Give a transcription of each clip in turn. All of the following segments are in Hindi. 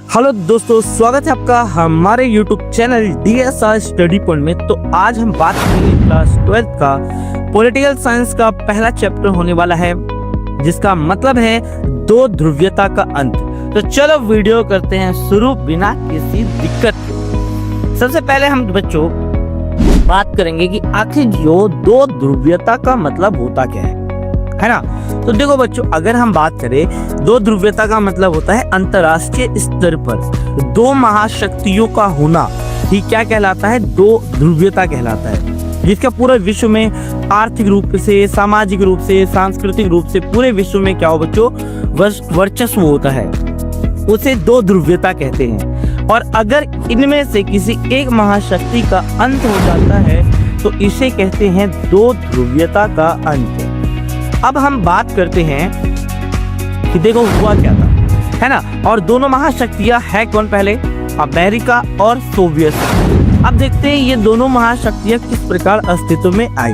हेलो दोस्तों, स्वागत है आपका हमारे YouTube channel DSR study point में। तो आज हम बात करेंगे क्लास 12 का पॉलिटिकल साइंस का पहला चैप्टर होने वाला है, जिसका मतलब है दो ध्रुवीयता का अंत। तो चलो वीडियो करते हैं शुरू बिना किसी दिक्कत के। सबसे पहले हम बच्चों बात करेंगे कि आखिर जो दो ध्रुवीयता का मतलब होता क्या है ना। तो देखो बच्चों, अगर हम बात करें दो ध्रुवीयता का मतलब होता है अंतरराष्ट्रीय स्तर पर दो महाशक्तियों का होना ही क्या कहलाता है, दो ध्रुवीयता कहलाता है, जिसका पूरे विश्व में आर्थिक रूप से, सामाजिक रूप से, सांस्कृतिक रूप से पूरे विश्व में क्या हो बच्चों, वर्चस्व होता है, उसे दो ध्रुवीयता कहते हैं। और अगर इनमें से किसी एक महाशक्ति का अंत हो जाता है तो इसे कहते हैं दो ध्रुवीयता का अंत। अब हम बात करते हैं कि देखो हुआ क्या था, है ना। और दोनों महाशक्तियां है कौन, पहले अमेरिका और सोवियत। अब देखते हैं ये दोनों महाशक्तियां किस प्रकार अस्तित्व में आई।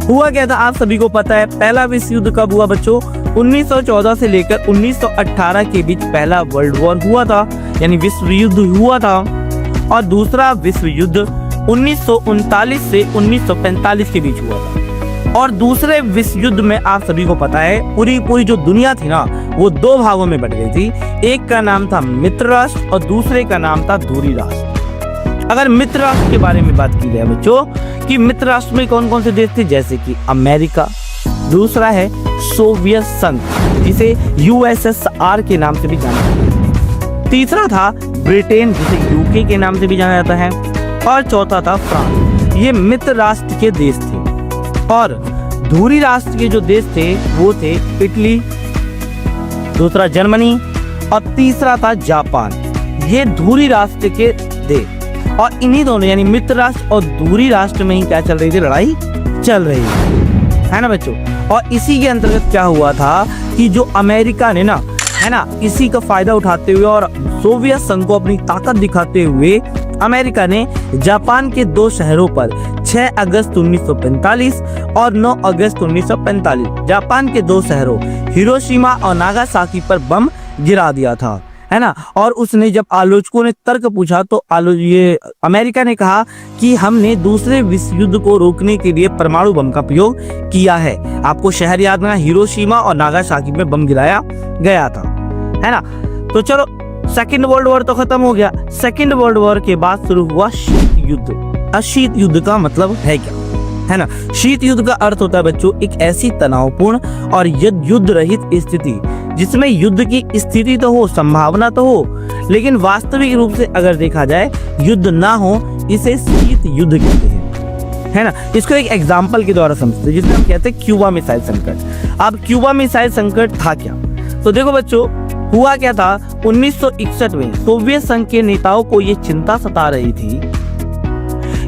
हुआ क्या था, आप सभी को पता है। पहला विश्व युद्ध कब हुआ बच्चों, 1914 से लेकर 1918 के बीच पहला वर्ल्ड वॉर हुआ था, यानी विश्व युद्ध हुआ था। और दूसरा विश्व युद्ध 1939 से 1945 के बीच हुआ था। और दूसरे विश्व युद्ध में आप सभी को पता है पूरी जो दुनिया थी ना, वो दो भागों में बट गई थी। एक का नाम था मित्र राष्ट्र और दूसरे का नाम था दूरी राष्ट्र। अगर मित्र राष्ट्र के बारे में बात की जाए बच्चों, कि मित्र राष्ट्र में कौन कौन से देश थे, जैसे कि अमेरिका, दूसरा है सोवियत संघ जिसे USSR के नाम से भी जाना जाता है, तीसरा था ब्रिटेन जिसे UK के नाम से भी जाना जाता है, और चौथा था फ्रांस। ये मित्र राष्ट्र के देश थे। और धुरी राष्ट्र के जो देश थे वो थे इटली, दूसरा जर्मनी और तीसरा था जापान। ये धुरी राष्ट्र के देश, और इन्हीं दोनों यानी मित्र राष्ट्र और धुरी राष्ट्र में ही क्या चल रही थी, लड़ाई चल रही है ना बच्चों। और इसी के अंतर्गत क्या हुआ था कि जो अमेरिका ने ना, है ना, इसी का फायदा उठाते हुए और सोवियत संघ को अपनी ताकत दिखाते हुए अमेरिका ने जापान के दो शहरों पर 6 अगस्त 1945 और 9 अगस्त 1945 जापान के दो शहरों हिरोशिमा और नागासाकी पर बम गिरा दिया था, है ना। और उसने जब आलोचकों ने तर्क पूछा तो ये अमेरिका ने कहा कि हमने दूसरे विश्व युद्ध को रोकने के लिए परमाणु बम का प्रयोग किया है। आपको शहर याद ना, हिरोशिमा और नागासाकी में बम गिराया गया था, है ना। तो चलो, सेकेंड वर्ल्ड वॉर तो खत्म हो गया। सेकेंड वर्ल्ड वॉर के बाद शुरू हुआ शीत युद्ध। शीत युद्ध का मतलब है क्या, है ना। शीत युद्ध का अर्थ होता है बच्चों एक ऐसी तनावपूर्ण और युद्ध रहित स्थिति जिसमें युद्ध की स्थिति तो हो, संभावना तो हो, लेकिन वास्तविक रूप से अगर देखा जाए युद्ध ना हो, इसे शीत युद्ध कहते हैं, है ना। इसको एक एग्जाम्पल के द्वारा समझते हैं, जिसमें हम कहते हैं क्यूबा मिसाइल संकट। अब क्यूबा मिसाइल संकट था क्या, तो देखो बच्चों हुआ क्या था, 1961 में सोवियत संघ के नेताओं को ये चिंता सता रही थी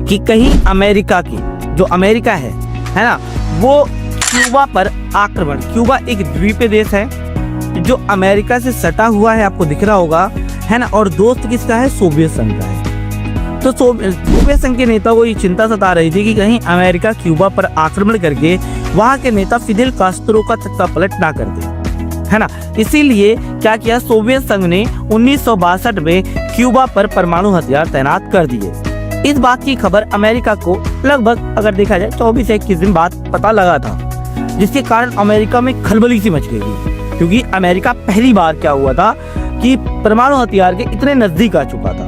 कि कहीं अमेरिका की जो अमेरिका है ना, वो क्यूबा पर आक्रमण। क्यूबा एक द्वीपीय देश है जो अमेरिका से सटा हुआ है, आपको दिख रहा होगा, है ना। और दोस्त किसका है, सोवियत संघ का है। तो सोवियत संघ के नेताओं को ये चिंता सता रही थी कि कहीं अमेरिका क्यूबा पर आक्रमण करके वहां के नेता फिदेल कास्त्रो का तख्ता पलट ना कर दे, है ना। इसीलिए क्या किया, सोवियत संघ ने 1962 में क्यूबा पर परमाणु हथियार तैनात कर दिए। इस बात की खबर अमेरिका को लगभग अगर देखा जाए 24-21 दिन बाद पता लगा था, जिसके कारण अमेरिका में खलबली सी मच गई थी, क्योंकि अमेरिका पहली बार क्या हुआ था कि परमाणु हथियार के इतने नजदीक आ चुका था,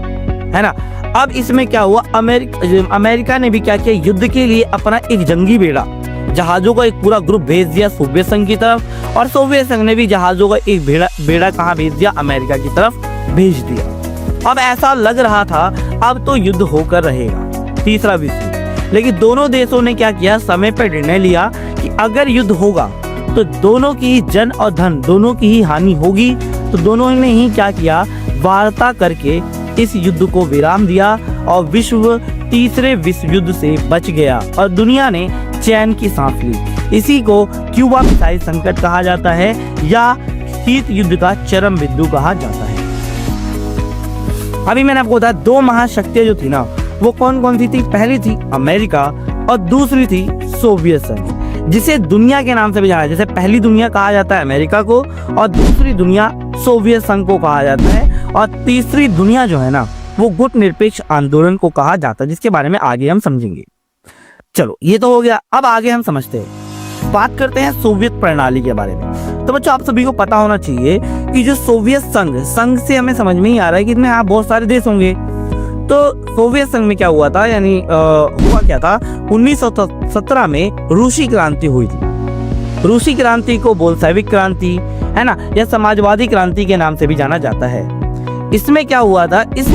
है ना। अब इसमें क्या हुआ, अमेरिका ने भी क्या किया, युद्ध के लिए अपना एक जंगी बेड़ा, जहाजों का एक पूरा ग्रुप भेज दिया सोवियत संघ की तरफ, और सोवियत संघ ने भी जहाजों का एक बेड़ा कहाँ भेज दिया, अमेरिका की तरफ भेज दिया। अब ऐसा लग रहा था अब तो युद्ध होकर रहेगा, तीसरा विश्व। लेकिन दोनों देशों ने क्या किया, समय पर निर्णय लिया कि अगर युद्ध होगा तो दोनों की ही जन और धन दोनों की ही हानि होगी। तो दोनों ने ही क्या किया, वार्ता करके इस युद्ध को विराम दिया और विश्व तीसरे विश्व युद्ध से बच गया और दुनिया ने चैन की सांस ली। इसी को क्यूबा मिसाइल संकट कहा जाता है या शीत युद्ध का चरम बिंदु कहा जाता है। अभी मैंने आपको बताया दो महाशक्तियां जो थी ना, वो कौन कौन सी थी, पहली थी अमेरिका और दूसरी थी सोवियत संघ, जिसे दुनिया के नाम से भी जाना है। जैसे पहली दुनिया कहा जाता है अमेरिका को और दूसरी दुनिया सोवियत संघ को कहा जाता है, और तीसरी दुनिया जो है ना वो गुट निरपेक्ष आंदोलन को कहा जाता है, जिसके बारे में आगे हम समझेंगे। चलो ये तो हो गया, अब आगे हम समझते हैं, बात करते हैं सोवियत प्रणाली के बारे में। तो बच्चों आप सभी को पता होना चाहिए कि जो सोवियत संघ से हमें समझ में ही आ रहा है कि इसमें आप बहुत सारे देश होंगे। तो सोवियत संघ में क्या हुआ था, यानी हुआ क्या था, 1917 में रूसी क्रांति हुई थी। रूसी क्रांति को बोल्शेविक क्रांति है ना, या समाजवादी क्रांति के नाम से भी जाना जाता है। इसमें क्या हुआ था, इस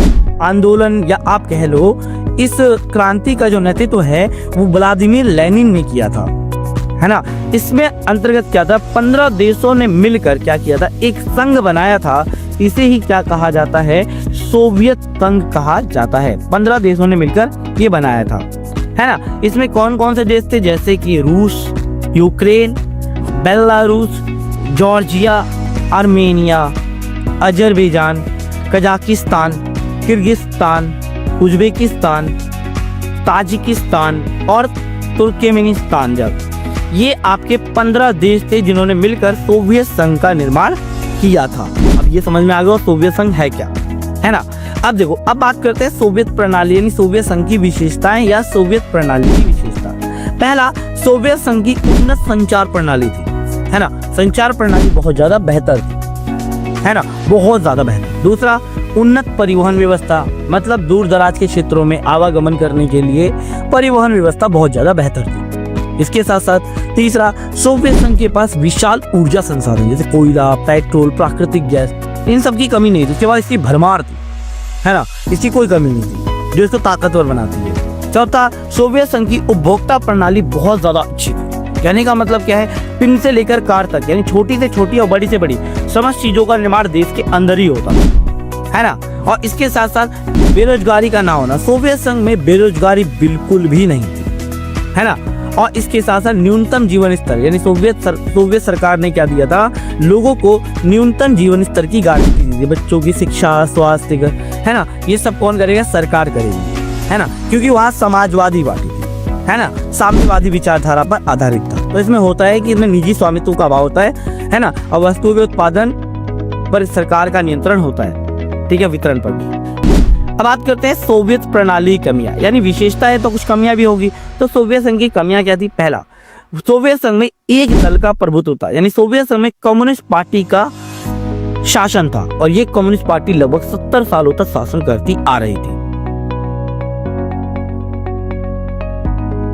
आंदोलन या आप कह लो इस क्रांति का जो नेतृत्व है वो व्लादिमीर लेनिन ने किया था, है ना। इसमें अंतर्गत क्या था, 15 देशों ने मिलकर क्या किया था, एक संघ बनाया था। इसे ही क्या कहा जाता है, सोवियत संघ कहा जाता है। 15 देशों ने मिलकर ये बनाया था, है ना। इसमें कौन कौन से देश थे, जैसे कि रूस, Ukraine, Belarus, Georgia, Armenia, Azerbaijan, Kazakhstan, Kyrgyzstan, Uzbekistan, Tajikistan और तुर्कमेनिस्तान। जब ये आपके 15 देश थे जिन्होंने मिलकर सोवियत संघ का निर्माण किया था। अब ये समझ में आ गया सोवियत संघ है क्या, है ना। अब देखो, अब बात करते हैं सोवियत प्रणाली यानी सोवियत संघ की विशेषताएं या सोवियत प्रणाली की विशेषता। पहला, सोवियत संघ की उन्नत संचार प्रणाली थी, है ना। संचार प्रणाली बहुत ज्यादा बेहतर थी, है ना, बहुत ज्यादा बेहतर। दूसरा, उन्नत परिवहन व्यवस्था, मतलब दूर दराज के क्षेत्रों में आवागमन करने के लिए परिवहन व्यवस्था बहुत ज्यादा बेहतर थी। इसके साथ साथ तीसरा, सोवियत संघ के पास विशाल ऊर्जा संसाधन जैसे कोयला, पेट्रोल, प्राकृतिक गैस, इन सब की कमी नहीं थी। उसके बाद इसकी भरमार थी, है ना, इसकी कोई कमी नहीं थी जो इसको ताकतवर बनाती है। चौथा, सोवियत संघ की उपभोक्ता प्रणाली बहुत ज्यादा अच्छी थी। कहने का मतलब क्या है, पिन से लेकर कार तक, यानी छोटी से छोटी और बड़ी से बड़ी समस्त चीजों का निर्माण देश के अंदर ही होता है ना। और इसके साथ साथ बेरोजगारी का ना होना, सोवियत संघ में बेरोजगारी बिल्कुल भी नहीं थी, है ना। और इसके साथ साथ न्यूनतम जीवन स्तर, यानी सोवियत सरकार ने क्या दिया था, लोगों को न्यूनतम जीवन स्तर की गारंटी दी थी। बच्चों की शिक्षा, स्वास्थ्य, है ना, ये सब कौन करेगा, सरकार करेगी, है ना, क्योंकि वहाँ समाजवादी पार्टी थी, है ना, साम्यवादी विचारधारा पर आधारित था। तो इसमें होता है कि इसमें निजी स्वामित्व का अभाव होता है ना, और वस्तुओं के उत्पादन पर सरकार का नियंत्रण होता है, ठीक है, वितरण पर भी। अब बात करते हैं सोवियत प्रणाली की कमियां, यानी विशेषता है तो कुछ कमियां भी होगी। तो सोवियत संघ की कमियां क्या थी, पहला, सोवियत संघ में एक दल का प्रभुत्व था, यानी सोवियत संघ में कम्युनिस्ट पार्टी का शासन था, और ये कम्युनिस्ट पार्टी लगभग 70 सालों तक शासन करती आ रही थी।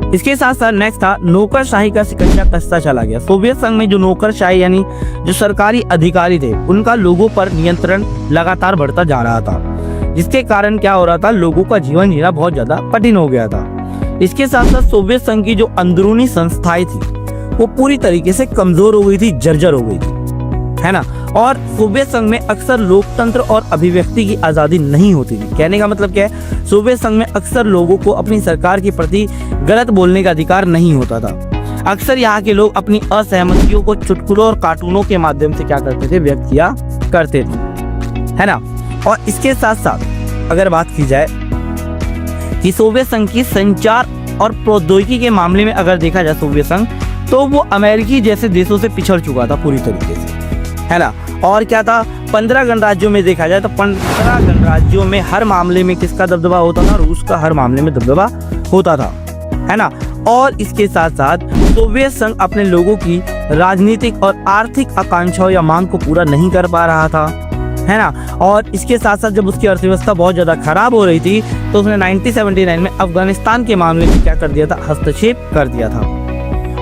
इसके साथ साथ नेक्स्ट था, नौकरशाही का शिकंजा कसता चला गया। सोवियत संघ में जो नौकरशाही यानी जो सरकारी अधिकारी थे उनका लोगों पर नियंत्रण लगातार बढ़ता जा रहा था, जिसके कारण क्या हो रहा था, लोगों का जीवन जीना बहुत ज्यादा कठिन हो गया था। इसके साथ साथ सोवियत संघ की जो अंदरूनी संस्थाएं थी वो पूरी तरीके से कमजोर हो गई थी, जर्जर हो गई थी, है ना। और सोवियत संघ में अक्सर लोकतंत्र और अभिव्यक्ति की आजादी नहीं होती थी। कहने का मतलब क्या है, सोवियत संघ में अक्सर लोगों को अपनी सरकार के प्रति गलत बोलने का अधिकार नहीं होता था। अक्सर यहाँ के लोग अपनी असहमतियों को चुटकुलों और कार्टूनों के माध्यम से क्या करते थे, व्यक्त किया करते थे, है ना। और इसके साथ साथ अगर बात की जाए कि सोवियत संघ की संचार और प्रौद्योगिकी के मामले में अगर देखा जाए सोवियत संघ, तो वो अमेरिकी जैसे देशों से पिछड़ चुका था पूरी तरीके से, है ना। और क्या था, 15 गणराज्यों में देखा जाए तो 15 गणराज्यों में हर मामले में किसका दबदबा होता था, रूस का हर मामले में दबदबा होता था, है ना। और इसके साथ साथ सोवियत संघ अपने लोगों की राजनीतिक और आर्थिक आकांक्षाओं या मांग को पूरा नहीं कर पा रहा था, है ना। और इसके साथ साथ जब उसकी अर्थव्यवस्था बहुत ज्यादा खराब हो रही थी तो उसने 1979 में अफगानिस्तान के मामले में क्या कर दिया था, हस्तक्षेप कर दिया था।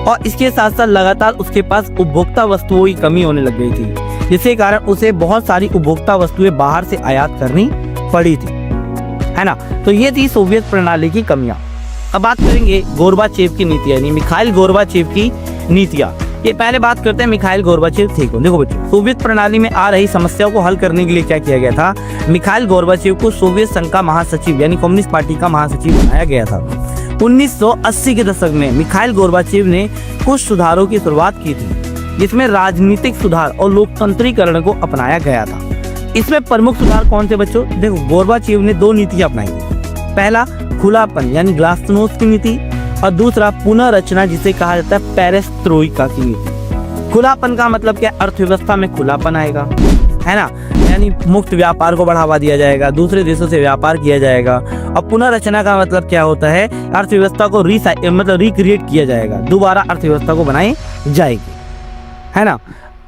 और इसके साथ साथ लगातार उसके पास उपभोक्ता वस्तुओं की कमी होने लग गई थी, जिसके कारण उसे बहुत सारी उपभोक्ता वस्तुएं बाहर से आयात करनी पड़ी थी, है ना। तो ये थी सोवियत प्रणाली की कमियां। अब बात करेंगे गोर्बाचेव की नीति, यानी मिखाइल गोर्बाचेव की नीतियां। ये पहले बात करते हैं मिखाइल गोर्बाचेव थे कौन। देखो बच्चों, सोवियत प्रणाली में आ रही समस्याओं को हल करने के लिए क्या किया गया था, मिखाइल गोर्बाचेव को सोवियत संघ का महासचिव यानी कम्युनिस्ट पार्टी का महासचिव बनाया गया था। 1980 के दशक में मिखाइल गोर्बाचेव ने कुछ सुधारों की शुरुआत की थी, जिसमें राजनीतिक सुधार और लोकतंत्रीकरण को अपनाया गया था। इसमें प्रमुख सुधार कौन थे बच्चों, देखो गोर्बाचेव ने 2 नीतियां अपनाई थी। पहला, खुलापन यानी ग्लासनोस्ट की नीति, और दूसरा पुनर्रचना जिसे कहा जाता है पेरेस्ट्रोइका की नीति। खुलापन का मतलब क्या, अर्थव्यवस्था में खुलापन आएगा, है ना, यानी मुक्त व्यापार को बढ़ावा दिया जाएगा, दूसरे देशों से व्यापार किया जाएगा। और पुनर्रचना का मतलब क्या होता है, अर्थव्यवस्था को मतलब रिक्रिएट किया जाएगा, दोबारा अर्थव्यवस्था को बनाई जाएगी, है ना।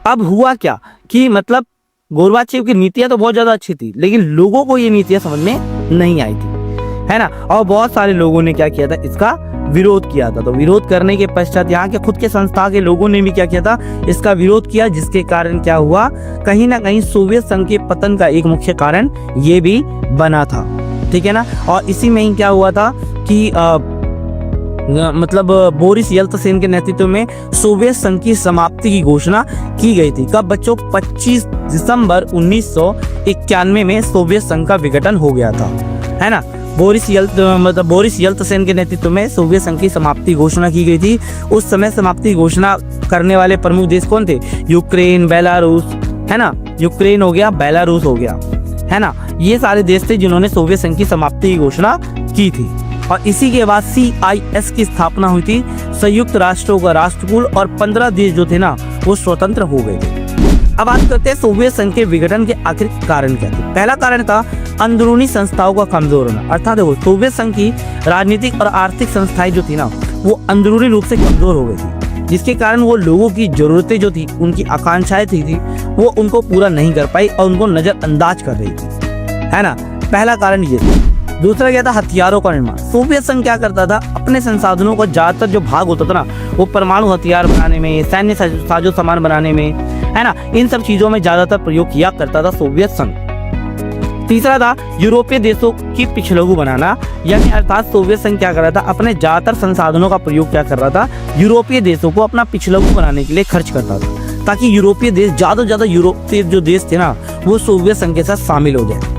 अब हुआ क्या कि मतलब गोरबाचेव की नीतियां तो बहुत ज्यादा अच्छी थी, लेकिन लोगों को ये नीतियां समझ में नहीं आई थी, है ना। और बहुत सारे लोगों ने क्या किया था, इसका विरोध किया था। तो विरोध करने के पश्चात यहाँ के खुद के संस्था के लोगों ने भी क्या किया था, इसका विरोध किया, जिसके कारण क्या हुआ, कहीं ना कहीं सोवियत संघ के पतन का एक मुख्य कारण ये भी बना था, ठीक है ना। और इसी में ही क्या हुआ था कि मतलब बोरिस येल्तसिन के नेतृत्व में सोवियत संघ की समाप्ति की घोषणा की गई थी। कब बच्चों, 25 दिसंबर 1991 में सोवियत संघ का विघटन हो गया था, है ना। बोरिस येल्तसिन के नेतृत्व में सोवियत संघ की समाप्ति घोषणा की गई थी। उस समय समाप्ति घोषणा करने वाले प्रमुख देश कौन थे, यूक्रेन, बेलारूस, है ना, यूक्रेन हो गया, बेलारूस हो गया, है ना। ये सारे देश थे जिन्होंने सोवियत संघ की समाप्ति की घोषणा की थी। और इसी के बाद CIS की स्थापना हुई थी, संयुक्त राष्ट्रों का राष्ट्रकुल, और 15 देश जो थे ना वो स्वतंत्र हो गए थे। अब बात करते हैं सोवियत संघ के विघटन के आखिर कारण क्या थे। पहला कारण था अंदरूनी संस्थाओं का कमजोर होना, अर्थात देखो सोवियत संघ की राजनीतिक और आर्थिक संस्थाएं जो थी ना वो अंदरूनी रूप से कमजोर हो गई थी, जिसके कारण वो लोगों की जरूरतें जो थी, उनकी आकांक्षाएं थी वो उनको पूरा नहीं कर पाई और उनको नजरअंदाज कर रही थी, है ना। पहला कारण ये था। दूसरा क्या था, हथियारों का निर्माण। सोवियत संघ क्या करता था, अपने संसाधनों का ज्यादातर जो भाग होता था ना वो परमाणु हथियार बनाने में, सैन्य साजो सामान बनाने में, है ना, इन सब चीजों में ज्यादातर प्रयोग किया करता था सोवियत संघ। तीसरा था यूरोपीय देशों की पिछलगू बनाना, यानी अर्थात सोवियत संघ क्या कर रहा था, अपने ज्यादातर संसाधनों का प्रयोग क्या कर रहा था, यूरोपीय देशों को अपना पिछलगू बनाने के लिए खर्च करता था, ताकि यूरोपीय देश ज्यादा यूरोपीय जो देश थे ना वो सोवियत संघ के साथ शामिल हो जाए।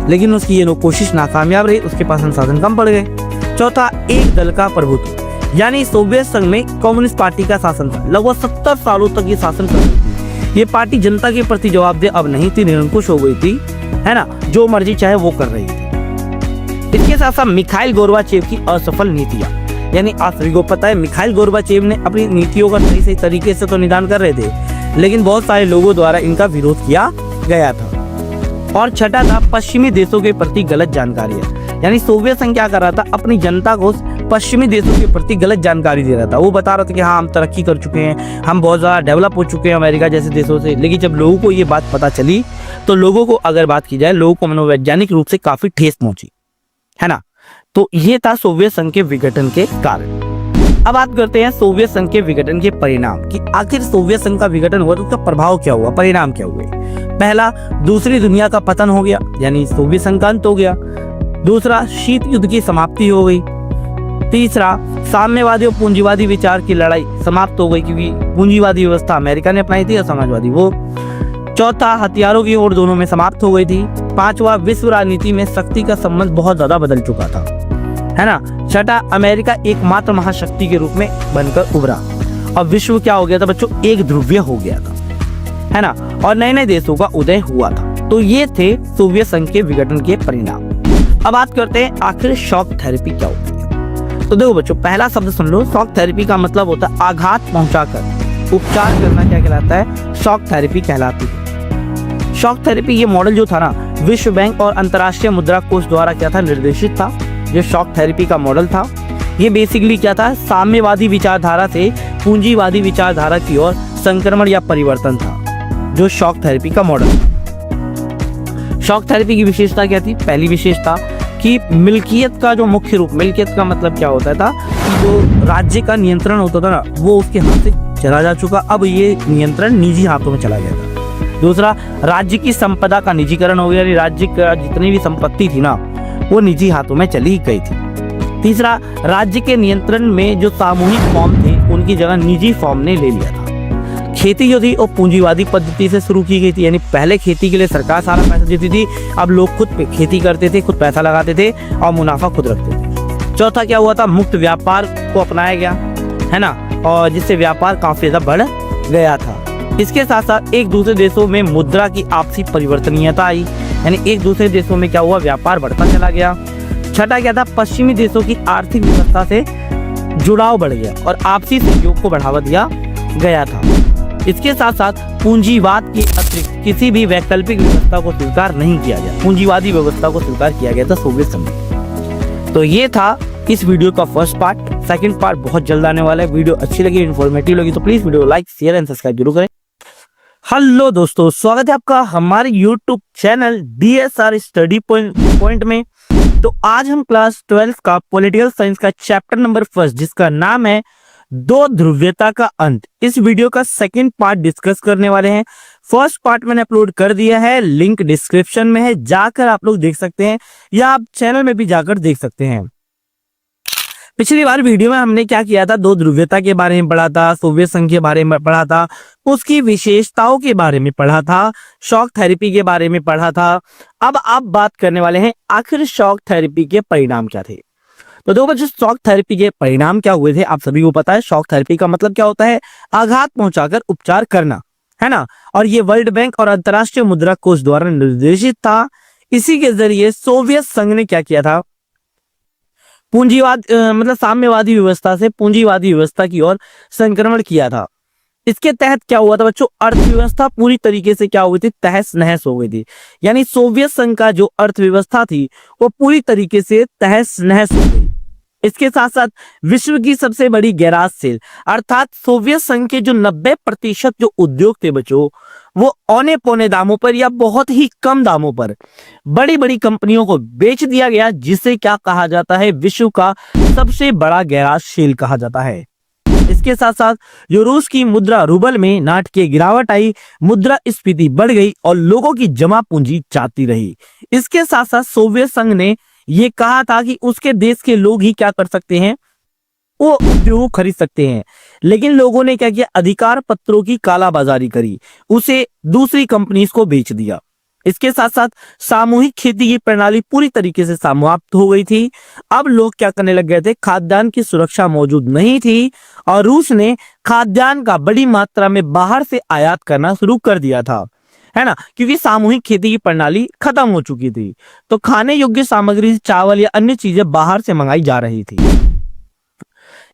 लेकिन उसकी ये कोशिश नाकामयाब रही, उसके पास संसाधन कम पड़ गए। चौथा, एक दल का प्रभुत्व, यानी सोवियत संघ में कम्युनिस्ट पार्टी का शासन था, लगभग 70 सालों तक ये शासन कर रही थी। ये पार्टी जनता के प्रति जवाबदेह अब नहीं थी, निरंकुश हो गई थी, है ना, जो मर्जी चाहे वो कर रही थी। इसके साथ साथ मिखाइल गोर्बाचेव की असफल नीतियां, यानी आप सभी को पता है मिखाइल गोर्बाचेव ने अपनी नीतियों का सही तरीके से तो निदान कर रहे थे, लेकिन बहुत सारे लोगों द्वारा इनका विरोध किया गया था। और छठा था पश्चिमी देशों के प्रति गलत जानकारियां, यानी सोवियत संघ क्या कर रहा था, अपनी जनता को पश्चिमी देशों के प्रति गलत जानकारी दे रहा था। वो बता रहा था कि हाँ हम तरक्की कर चुके हैं, हम बहुत ज़्यादा डेवलप हो चुके हैं अमेरिका जैसे देशों से, लेकिन जब लोगों को ये बात पता चली तो लोगों को, अगर बात की जाए, लोगों को मनोवैज्ञानिक रूप से काफी ठेस पहुंची, है ना। तो ये था सोवियत संघ के विघटन के कारण। अब बात करते हैं सोवियत संघ के विघटन के परिणाम कि आखिर सोवियत संघ का विघटन हुआ तो उसका प्रभाव क्या हुआ, परिणाम क्या हुए। पहला, दूसरी दुनिया का पतन हो गया, यानी सोवियत संघ का अंत हो गया। दूसरा, शीत युद्ध की समाप्ति हो गई। तीसरा, साम्यवादी और पूंजीवादी विचार की लड़ाई समाप्त हो गई, क्योंकि पूंजीवादी व्यवस्था अमेरिका ने अपनाई थी और समाजवादी वो। चौथा, हथियारों की ओर दोनों में समाप्त हो गई थी। पांचवा, विश्व राजनीति में शक्ति का संबंध बहुत ज्यादा बदल चुका था, है ना। छठा, अमेरिका एकमात्र महाशक्ति के रूप में बनकर उभरा और विश्व क्या हो गया था बच्चों, एक ध्रुवीय हो गया था, है ना, और नए नए देशों का उदय हुआ था। तो ये थे सोवियत संघ के विघटन के परिणाम। अब बात करते हैं आखिर शॉक थेरेपी क्या होती है। तो देखो बच्चों, पहला शब्द सुन लो, शॉक थेरेपी का मतलब होता है आघात पहुंचाकर उपचार करना, क्या कहलाता है, शॉक थेरेपी कहलाती है। शॉक थेरेपी ये मॉडल जो था ना, विश्व बैंक और अंतर्राष्ट्रीय मुद्रा कोष द्वारा क्या था, निर्देशित था। जो शॉक थेरेपी का मॉडल था ये बेसिकली क्या था, साम्यवादी विचारधारा से पूंजीवादी विचारधारा की ओर संक्रमण या परिवर्तन था, जो शॉक थेरेपी का मॉडल था। शॉक थेरेपी की विशेषता क्या थी, पहली विशेषता कि मिल्कियत का जो मुख्य रूप, मिल्कियत का मतलब क्या होता था कि जो राज्य का नियंत्रण होता था ना वो उसके हाथ से चला जा चुका, अब ये नियंत्रण निजी हाथों में चला गया था। दूसरा, राज्य की संपदा का निजीकरण हो गया, यानी राज्य का जितनी भी संपत्ति थी ना वो निजी हाथों में चली गई थी। तीसरा, राज्य के नियंत्रण में जो सामूहिक फॉर्म थे उनकी जगह निजी फॉर्म ने ले लिया था। खेती जो थी वो पूंजीवादी पद्धति से शुरू की गई थी, यानी पहले खेती के लिए सरकार सारा पैसा देती थी, अब लोग खुद पे खेती करते थे, खुद पैसा लगाते थे और मुनाफा खुद रखते थे। चौथा क्या हुआ था, मुक्त व्यापार को अपनाया गया, है ना, और जिससे व्यापार काफी ज्यादा बढ़ गया था। इसके साथ साथ एक दूसरे देशों में मुद्रा की आपसी परिवर्तनीयता आई, यानी एक दूसरे देशों में क्या हुआ, व्यापार बढ़ता चला गया। छठा क्या था, पश्चिमी देशों की आर्थिक व्यवस्था से जुड़ाव बढ़ गया और आपसी सहयोग को बढ़ावा दिया गया था। इसके साथ साथ पूंजीवाद के अतिरिक्त किसी भी वैकल्पिक व्यवस्था को स्वीकार नहीं किया गया। पूंजीवादी व्यवस्था को स्वीकार किया गया था सोवियत संघ में। तो ये था इस वीडियो का फर्स्ट पार्ट। सेकंड पार्ट बहुत जल्द आने वाला है। वीडियो अच्छी लगी, इन्फॉर्मेटिव लगी तो please video like, share and subscribe जरूर करें। हेलो दोस्तों, स्वागत है आपका हमारे YouTube channel DSR study point में। तो आज हम क्लास 12 का पॉलिटिकल साइंस का चैप्टर नंबर 1 जिसका नाम है दो ध्रुवीयता का अंत, इस वीडियो का सेकंड पार्ट डिस्कस करने वाले हैं। फर्स्ट पार्ट मैंने अपलोड कर दिया है, लिंक डिस्क्रिप्शन में है, जाकर आप लोग देख सकते हैं या आप चैनल में भी जाकर देख सकते हैं। पिछली बार वीडियो में हमने क्या किया था, दो ध्रुवीयता के बारे में पढ़ा था, सोवियत संघ के बारे में पढ़ा था, उसकी विशेषताओं के बारे में पढ़ा था, शॉक थेरेपी के बारे में पढ़ा था। अब आप बात करने वाले हैं आखिर शॉक थेरेपी के परिणाम क्या थे। तो देखो बच्चों, शॉक थेरेपी के परिणाम क्या हुए थे आप सभी को पता है। शॉक थेरेपी का मतलब क्या होता है, आघात पहुंचाकर उपचार करना, है ना। और ये वर्ल्ड बैंक और अंतरराष्ट्रीय मुद्रा कोष द्वारा निर्देशित था। इसी के जरिए सोवियत संघ ने क्या किया था, पूंजीवाद मतलब साम्यवादी व्यवस्था से पूंजीवादी व्यवस्था की ओर संक्रमण किया था। इसके तहत क्या हुआ था बच्चों, अर्थव्यवस्था पूरी तरीके से क्या हुई थी, तहस नहस हो गई थी। यानी सोवियत संघ का जो अर्थव्यवस्था थी वो पूरी तरीके से तहस नहस हो गई। इसके साथ साथ विश्व की सबसे बड़ी गैराज सेल अर्थात सोवियत संघ के जो 90% जो उद्योग थे बच्चों, वो औने पौने दामों पर या बहुत ही कम दामों पर बड़ी बड़ी कंपनियों को बेच दिया गया, जिसे क्या कहा जाता है, विश्व का सबसे बड़ा गैराज सेल कहा जाता है। इसके साथ साथ जो रूस की मुद्रा रूबल में नाटकीय गिरावट आई, मुद्रा स्फीति बढ़ गई और लोगों की जमा पूंजी जाती रही। इसके साथ साथ सोवियत संघ ने ये कहा था कि उसके देश के लोग ही क्या कर सकते हैं, वो उद्योग खरीद सकते हैं। लेकिन लोगों ने क्या किया, अधिकार पत्रों की कालाबाजारी करी, उसे दूसरी कंपनीज को बेच दिया। इसके साथ साथ सामूहिक खेती की प्रणाली पूरी तरीके से समाप्त हो गई थी। अब लोग क्या करने लग गए थे, खाद्यान्न की सुरक्षा मौजूद नहीं थी और रूस ने खाद्यान्न का बड़ी मात्रा में बाहर से आयात करना शुरू कर दिया था, है ना, क्योंकि सामूहिक खेती की प्रणाली खत्म हो चुकी थी। तो खाने योग्य सामग्री, चावल या अन्य चीजें बाहर से मंगाई जा रही थी।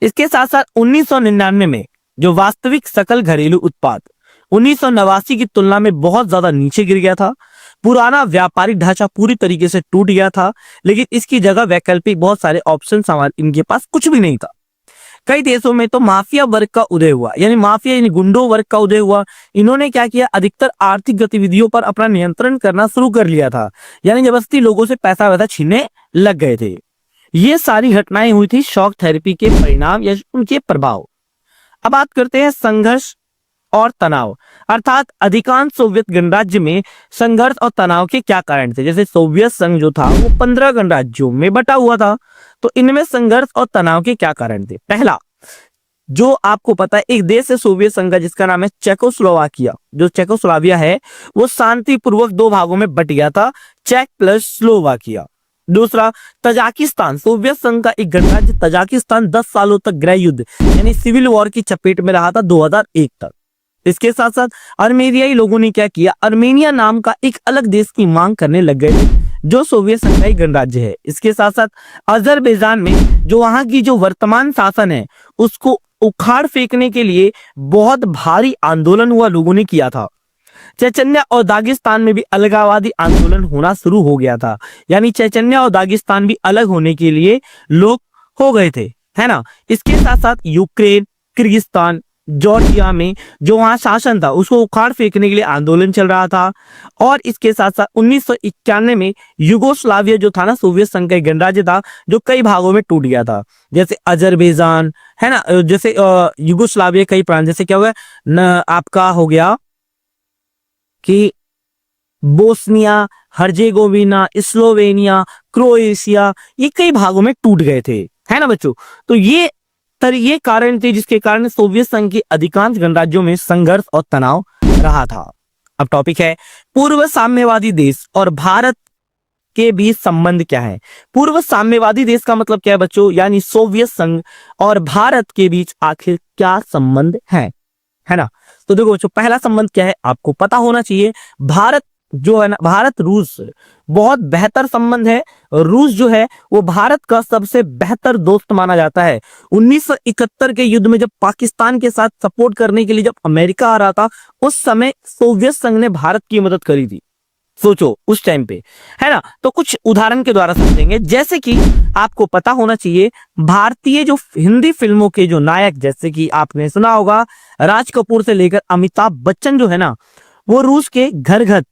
इसके साथ साथ 1999 में जो वास्तविक सकल घरेलू उत्पाद 1989 की तुलना में बहुत ज्यादा नीचे गिर गया था। पुराना व्यापारिक ढांचा पूरी तरीके से टूट गया था, लेकिन इसकी जगह वैकल्पिक बहुत सारे ऑप्शन इनके पास कुछ भी नहीं था। कई देशों में तो माफिया वर्ग का उदय हुआ, यानी माफिया यानी गुंडों वर्ग का उदय हुआ। इन्होंने क्या किया, अधिकतर आर्थिक गतिविधियों पर अपना नियंत्रण करना शुरू कर लिया था, यानी जबरदस्ती लोगों से पैसा वैसा छीनने लग गए थे। ये सारी घटनाएं हुई थी शॉक थेरेपी के परिणाम या उनके प्रभाव। अब बात करते हैं संघर्ष और तनाव, अर्थात अधिकांश सोवियत गणराज्य में संघर्ष और तनाव के क्या कारण थे। जैसे सोवियत संघ जो था वो 15 गणराज्यों में बटा हुआ था, तो इनमें संघर्ष और तनाव के क्या कारण थे। पहला, जो आपको पता है, एक देश है सोवियत संघ का जिसका नाम है चेकोस्लोवाकिया। जो चेकोस्लोवाकिया है वो शांतिपूर्वक दो भागों में बट गया था, चेक प्लस स्लोवाकिया। दूसरा, तजाकिस्तान, सोवियत संघ का एक गणराज्य तजाकिस्तान 10 सालों तक गृह युद्ध यानी सिविल वॉर की चपेट में रहा था 2001 तक। इसके साथ साथ अर्मेनियाई लोगों ने क्या किया, अर्मेनिया नाम का एक अलग देश की मांग करने लग गए थे, जो सोवियत संघ का एक गणराज्य है। इसके साथ साथ अजरबैजान में जो वहां की जो वर्तमान शासन है उसको उखाड़ फेंकने के लिए बहुत भारी आंदोलन हुआ, लोगों ने किया था। चेचन्या और दागिस्तान में भी अलगाववादी आंदोलन होना शुरू हो गया था, यानी चेचन्या और दागिस्तान भी अलग होने के लिए लोग हो गए थे, है ना। इसके साथ साथ यूक्रेन, किर्गिस्तान, जॉर्जिया में जो वहां शासन था उसको उखाड़ फेंकने के लिए आंदोलन चल रहा था। और इसके साथ साथ 1991 में युगोस्लाविया जो था ना, सोवियत संघ का गणराज्य था जो कई भागों में टूट गया था, जैसे अजरबैजान, है ना, जैसे युगोस्लाविया कई प्रांत, जैसे क्या हुआ न, आपका हो गया कि बोस्निया, हर्जेगोविना, स्लोवेनिया, क्रोएशिया, ये कई भागों में टूट गए थे, है ना बच्चों। तो ये कारण थे जिसके कारण सोवियत संघ के अधिकांश गणराज्यों में संघर्ष और तनाव रहा था। अब टॉपिक है पूर्व साम्यवादी देश और भारत के बीच संबंध क्या है। पूर्व साम्यवादी देश का मतलब क्या है बच्चों, यानी सोवियत संघ और भारत के बीच आखिर क्या संबंध है ना। तो देखो बच्चों, पहला संबंध क्या है आपको पता होना चाहिए। भारत जो है ना, भारत रूस बहुत बेहतर संबंध है। रूस जो है वो भारत का सबसे बेहतर दोस्त माना जाता है। 1971 के युद्ध में जब पाकिस्तान के साथ सपोर्ट करने के लिए जब अमेरिका आ रहा था, उस समय सोवियत संघ ने भारत की मदद करी थी। सोचो उस टाइम पे, है ना। तो कुछ उदाहरण के द्वारा समझेंगे, जैसे कि आपको पता होना चाहिए भारतीय जो हिंदी फिल्मों के जो नायक, जैसे कि आपने सुना होगा राज कपूर से लेकर अमिताभ बच्चन जो है ना, वो रूस के घर घर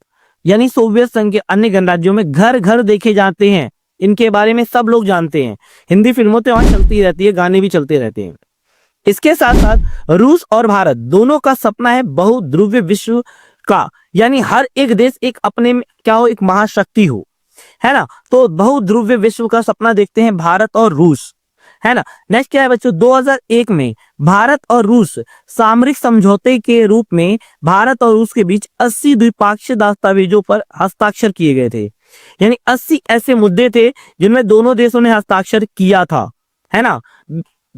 यानी सोवियत संघ के अन्य गणराज्यों में घर घर देखे जाते हैं। इनके बारे में सब लोग जानते हैं। हिंदी फिल्मों तो वहां चलती रहती है, गाने भी चलते रहते हैं। इसके साथ साथ रूस और भारत दोनों का सपना है बहुध्रुवीय विश्व का, यानी हर एक देश एक अपने में क्या हो, एक महाशक्ति हो, है ना। तो बहुध्रुवीय विश्व का सपना देखते हैं भारत और रूस, है ना। नेक्स्ट क्या है बच्चों, 2001 में भारत और रूस सामरिक समझौते के रूप में भारत और रूस के बीच 80 द्विपक्षीय दस्तावेजों पर हस्ताक्षर किए गए थे। यानी 80 ऐसे मुद्दे थे जिनमें दोनों देशों ने हस्ताक्षर किया था, है ना,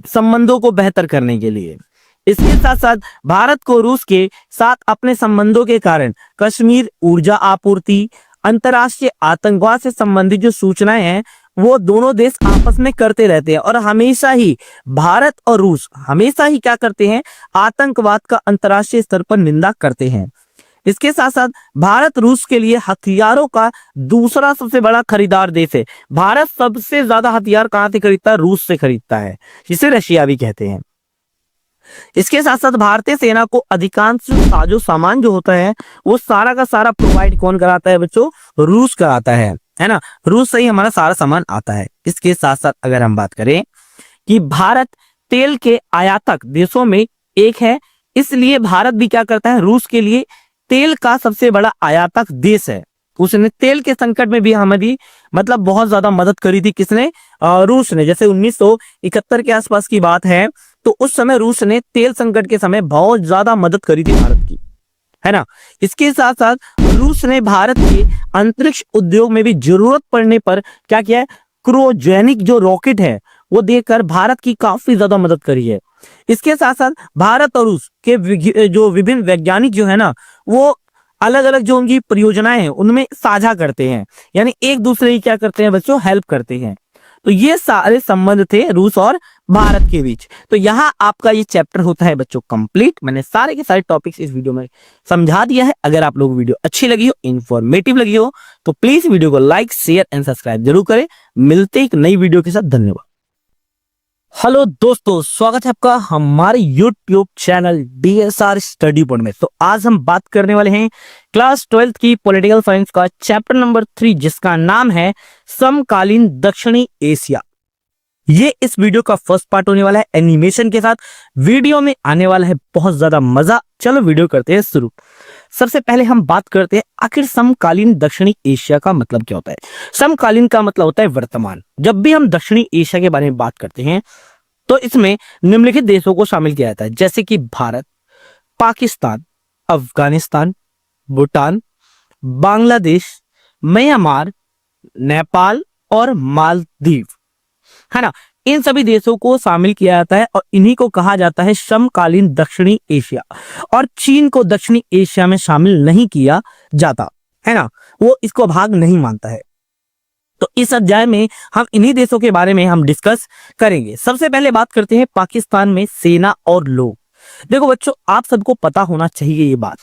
संबंधों को बेहतर करने के लिए। इसके साथ साथ भारत को रूस के साथ अपने संबंधों के कारण कश्मीर, ऊर्जा आपूर्ति, अंतरराष्ट्रीय आतंकवाद से संबंधित जो सूचनाएं हैं वो दोनों देश आपस में करते रहते हैं। और हमेशा ही भारत और रूस हमेशा ही क्या करते हैं, आतंकवाद का अंतरराष्ट्रीय स्तर पर निंदा करते हैं। इसके साथ साथ भारत रूस के लिए हथियारों का दूसरा सबसे बड़ा खरीदार देश है। भारत सबसे ज्यादा हथियार कहां से खरीदता है, रूस से खरीदता है, जिसे रशिया भी कहते हैं। इसके साथ साथ भारतीय सेना को अधिकांश साजो सामान जो होता है वो सारा का सारा प्रोवाइड कौन कराता है बच्चों, रूस कराता है ना। रूस से ही हमारा सारा सामान आता है। इसके साथ साथ अगर हम बात करें कि भारत तेल के आयातक देशों में एक है, इसलिए भारत भी क्या करता है, रूस के लिए तेल का सबसे बड़ा आयातक देश है। उसने तेल के संकट में भी हमारी मतलब बहुत ज्यादा मदद करी थी। किसने, रूस ने। जैसे 1971 के आसपास की बात है, तो उस समय रूस ने तेल संकट के समय बहुत ज्यादा मदद करी थी भारत की, है ना। इसके साथ साथ रूस ने भारत के अंतरिक्ष उद्योग में भी जरूरत पड़ने पर क्या किया है, क्रायोजेनिक जो रॉकेट है वो देकर भारत की काफी ज्यादा मदद करी है। इसके साथ साथ भारत और रूस के जो विभिन्न वैज्ञानिक जो है ना, वो अलग अलग जो उनकी परियोजनाएं हैं उनमें साझा करते हैं, यानी एक दूसरे की क्या करते हैं बच्चों, हेल्प करते हैं। तो ये सारे संबंध थे रूस और भारत के बीच। तो यहाँ आपका ये चैप्टर होता है बच्चों कंप्लीट। मैंने सारे के सारे टॉपिक्स इस वीडियो में समझा दिया है। अगर आप लोग वीडियो अच्छी लगी हो, इंफॉर्मेटिव लगी हो, तो प्लीज वीडियो को लाइक, शेयर एंड सब्सक्राइब जरूर करें। मिलते एक नई वीडियो के साथ, धन्यवाद। हेलो दोस्तों, स्वागत है आपका हमारे YouTube channel DSR study point में। तो आज हम बात करने वाले हैं क्लास 12th की पॉलिटिकल साइंस का चैप्टर नंबर 3, जिसका नाम है समकालीन दक्षिणी एशिया। ये इस वीडियो का फर्स्ट पार्ट होने वाला है एनिमेशन के साथ। वीडियो में आने वाला है बहुत ज्यादा मजा। चलो वीडियो करते हैं शुरू। सबसे पहले हम बात करते हैं आखिर समकालीन दक्षिणी एशिया का मतलब क्या होता है। समकालीन का मतलब होता है वर्तमान। जब भी हम दक्षिणी एशिया के बारे में बात करते हैं तो इसमें निम्नलिखित देशों को शामिल किया जाता है, जैसे कि भारत, पाकिस्तान, अफगानिस्तान, भूटान, बांग्लादेश, म्यांमार, नेपाल और मालदीव, है ना। इन सभी देशों को शामिल किया जाता है और इन्हीं को कहा जाता है समकालीन दक्षिणी एशिया। और चीन को दक्षिणी एशिया में शामिल नहीं किया जाता, है ना, वो इसको भाग नहीं मानता है। तो इस अध्याय में हम इन्हीं देशों के बारे में हम डिस्कस करेंगे। सबसे पहले बात करते हैं पाकिस्तान में सेना और लोग। देखो बच्चों, आप सबको पता होना चाहिए ये बात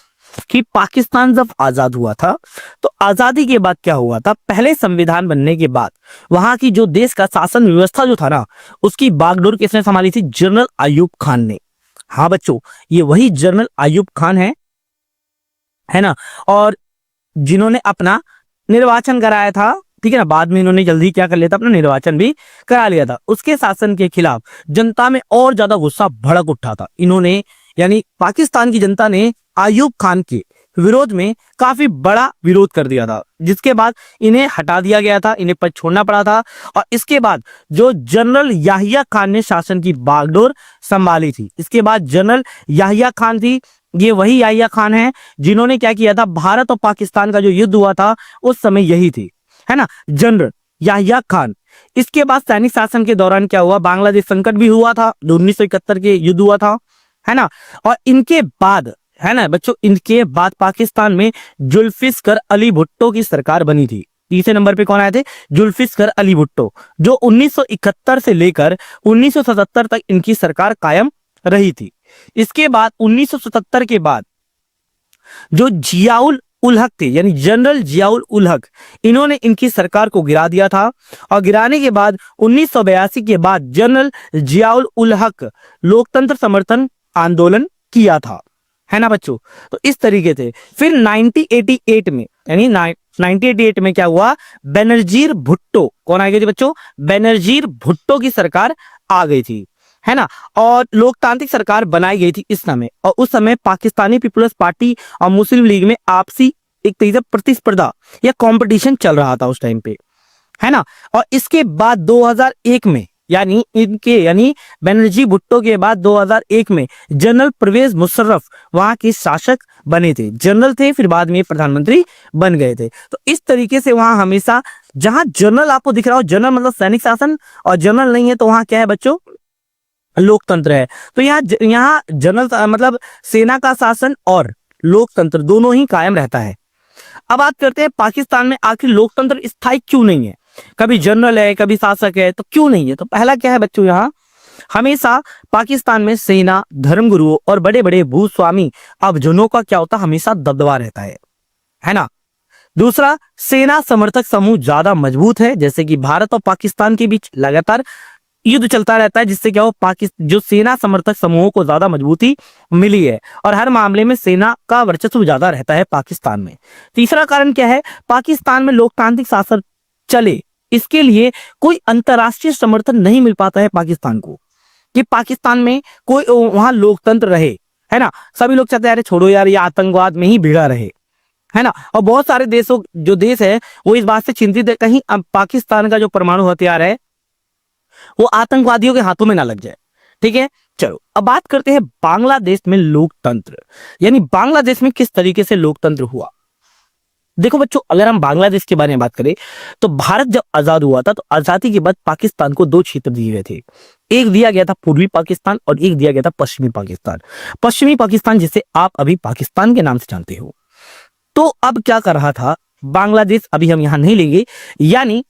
कि पाकिस्तान जब आजाद हुआ था तो आजादी के बाद क्या हुआ था, पहले संविधान बनने के बाद वहां की जो देश का शासन व्यवस्था जो था ना, उसकी बागडोर किसने संभाली थी, जनरल अयूब खान ने। हाँ बच्चों, ये वही जनरल अयूब खान है ना, और जिन्होंने अपना निर्वाचन कराया था, ठीक है ना। बाद में इन्होंने जल्दी क्या कर लिया था, अपना निर्वाचन भी करा लिया था। उसके शासन के खिलाफ जनता में और ज्यादा गुस्सा भड़क उठा था। इन्होंने यानी पाकिस्तान की जनता ने अयूब खान के विरोध में काफी बड़ा विरोध कर दिया था, जिसके बाद इन्हें हटा दिया गया था, इन्हें पद छोड़ना पड़ा था। और इसके बाद जो जनरल याहिया खान ने शासन की बागडोर संभाली थी। इसके बाद जनरल याहिया खान थी, ये वही याहिया खान है जिन्होंने क्या किया था, भारत और पाकिस्तान का जो युद्ध हुआ था उस समय यही थी, है ना, जनरल याहिया खान। इसके बाद सैनिक शासन के दौरान क्या हुआ, बांग्लादेश संकट भी हुआ था, जो 1971 के युद्ध हुआ था, है ना। और इनके बाद है ना बच्चों, इनके बाद पाकिस्तान में जुल्फिकार अली भुट्टो की सरकार बनी थी। तीसरे नंबर पे कौन आए थे? जुल्फिकार अली भुट्टो, जो 1971 से लेकर 1977 तक इनकी सरकार कायम रही थी। इसके बाद 1977 के बाद जो जियाउल उल हक थे, यानी जनरल जियाउल उल हक, इन्होंने इनकी सरकार को गिरा दिया था। और गिराने के बाद 1982 के बाद जनरल जियाउल उल हक लोकतंत्र समर्थन आंदोलन किया था, है ना बच्चों। तो इस तरीके से फिर 1988 में, यानी 1988 में क्या हुआ? बेनजीर भुट्टो, कौन आ गई थी बच्चों? बेनजीर भुट्टो की सरकार आ गई थी, है ना। और लोकतांत्रिक सरकार बनाई गई थी इस समय। और उस समय पाकिस्तानी पीपुल्स पार्टी और मुस्लिम लीग में आपसी एक तरीके से प्रतिस्पर्धा या कंपटीशन चल रहा था उस टाइम पे, है ना। और इसके बाद 2001 में, यानी बेनजीर भुट्टो के बाद 2001 में जनरल परवेज मुशर्रफ वहां के शासक बने थे। जनरल थे, फिर बाद में प्रधानमंत्री बन गए थे। तो इस तरीके से वहां हमेशा, जहां जनरल आपको दिख रहा हो, जनरल मतलब सैनिक शासन, और जनरल नहीं है तो वहां क्या है बच्चों? लोकतंत्र है। तो यहाँ जनरल मतलब सेना का शासन और लोकतंत्र दोनों ही कायम रहता है। अब बात करते हैं पाकिस्तान में आखिर लोकतंत्र स्थायी क्यों नहीं है? कभी जनरल है, कभी शासक है, तो क्यों नहीं है? तो पहला क्या है बच्चों, यहाँ हमेशा पाकिस्तान में सेना, धर्मगुरुओं और बड़े बड़े भूस्वामी अफजलों का क्या होता? हमेशा दबदबा रहता है ना। दूसरा, सेना समर्थक समूह ज्यादा मजबूत है, जैसे कि भारत और पाकिस्तान के बीच लगातार युद्ध चलता रहता है, जिससे क्या हो, पाकिस्तान जो सेना समर्थक समूहों को ज्यादा मजबूती मिली है और हर मामले में सेना का वर्चस्व ज्यादा रहता है पाकिस्तान में। तीसरा कारण क्या है? पाकिस्तान में लोकतांत्रिक शासन चले, इसके लिए कोई अंतरराष्ट्रीय समर्थन नहीं मिल पाता है पाकिस्तान को, कि पाकिस्तान में कोई वहां लोकतंत्र रहे, है ना। सभी लोग चाहते हैं अरे छोड़ो यार, ये आतंकवाद में ही भिड़ा रहे, है ना। और बहुत सारे देशों, जो देश है वो इस बात से चिंतित है कहीं अब पाकिस्तान का जो परमाणु हथियार है वो आतंकवादियों के हाथों में ना लग जाए। ठीक है, चलो अब बात करते हैं बांग्लादेश में लोकतंत्र, यानी बांग्लादेश में किस तरीके से लोकतंत्र हुआ। देखो बच्चों, अगर हम बांग्लादेश के बारे में बात करें तो भारत जब आजाद हुआ था तो आजादी के बाद पाकिस्तान को दो क्षेत्र दिए गए थे। एक दिया गया था पूर्वी पाकिस्तान और एक दिया गया था पश्चिमी पाकिस्तान। पश्चिमी पाकिस्तान जिसे आप अभी पाकिस्तान के नाम से जानते हो। तो अब क्या कर रहा था बांग्लादेश, अभी हम यहां नहीं लेंगे, यानी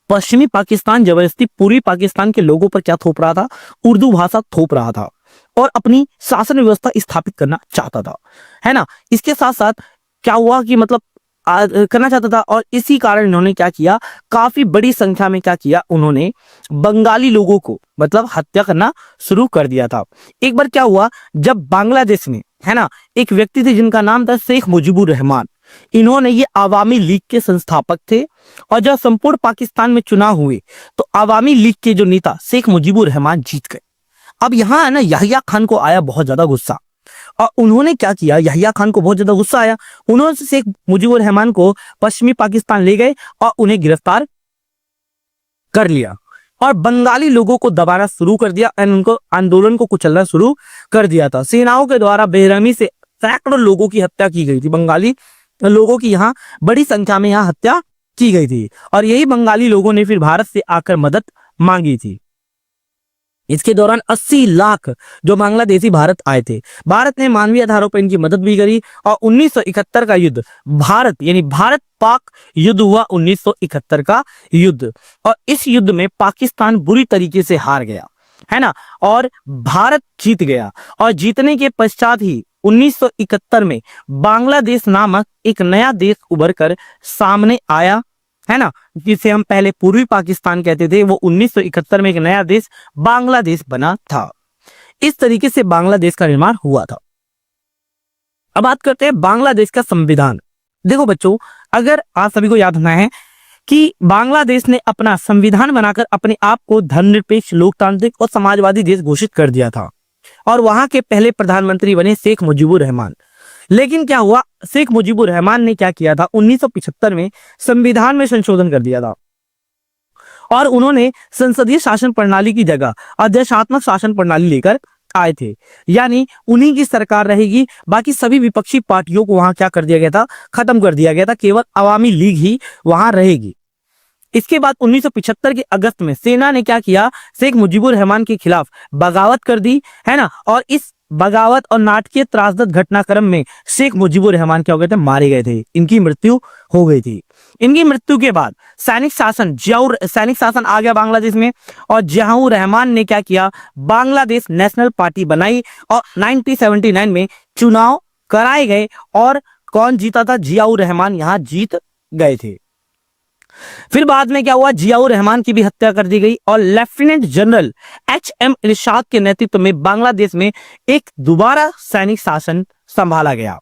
पश्चिमी पाकिस्तान जबरदस्ती पूर्वी पाकिस्तान के लोगों पर क्या थोप रहा था? उर्दू भाषा थोप रहा था और अपनी शासन व्यवस्था स्थापित करना चाहता था, है ना। इसके साथ साथ क्या हुआ कि मतलब करना चाहता था, और इसी कारण इन्होंने क्या किया, काफी बड़ी संख्या में क्या किया, उन्होंने बंगाली लोगों को मतलब हत्या करना शुरू कर दिया था। एक बार क्या हुआ, जब बांग्लादेश में, है ना, एक व्यक्ति थे जिनका नाम था शेख मुजीबुर रहमान। इन्होंने, ये आवामी लीग के संस्थापक थे, और जब संपूर्ण पाकिस्तान में चुनाव हुए तो आवामी लीग के जो नेता शेख मुजीबुर रहमान जीत गए। अब यहाँ है ना, याहिया खान को आया बहुत ज्यादा गुस्सा, और उन्होंने क्या किया, याहिया खान को बहुत ज्यादा गुस्सा आया, उन्होंने शेख मुजीबुर रहमान को पश्चिमी पाकिस्तान ले गए और उन्हें गिरफ्तार कर लिया और बंगाली लोगों को दबाना शुरू कर दिया, उनको आंदोलन को कुचलना शुरू कर दिया था। सेनाओं के द्वारा बेरहमी से सैकड़ों लोगों की हत्या की गई थी। बंगाली लोगों की यहाँ बड़ी संख्या में यहाँ हत्या की गई थी, और यही बंगाली लोगों ने फिर भारत से आकर मदद मांगी थी। इसके दौरान 80 लाख जो बांग्लादेशी भारत आए थे। भारत ने मानवीय आधारों पर इनकी मदद भी करी, और 1971 का युद्ध, भारत पाक युद्ध हुआ, 1971 का युद्ध, और इस युद्ध में पाकिस्तान बुरी तरीके से हार गया, है ना, और भारत जीत गया। और जीतने के पश्चात ही 1971 में बांग्लादेश नामक एक नया देश उभर कर सामने आया, है ना, जिसे हम पहले पूर्वी पाकिस्तान कहते थे, वो 1971 में एक नया देश बांग्लादेश बना था। इस तरीके से बांग्लादेश का निर्माण हुआ था। अब बात करते हैं बांग्लादेश का संविधान। देखो बच्चों, अगर आप सभी को याद होना है कि बांग्लादेश ने अपना संविधान बनाकर अपने आप को धर्मनिरपेक्ष, लोकतांत्रिक और समाजवादी देश घोषित कर दिया था, और वहां के पहले प्रधानमंत्री बने शेख मुजीबुर रहमान। लेकिन क्या हुआ, शेख मुजीबुर रहमान ने क्या किया था, 1975 में संविधान में संशोधन कर दिया था, और उन्होंने संसदीय शासन प्रणाली की जगह अध्यक्षात्मक शासन प्रणाली लेकर आए थे। यानी उन्हीं की सरकार रहेगी, बाकी सभी विपक्षी पार्टियों को वहां क्या कर दिया गया था, खत्म कर दिया गया था, केवल अवामी लीग ही वहां रहेगी। इसके बाद 1975 के अगस्त में सेना ने क्या किया, शेख मुजीबुर रहमान के खिलाफ बगावत कर दी, है ना, और इस बगावत और नाटकीय त्रासद घटनाक्रम में शेख मुजीबुर रहमान क्या हो गए थे, मारे गए थे, इनकी मृत्यु हो गई थी। इनकी मृत्यु के बाद सैनिक शासन आ गया बांग्लादेश में, और जियाउर रहमान ने क्या किया, बांग्लादेश नेशनल पार्टी बनाई और 1979 में चुनाव कराए गए, और कौन जीता था, जियाउर रहमान यहां जीत गए थे। फिर बाद में क्या हुआ, जियाउर रहमान की भी हत्या कर दी गई और लेफ्टिनेंट जनरल एच.एम. इरशाद के नेतृत्व में बांग्लादेश में एक दोबारा सैनिक शासन संभाला गया,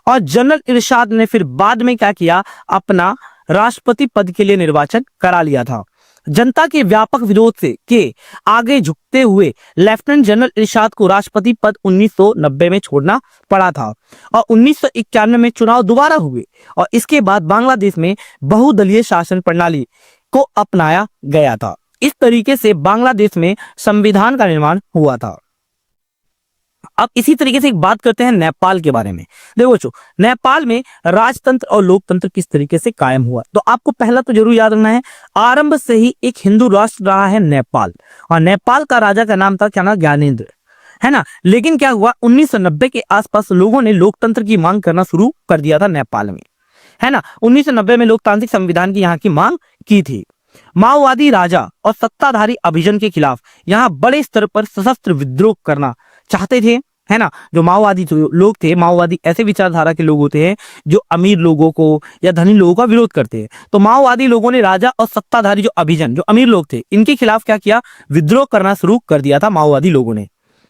और जनरल इरशाद ने फिर बाद में क्या किया, अपना राष्ट्रपति पद के लिए निर्वाचन करा लिया था। जनता के व्यापक विरोध से के आगे झुकते हुए लेफ्टिनेंट जनरल इरशाद को राष्ट्रपति पद 1990 में छोड़ना पड़ा था, और 1991 में चुनाव दोबारा हुए, और इसके बाद बांग्लादेश में बहुदलीय शासन प्रणाली को अपनाया गया था। इस तरीके से बांग्लादेश में संविधान का निर्माण हुआ था। अब इसी तरीके से एक बात करते हैं नेपाल के बारे में। देखो बच्चों, नेपाल में राजतंत्र और लोकतंत्र किस तरीके से कायम हुआ, तो आपको पहला तो जरूर याद रखना है, आरंभ से ही एक हिंदू राष्ट्र रहा है नेपाल, और नेपाल का राजा का नाम था क्या ना, ज्ञानेंद्र, है ना। लेकिन क्या हुआ, 1990 के आसपास लोगों ने लोकतंत्र की मांग करना शुरू कर दिया था नेपाल में, है ना। 1990 में लोकतांत्रिक संविधान की यहाँ की मांग की थी। माओवादी राजा और सत्ताधारी अभिजन के खिलाफ यहाँ बड़े स्तर पर सशस्त्र विद्रोह करना चाहते थे, है ना। जो माओवादी लोग थे, माओवादी ऐसे विचारधारा के लोग होते हैं जो अमीर लोगों को या धनी लोगों का विरोध करते हैं। तो माओवादी लोगों ने राजा और सत्ताधारी जो अभिजन, जो अमीर लोग थे, इनके खिलाफ क्या किया, विद्रोह करना शुरू कर दिया था माओवादी लोगों ने,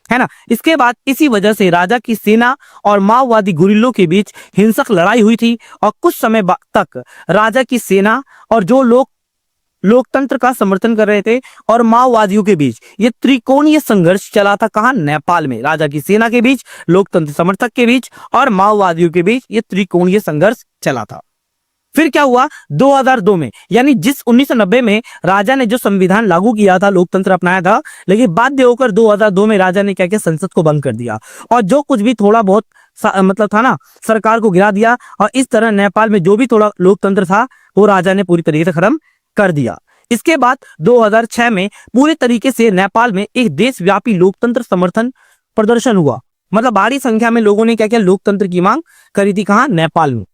है ना। इसके बाद इसी वजह से राजा की सेना और माओवादी गुरिल्लों के बीच हिंसक लड़ाई हुई थी, और कुछ समय तक राजा की सेना और जो लोग लोकतंत्र का समर्थन कर रहे थे और माओवादियों के बीच ये त्रिकोणीय संघर्ष चला था। कहां, नेपाल में, राजा की सेना के बीच, लोकतंत्र समर्थक के बीच और माओवादियों के बीच ये त्रिकोणीय संघर्ष चला था। फिर क्या हुआ, 2002 में, यानी जिस 1990 में राजा ने जो संविधान लागू किया था, लोकतंत्र अपनाया था, लेकिन बाध्य होकर 2002 में राजा ने क्या किया, संसद को भंग कर दिया, और जो कुछ भी थोड़ा बहुत मतलब था ना, सरकार को गिरा दिया, और इस तरह नेपाल में जो भी थोड़ा लोकतंत्र था वो राजा ने पूरी तरीके से खत्म कर दिया। इसके बाद 2006 में पूरे तरीके से नेपाल में एक देशव्यापी लोकतंत्र समर्थन प्रदर्शन हुआ, मतलब भारी संख्या में लोगों ने क्या किया, लोकतंत्र की मांग करी थी। कहां, नेपाल में,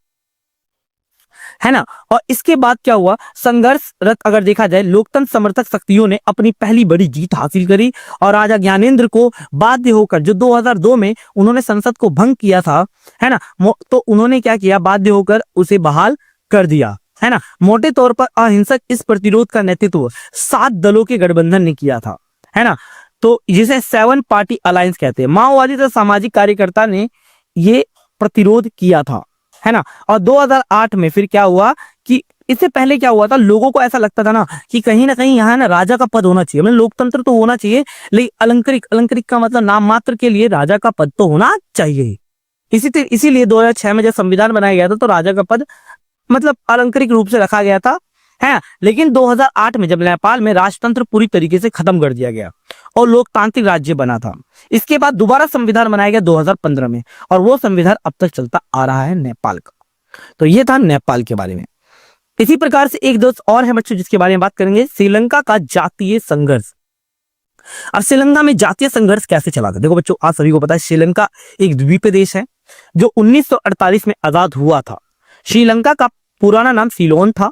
है ना। और इसके बाद क्या हुआ, संघर्षरत अगर देखा जाए, लोकतंत्र समर्थक शक्तियों ने अपनी पहली बड़ी जीत हासिल करी, और राजा ज्ञानेंद्र को बाध्य होकर, जो 2002 में उन्होंने संसद को भंग किया था, है ना, तो उन्होंने क्या किया, बाध्य होकर उसे बहाल कर दिया, है ना। मोटे तौर पर अहिंसक इस प्रतिरोध का नेतृत्व 7 दलों के गठबंधन ने किया था, है ना, तो जिसे 7 पार्टी अलायंस कहते हैं। माओवादी तथा सामाजिक कार्यकर्ता ने ये प्रतिरोध किया था, है ना। और 2008 में फिर क्या हुआ कि इससे पहले क्या हुआ था, लोगों को ऐसा लगता था ना कि कहीं ना कहीं यहाँ ना राजा का पद होना चाहिए, मतलब लोकतंत्र तो होना चाहिए, लेकिन अलंकृत का मतलब नाम मात्र के लिए राजा का पद तो होना चाहिए। इसीलिए 2006 में जब संविधान बनाया गया था तो राजा का पद मतलब अलंकारिक रूप से रखा गया था, है। लेकिन 2008 में जब नेपाल में राजतंत्र पूरी तरीके से खत्म कर दिया गया और लोकतांत्रिक राज्य बना था, इसके बाद दोबारा संविधान बनाया गया 2015 में, और वो संविधान अब तक चलता आ रहा है नेपाल का। तो ये था नेपाल के बारे में। इसी प्रकार से एक दोस्त और है बच्चों जिसके बारे में बात करेंगे, श्रीलंका का जातीय संघर्ष। अब श्रीलंका में जातीय संघर्ष कैसे चला था, देखो बच्चों, आप सभी को पता है श्रीलंका एक द्वीपीय देश है जो 1948 में आजाद हुआ था। श्रीलंका का पुराना नाम सीलोन था,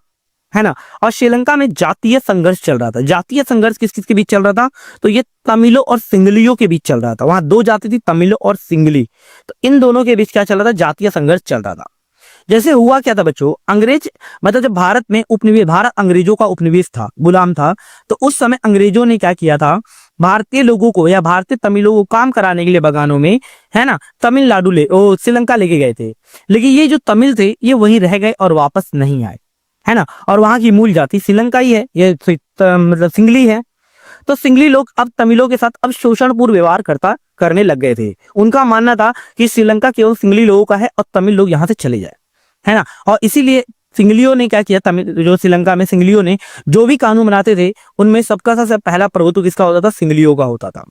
है ना। और श्रीलंका में जातीय संघर्ष चल रहा था। जातीय संघर्ष किस किस के बीच चल रहा था, तो ये तमिलों और सिंगलियों के बीच चल रहा था। वहां 2 जाति थी, तमिलों और सिंगली, तो इन दोनों के बीच क्या चल रहा था, जातीय संघर्ष चल रहा था। जैसे हुआ क्या था बच्चों, अंग्रेज मतलब जब भारत में उपनिवेश, भारत अंग्रेजों का उपनिवेश था, गुलाम था, तो उस समय अंग्रेजों ने क्या किया था, भारतीय लोगों को या भारतीय तमिलों को काम कराने के लिए बगानों में, है ना, तमिलनाडु श्रीलंका लेके गए थे। लेकिन ये जो तमिल थे ये वहीं रह गए और वापस नहीं आए, है ना। और वहां की मूल जाति श्रीलंका ही है, ये मतलब सिंगली है। तो सिंगली लोग अब तमिलों के साथ अब शोषणपूर्ण व्यवहार करने लग गए थे। उनका मानना था कि श्रीलंका केवल सिंगली लोगों का है और तमिल लोग यहाँ से चले जाए, है ना। और इसीलिए सिंगलियों ने क्या किया, तमिल जो श्रीलंका में सिंगलियों ने जो भी कानून बनाते थे उनमें सबका सबसे पहला प्रभुत्व किसका होता था, सिंगलियों का होता था।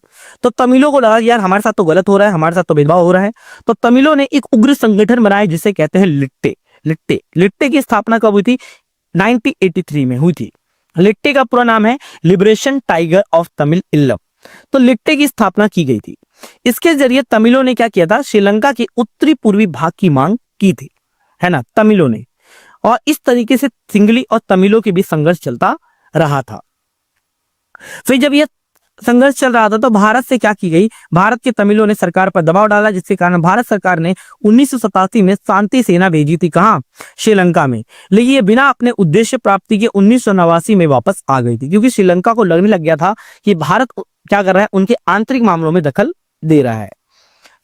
तो तमिलों को लगा यार हमारे साथ तो गलत हो रहा है, हमारे साथ तो भेदभाव हो रहा है। तो तमिलों ने एक उग्र संगठन बनाया जिसे कहते हैं लिट्टे। लिट्टे की स्थापना कब हुई थी, 1983 में हुई थी। लिट्टे का पूरा नाम है लिबरेशन टाइगर ऑफ तमिल इल्लम। तो लिट्टे की स्थापना की गई थी। इसके जरिए तमिलों ने क्या किया था, श्रीलंका के उत्तरी पूर्वी भाग की मांग की थी, है ना, तमिलों ने। और इस तरीके से सिंगली और तमिलों के बीच संघर्ष चलता रहा था। फिर जब यह संघर्ष चल रहा था तो भारत से क्या की गई, भारत के तमिलों ने सरकार पर दबाव डाला, जिसके कारण भारत सरकार ने 1987 में शांति सेना भेजी थी, कहां, श्रीलंका में। लेकिन ये बिना अपने उद्देश्य प्राप्ति के 1989 में वापस आ गई थी, क्योंकि श्रीलंका को लगने लग गया था कि भारत क्या कर रहा है, उनके आंतरिक मामलों में दखल दे रहा है।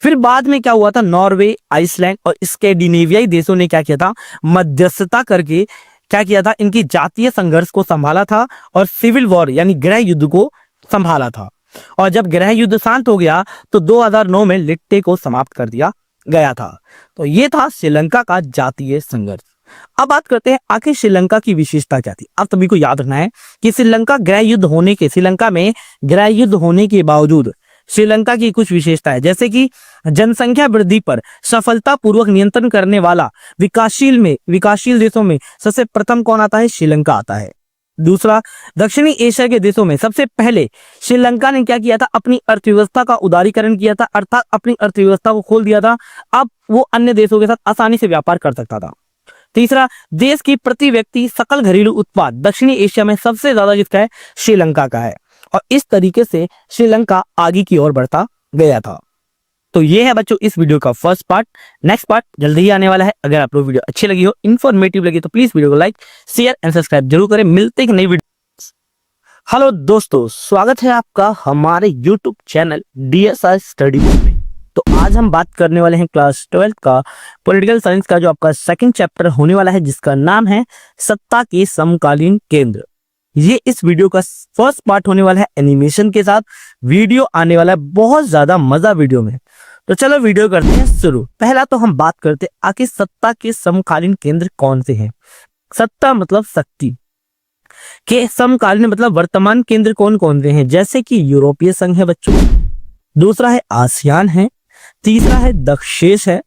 फिर बाद में क्या हुआ था, नॉर्वे, आइसलैंड और स्कैंडिनेवियाई देशों ने क्या किया था, मध्यस्थता करके क्या किया था, इनकी जातीय संघर्ष को संभाला था और सिविल वॉर यानी गृह युद्ध को संभाला था। और जब गृह युद्ध शांत हो गया तो 2009 में लिट्टे को समाप्त कर दिया गया था। तो ये था श्रीलंका का जातीय संघर्ष। अब बात करते हैं आखिर श्रीलंका की विशेषता क्या थी। अब सभी को याद रखना है कि श्रीलंका में गृह युद्ध होने के बावजूद श्रीलंका की कुछ विशेषता है, जैसे कि जनसंख्या वृद्धि पर सफलतापूर्वक नियंत्रण करने वाला विकासशील देशों में सबसे प्रथम कौन आता है, श्रीलंका आता है। दूसरा, दक्षिणी एशिया के देशों में सबसे पहले श्रीलंका ने क्या किया था, अपनी अर्थव्यवस्था का उदारीकरण किया था, अर्थात अपनी अर्थव्यवस्था को खोल दिया था। अब वो अन्य देशों के साथ आसानी से व्यापार कर सकता था। तीसरा, देश की प्रति व्यक्ति सकल घरेलू उत्पाद दक्षिणी एशिया में सबसे ज्यादा जिसका है, श्रीलंका का है। और इस तरीके से श्रीलंका आगे की ओर बढ़ता गया था। तो ये है बच्चों इस वीडियो का फर्स्ट पार्ट। नेक्स्ट पार्ट जल्दी ही आने वाला है। अगर आप लोग वीडियो अच्छी लगी हो, इन्फॉर्मेटिव लगी, तो प्लीज वीडियो को लाइक, शेयर एंड सब्सक्राइब जरूर करें। मिलते हैं एक नई वीडियो। हेलो दोस्तों, स्वागत है आपका हमारे यूट्यूब चैनल DSR स्टडी में। तो आज हम बात करने वाले हैं क्लास 12 का पॉलिटिकल साइंस का जो आपका सेकंड चैप्टर होने वाला है, जिसका नाम है सत्ता के समकालीन केंद्र। ये इस वीडियो का फर्स्ट पार्ट होने वाला है, एनिमेशन के साथ वीडियो आने वाला है, बहुत ज्यादा मजा वीडियो में। तो चलो वीडियो करते हैं शुरू। पहला तो हम बात करते हैं आखिर सत्ता के समकालीन केंद्र कौन से हैं। सत्ता मतलब शक्ति के समकालीन मतलब वर्तमान केंद्र कौन कौन से हैं, जैसे कि यूरोपीय संघ है बच्चों, दूसरा है आसियान है, तीसरा है दक्षेश है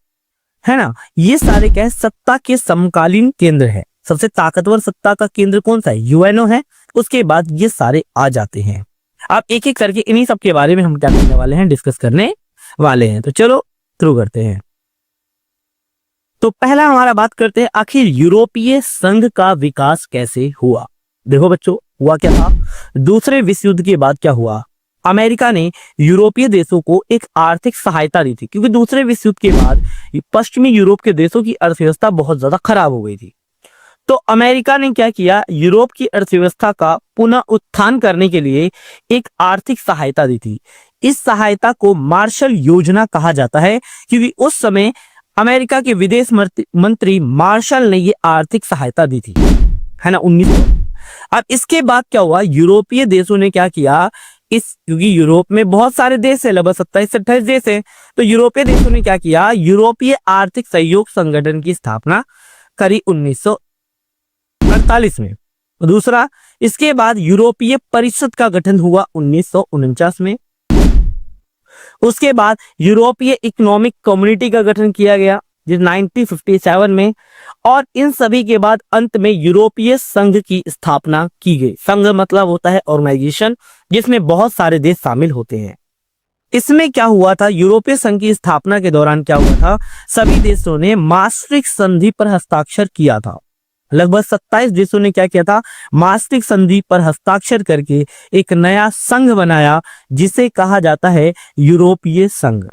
ना। ये सारे क्या है, सत्ता के समकालीन केंद्र है। सबसे ताकतवर सत्ता का केंद्र कौन सा है, यूएनओ है। उसके बाद ये सारे आ जाते हैं। अब एक एक करके इन्हीं सब के बारे में हम क्या करने वाले हैं, डिस्कस करने वाले हैं। तो चलो शुरू करते हैं। तो पहला हमारा बात करते हैं आखिर यूरोपीय संघ का विकास कैसे हुआ। देखो बच्चों, हुआ क्या था, दूसरे विश्व युद्ध के बाद क्या हुआ, अमेरिका ने यूरोपीय देशों को एक आर्थिक सहायता दी थी, क्योंकि दूसरे विश्व युद्ध के बाद पश्चिमी यूरोप के देशों की अर्थव्यवस्था बहुत ज्यादा खराब हो गई थी। तो अमेरिका ने क्या किया, यूरोप की अर्थव्यवस्था का पुनः उत्थान करने के लिए एक आर्थिक सहायता दी थी। इस सहायता को मार्शल योजना कहा जाता है, क्योंकि उस समय अमेरिका के विदेश मंत्री मार्शल ने ये आर्थिक सहायता दी थी, है ना, 1900। अब इसके बाद क्या हुआ, यूरोपीय देशों ने क्या किया, क्योंकि यूरोप में बहुत सारे देश है, लगभग 27 से 28 देश है, तो यूरोपीय देशों ने क्या किया, यूरोपीय आर्थिक सहयोग संगठन की स्थापना करी 1948 में। दूसरा, इसके बाद यूरोपीय परिषद का गठन हुआ 1949 में। उसके बाद यूरोपीय इकोनॉमिक कम्युनिटी का गठन किया गया 1957 में। और इन सभी के बाद अंत में यूरोपीय संघ की स्थापना की गई। संघ मतलब होता है ऑर्गेनाइजेशन, जिसमें बहुत सारे देश शामिल होते हैं। इसमें क्या हुआ था, यूरोपीय संघ की स्थापना के दौरान क्या हुआ था, सभी देशों ने मास्ट्रिक्ट संधि पर हस्ताक्षर किया था। लगभग 27 देशों ने क्या किया था, मास्ट्रिक्ट संधि पर हस्ताक्षर करके एक नया संघ बनाया, जिसे कहा जाता है यूरोपीय संघ,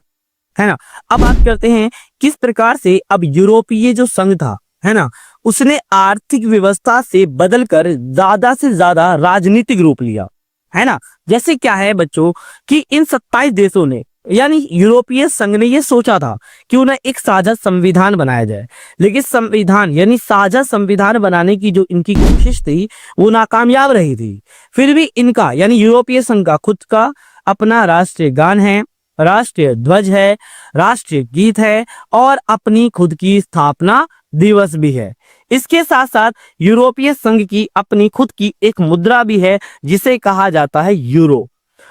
है ना। अब बात करते हैं किस प्रकार से अब यूरोपीय जो संघ था, है ना, उसने आर्थिक व्यवस्था से बदलकर ज्यादा से ज्यादा राजनीतिक रूप लिया, है ना। जैसे क्या है बच्चों कि इन 27 देशों ने यानी यूरोपीय संघ ने यह सोचा था कि उन्हें एक साझा संविधान बनाया जाए, लेकिन संविधान यानी साझा संविधान बनाने की जो इनकी कोशिश थी वो नाकामयाब रही थी। फिर भी इनका यानी यूरोपीय संघ का खुद का अपना राष्ट्रीय गान है, राष्ट्रीय ध्वज है, राष्ट्रीय गीत है और अपनी खुद की स्थापना दिवस भी है। इसके साथ साथ यूरोपीय संघ की अपनी खुद की एक मुद्रा भी है, जिसे कहा जाता है यूरो।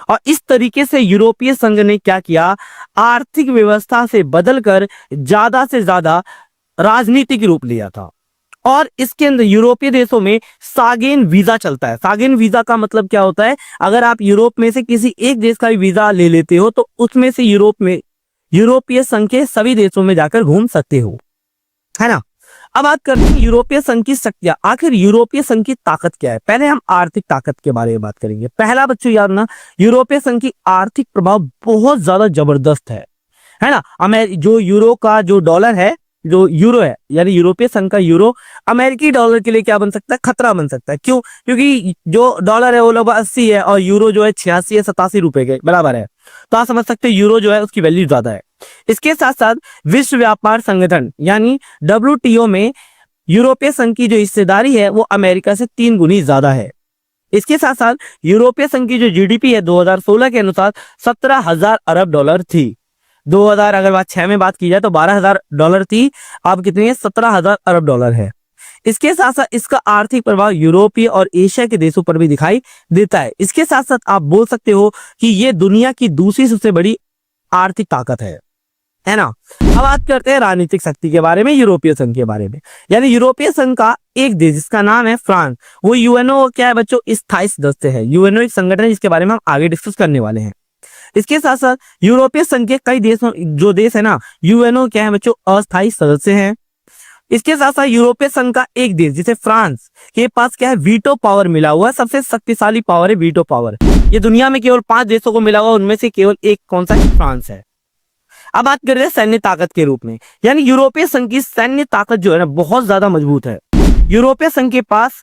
और इस तरीके से यूरोपीय संघ ने क्या किया, आर्थिक व्यवस्था से बदलकर ज्यादा से ज्यादा राजनीतिक रूप लिया था। और इसके अंदर यूरोपीय देशों में सागेन वीजा चलता है। सागेन वीजा का मतलब क्या होता है, अगर आप यूरोप में से किसी एक देश का भी वीजा ले लेते हो तो उसमें से यूरोपीय संघ के सभी देशों में जाकर घूम सकते हो, है ना। अब बात करते हैं यूरोपीय संघ की शक्तियां। आखिर यूरोपीय संघ की ताकत क्या है? पहले हम आर्थिक ताकत के बारे में बात करेंगे। पहला बच्चों याद ना, यूरोपीय संघ की आर्थिक प्रभाव बहुत ज्यादा जबरदस्त है ना। जो यूरो का जो डॉलर है, जो यूरो है यानी यूरोपीय संघ का यूरो अमेरिकी डॉलर के लिए क्या बन सकता है? खतरा बन सकता है। क्यों? क्योंकि जो डॉलर है वो लगभग 80 है और यूरो जो है 86 या 87 रुपए के बराबर है। तो आप समझ सकते हैं यूरो जो है उसकी वैल्यू ज्यादा है। इसके साथ साथ विश्व व्यापार संगठन यानी WTO में यूरोपीय संघ की जो हिस्सेदारी है वो अमेरिका से 3 गुनी ज्यादा है। इसके साथ साथ यूरोपीय संघ की जो GDP है 2016 के अनुसार 17,000 अरब डॉलर थी। 2000 अगर बात 6 में बात की जाए तो 12,000 डॉलर थी, अब कितनी है? 17,000 अरब डॉलर है। इसके साथ साथ इसका आर्थिक प्रभाव यूरोपीय और एशिया के देशों पर भी दिखाई देता है। इसके साथ साथ आप बोल सकते हो कि ये दुनिया की दूसरी सबसे बड़ी आर्थिक ताकत है ना। अब बात करते हैं राजनीतिक शक्ति के बारे में, यूरोपीय संघ के बारे में। यानी यूरोपीय संघ का एक देश जिसका नाम है फ्रांस, वो यूएनओ क्या है बच्चों? स्थायी सदस्य है। यूएनओ एक संगठन है जिसके बारे में हम आगे डिस्कस करने वाले हैं। इसके साथ साथ यूरोपीय संघ के कई देशों जो देश है ना यूएनओ क्या है बच्चों? अस्थायी सदस्य हैं। इसके साथ साथ यूरोपीय संघ का एक देश जिसे फ्रांस के पास क्या है? वीटो पावर मिला हुआ है। सबसे शक्तिशाली पावर है वीटो पावर। ये दुनिया में केवल 5 देशों को मिला हुआ, उनमें से केवल एक कौन सा है? फ्रांस है। अब बात कर रहे हैं सैन्य ताकत के रूप में, यानी यूरोपीय संघ की सैन्य ताकत जो है ना बहुत ज्यादा मजबूत है। यूरोपीय संघ के पास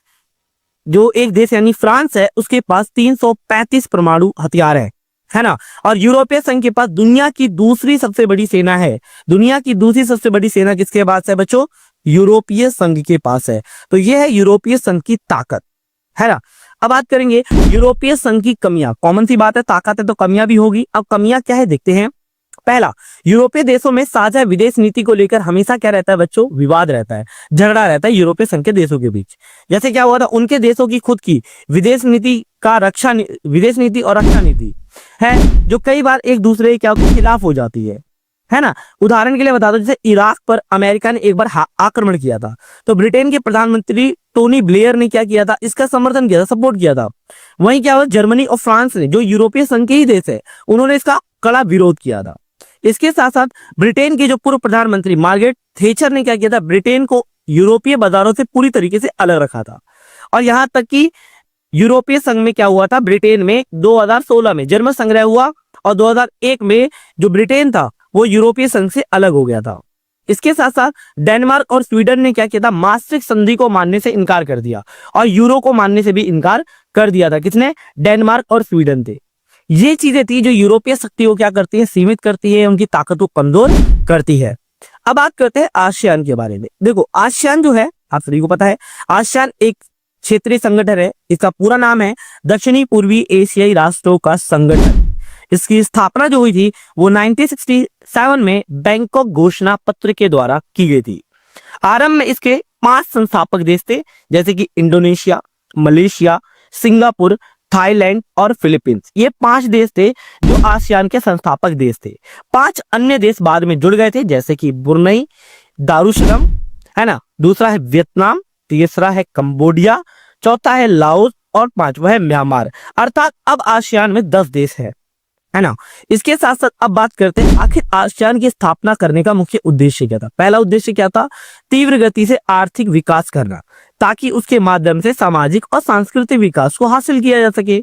जो एक देश यानी फ्रांस है उसके पास 335 परमाणु हथियार है ना। और यूरोपीय संघ के पास दुनिया की दूसरी सबसे बड़ी सेना है। दुनिया की दूसरी सबसे बड़ी सेना किसके पास है बच्चों? यूरोपीय संघ के पास है। तो यह है यूरोपीय संघ की ताकत, है ना। अब बात करेंगे यूरोपीय संघ की कमियां। कॉमन सी बात है, ताकत है तो कमियां भी होगी। अब कमियां क्या है देखते हैं। पहला, यूरोपीय देशों में साझा विदेश नीति को लेकर हमेशा क्या रहता है बच्चों? विवाद रहता है, झगड़ा रहता है यूरोपीय संघ के देशों के बीच। जैसे क्या हुआ था, उनके देशों की खुद की विदेश नीति और रक्षा नीति है जो कई बार एक दूसरे के खिलाफ हो जाती है ना। उदाहरण के लिए बता दो, जैसे इराक पर अमेरिका ने एक बार आक्रमण किया था तो ब्रिटेन के प्रधानमंत्री टोनी ब्लेयर ने क्या किया था? इसका समर्थन किया था, सपोर्ट किया था। वहीं क्या हुआ, जर्मनी और फ्रांस ने, जो यूरोपीय संघ के ही देश है, उन्होंने इसका कड़ा विरोध किया था। इसके साथ साथ ब्रिटेन के जो पूर्व प्रधानमंत्री मार्garet थैचर ने क्या किया था? ब्रिटेन को यूरोपीय बाजारों से पूरी तरीके से अलग रखा था। और यहां तक कि यूरोपीय संघ में क्या हुआ था, ब्रिटेन में 2016 में जर्मन संग्रह हुआ और 2001 में जो ब्रिटेन था वो यूरोपीय संघ से अलग हो गया था। इसके साथ साथ डेनमार्क और स्वीडन ने क्या किया था? मास्ट्रिक्ट संधि को मानने से इनकार कर दिया और यूरो को मानने से भी इनकार कर दिया था। किसने? डेनमार्क और स्वीडन थे। ये चीजें थी जो यूरोपीय शक्ति को क्या करती है? सीमित करती है, उनकी ताकत को कमजोर करती है। अब बात करते हैं आसियान के बारे में। देखो आसियान जो है आप सभी को पता है, आसियान एक क्षेत्रीय संगठन है। इसका पूरा नाम है दक्षिणी पूर्वी एशियाई राष्ट्रों का संगठन। इसकी स्थापना जो हुई थी वो 1967 में बैंकॉक घोषणा पत्र के द्वारा की गई थी। आरंभ में इसके 5 संस्थापक देश थे, जैसे कि इंडोनेशिया, मलेशिया, सिंगापुर, थाईलैंड और फिलीपींस। ये 5 देश थे जो आसियान के संस्थापक देश थे। 5 अन्य देश बाद में जुड़ गए थे, जैसे कि ब्रुनई, दारुसलाम, है ना, दूसरा है वियतनाम, तीसरा है कंबोडिया, चौथा है लाओस और 5वां है म्यांमार। अर्थात अब आसियान में 10 देश है ना। इसके साथ साथ अब बात करते हैं आखिर आसियान की स्थापना करने का मुख्य उद्देश्य क्या था। पहला उद्देश्य क्या था? तीव्र गति से आर्थिक विकास करना, ताकि उसके माध्यम से सामाजिक और सांस्कृतिक विकास को हासिल किया जा सके।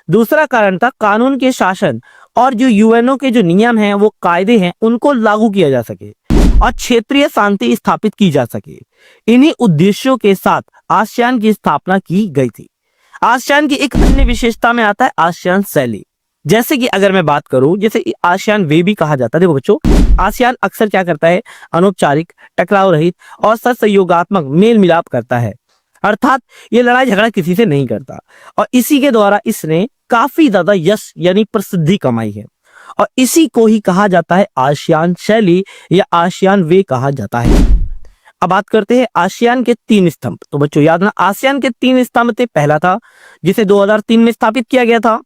दूसरा कारण था कानून के शासन और जो यूएनओ के जो नियम हैं, वो कायदे हैं, उनको लागू किया जा सके और क्षेत्रीय शांति स्थापित की जा सके। इन्हीं उद्देश्यों के साथ आसियान की स्थापना की गई थी। आसियान की एक अन्य विशेषता में आता है आसियान शैली। जैसे कि अगर मैं बात करूं, जैसे आसियान वे भी कहा जाता है। देखो बच्चों, आसियान अक्सर क्या करता है? अनौपचारिक, टकराव रहित और सहयोगात्मक मेल मिलाप करता है। अर्थात ये लड़ाई झगड़ा किसी से नहीं करता और इसी के द्वारा इसने काफी ज्यादा यश यानी प्रसिद्धि कमाई है और इसी को ही कहा जाता है आसियान शैली या आसियान वे कहा जाता है। अब बात करते हैं आसियान के 3 स्तंभ। तो बच्चों याद ना, आसियान के 3 स्तंभ थे। पहला था जिसे 2003 में स्थापित किया गया था,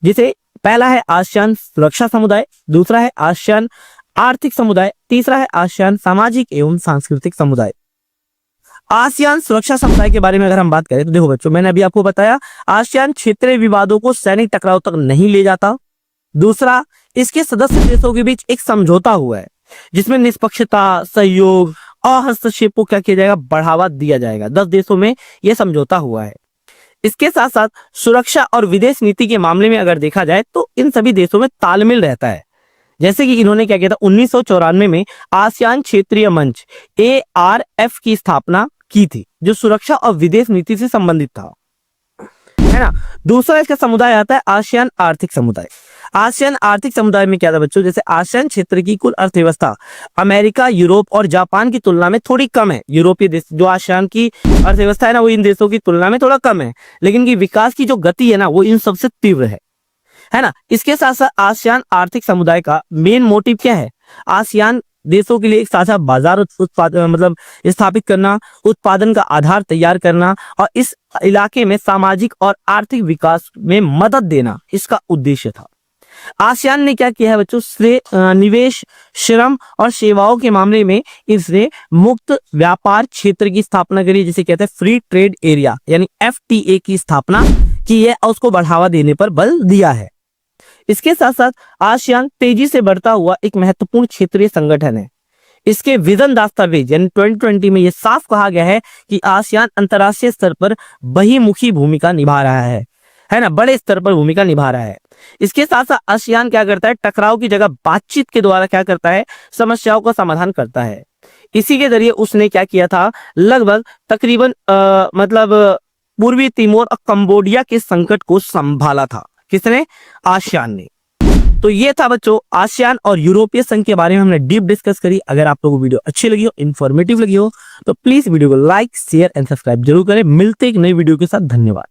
जिसे पहला है आसियान सुरक्षा समुदाय, दूसरा है आसियान आर्थिक समुदाय, तीसरा है आसियान सामाजिक एवं सांस्कृतिक समुदाय। आसियान सुरक्षा समुदाय के बारे में अगर हम बात करें तो देखो बच्चों, मैंने अभी आपको बताया आसियान क्षेत्रीय विवादों को सैनिक टकराव तक नहीं ले जाता। दूसरा, इसके सदस्य देशों के बीच एक समझौता हुआ है जिसमें निष्पक्षता, सहयोग और हस्तक्षेप को क्या किया जाएगा, बढ़ावा दिया जाएगा। 10 देशों में यह समझौता हुआ है। इसके साथ साथ सुरक्षा और विदेश नीति के मामले में अगर देखा जाए तो इन सभी देशों में तालमेल रहता है। जैसे कि इन्होंने क्या किया था, 1994 में आसियान क्षेत्रीय मंच ARF की स्थापना की थी जो सुरक्षा और विदेश नीति से संबंधित था, है ना। दूसरा इसका समुदाय आता है आसियान आर्थिक समुदाय। आसियान आर्थिक समुदाय में क्या था बच्चों, जैसे आसियान क्षेत्र की कुल अर्थव्यवस्था अमेरिका, यूरोप और जापान की तुलना में थोड़ी कम है। यूरोपीय देश जो आसियान की अर्थव्यवस्था है ना, वो इन देशों की तुलना में थोड़ा कम है, लेकिन की विकास की जो गति है ना, वो इन सबसे तीव्र है ना। इसके साथ साथ आसियान आर्थिक समुदाय का मेन मोटिव क्या है, आसियान देशों के लिए एक साझा बाजार मतलब स्थापित करना, उत्पादन का आधार तैयार करना और इस इलाके में सामाजिक और आर्थिक विकास में मदद देना, इसका उद्देश्य था। आसियान ने क्या किया है बच्चों, निवेश, श्रम और सेवाओं के मामले में इसने मुक्त व्यापार क्षेत्र की स्थापना करी, जिसे कहते हैं फ्री ट्रेड एरिया यानी FTA की स्थापना की है और उसको बढ़ावा देने पर बल दिया है। इसके साथ साथ आसियान तेजी से बढ़ता हुआ एक महत्वपूर्ण क्षेत्रीय संगठन है। इसके विजन दस्तावेज यानी 2020 में यह साफ कहा गया है कि आसियान अंतर्राष्ट्रीय स्तर पर बहुमुखी भूमिका निभा रहा है ना, बड़े स्तर पर भूमिका निभा रहा है। इसके साथ साथ आसियान क्या करता है, टकराव की जगह बातचीत के द्वारा क्या करता है, समस्याओं का समाधान करता है। इसी के जरिए उसने क्या किया था, लगभग तकरीबन मतलब पूर्वी तिमोर और कंबोडिया के संकट को संभाला था। किसने, आसियान ने। तो ये था बच्चों आसियान और यूरोपीय संघ के बारे में हमने डीप डिस्कस करी। अगर आप लोगों को वीडियो अच्छी लगी हो, इन्फॉर्मेटिव लगी हो, तो प्लीज वीडियो को लाइक, शेयर एंड सब्सक्राइब जरूर करें। मिलते एक नई वीडियो के साथ, धन्यवाद।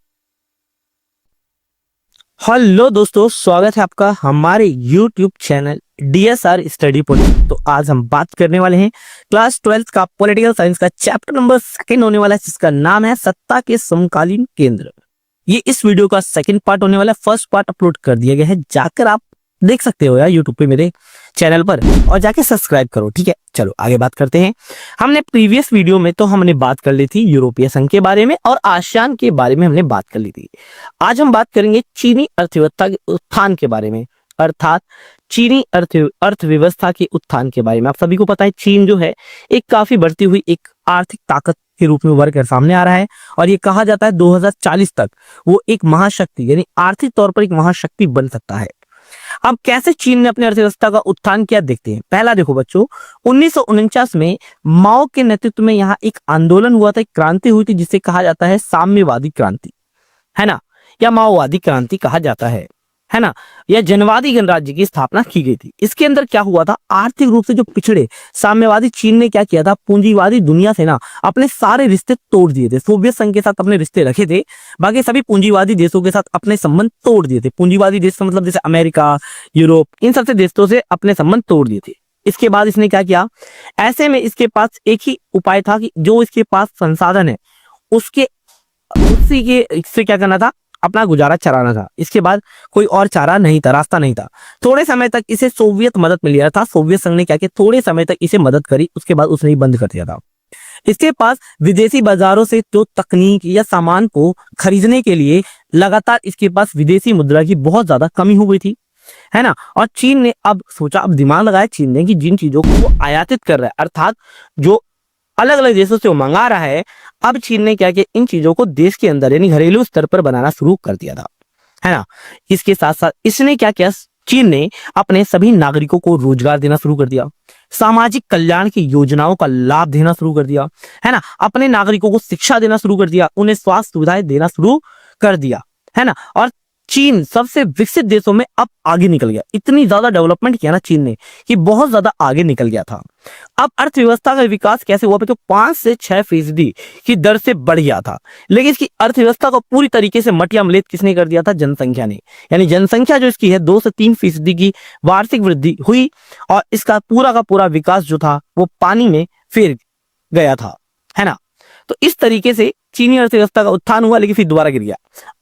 हेलो दोस्तों, स्वागत है आपका हमारे YouTube channel DSR study point. तो आज हम बात करने वाले हैं क्लास 12 का पॉलिटिकल साइंस का चैप्टर नंबर 2 होने वाला है, जिसका नाम है सत्ता के समकालीन केंद्र। ये इस वीडियो का सेकंड पार्ट होने वाला है। फर्स्ट पार्ट अपलोड कर दिया गया है, जाकर आप देख सकते हो यार यूट्यूब पे मेरे चैनल पर, और जाके सब्सक्राइब करो, ठीक है। चलो आगे बात करते हैं। हमने प्रीवियस वीडियो में तो हमने बात कर ली थी यूरोपीय संघ के बारे में और आसियान के बारे में हमने बात कर ली थी। आज हम बात करेंगे चीनी अर्थव्यवस्था के उत्थान के बारे में, अर्थात चीनी अर्थव्यवस्था के उत्थान के बारे में। आप सभी को पता है चीन जो है एक काफी बढ़ती हुई एक आर्थिक ताकत के रूप में उभर कर सामने आ रहा है, और ये कहा जाता है 2040 तक वो एक महाशक्ति यानी आर्थिक तौर पर एक महाशक्ति बन सकता है। अब कैसे चीन ने अपनी अर्थव्यवस्था का उत्थान किया देखते हैं। पहला देखो बच्चों, 1949 में माओ के नेतृत्व में यहाँ एक आंदोलन हुआ था, एक क्रांति हुई थी जिसे कहा जाता है साम्यवादी क्रांति, है ना, या माओवादी क्रांति कहा जाता है ना। यह जनवादी गणराज्य की स्थापना की गई थी। इसके अंदर क्या हुआ था, आर्थिक रूप से जो पिछड़े साम्यवादी चीन ने क्या किया था, पूंजीवादी दुनिया से ना अपने सारे रिश्ते तोड़ दिए थे। सोवियत संघ के साथ अपने रिश्ते रखे थे, बाकी सभी पूंजीवादी देशों के साथ अपने संबंध तोड़ दिए थे। पूंजीवादी देश मतलब जैसे अमेरिका, यूरोप, इन सबसे देशों से अपने संबंध तोड़ दिए थे। इसके बाद इसने क्या किया, ऐसे में इसके पास एक ही उपाय था कि जो इसके पास संसाधन है उसी के इससे क्या करना था, अपना गुजारा चलाना था। इसके बाद कोई और चारा नहीं था, रास्ता नहीं था। थोड़े समय तक इसे सोवियत मदद मिल रहा था। सोवियत संघ ने क्या किया, थोड़े समय तक इसे मदद करी, उसके बाद उसने बंद कर दिया था। इसके पास विदेशी बाजारों से जो तकनीक या सामान को खरीदने के लिए लगातार इसके पास विदेशी मुद्रा की बहुत ज्यादा कमी हो गई थी, है ना। और चीन ने अब सोचा, अब दिमाग लगाया चीन ने कि जिन चीजों को वो आयातित कर रहा है, अर्थात जो अलग अलग देशों से वो मंगा रहा है, अब चीन ने क्या किया, इन चीजों को देश के अंदर यानी घरेलू स्तर पर बनाना शुरू कर दिया था, है ना। इसके साथ साथ इसने क्या किया, चीन ने अपने सभी नागरिकों को रोजगार देना शुरू कर दिया, सामाजिक कल्याण की योजनाओं का लाभ देना शुरू कर दिया, है ना। अपने नागरिकों को शिक्षा देना शुरू कर दिया, उन्हें स्वास्थ्य सुविधाएं देना शुरू कर दिया, है ना। और चीन सबसे विकसित देशों में अब आगे निकल गया। इतनी ज्यादा डेवलपमेंट किया ना चीन ने कि बहुत ज्यादा आगे निकल गया था। अब अर्थव्यवस्था का विकास कैसे हुआ, तो 5 से 6% की दर से बढ़ गया था। लेकिन इसकी अर्थव्यवस्था को पूरी तरीके से मटियामलेत किसने कर दिया था, जनसंख्या ने। यानी जनसंख्या जो इसकी है 2 से 3% की वार्षिक वृद्धि हुई, और इसका पूरा का पूरा विकास जो था वो पानी में फिर गया था, है ना। तो इस तरीके से चीनी अर्थव्यवस्था का उत्थान हुआ, लेकिन फिर दोबारा गिर गया।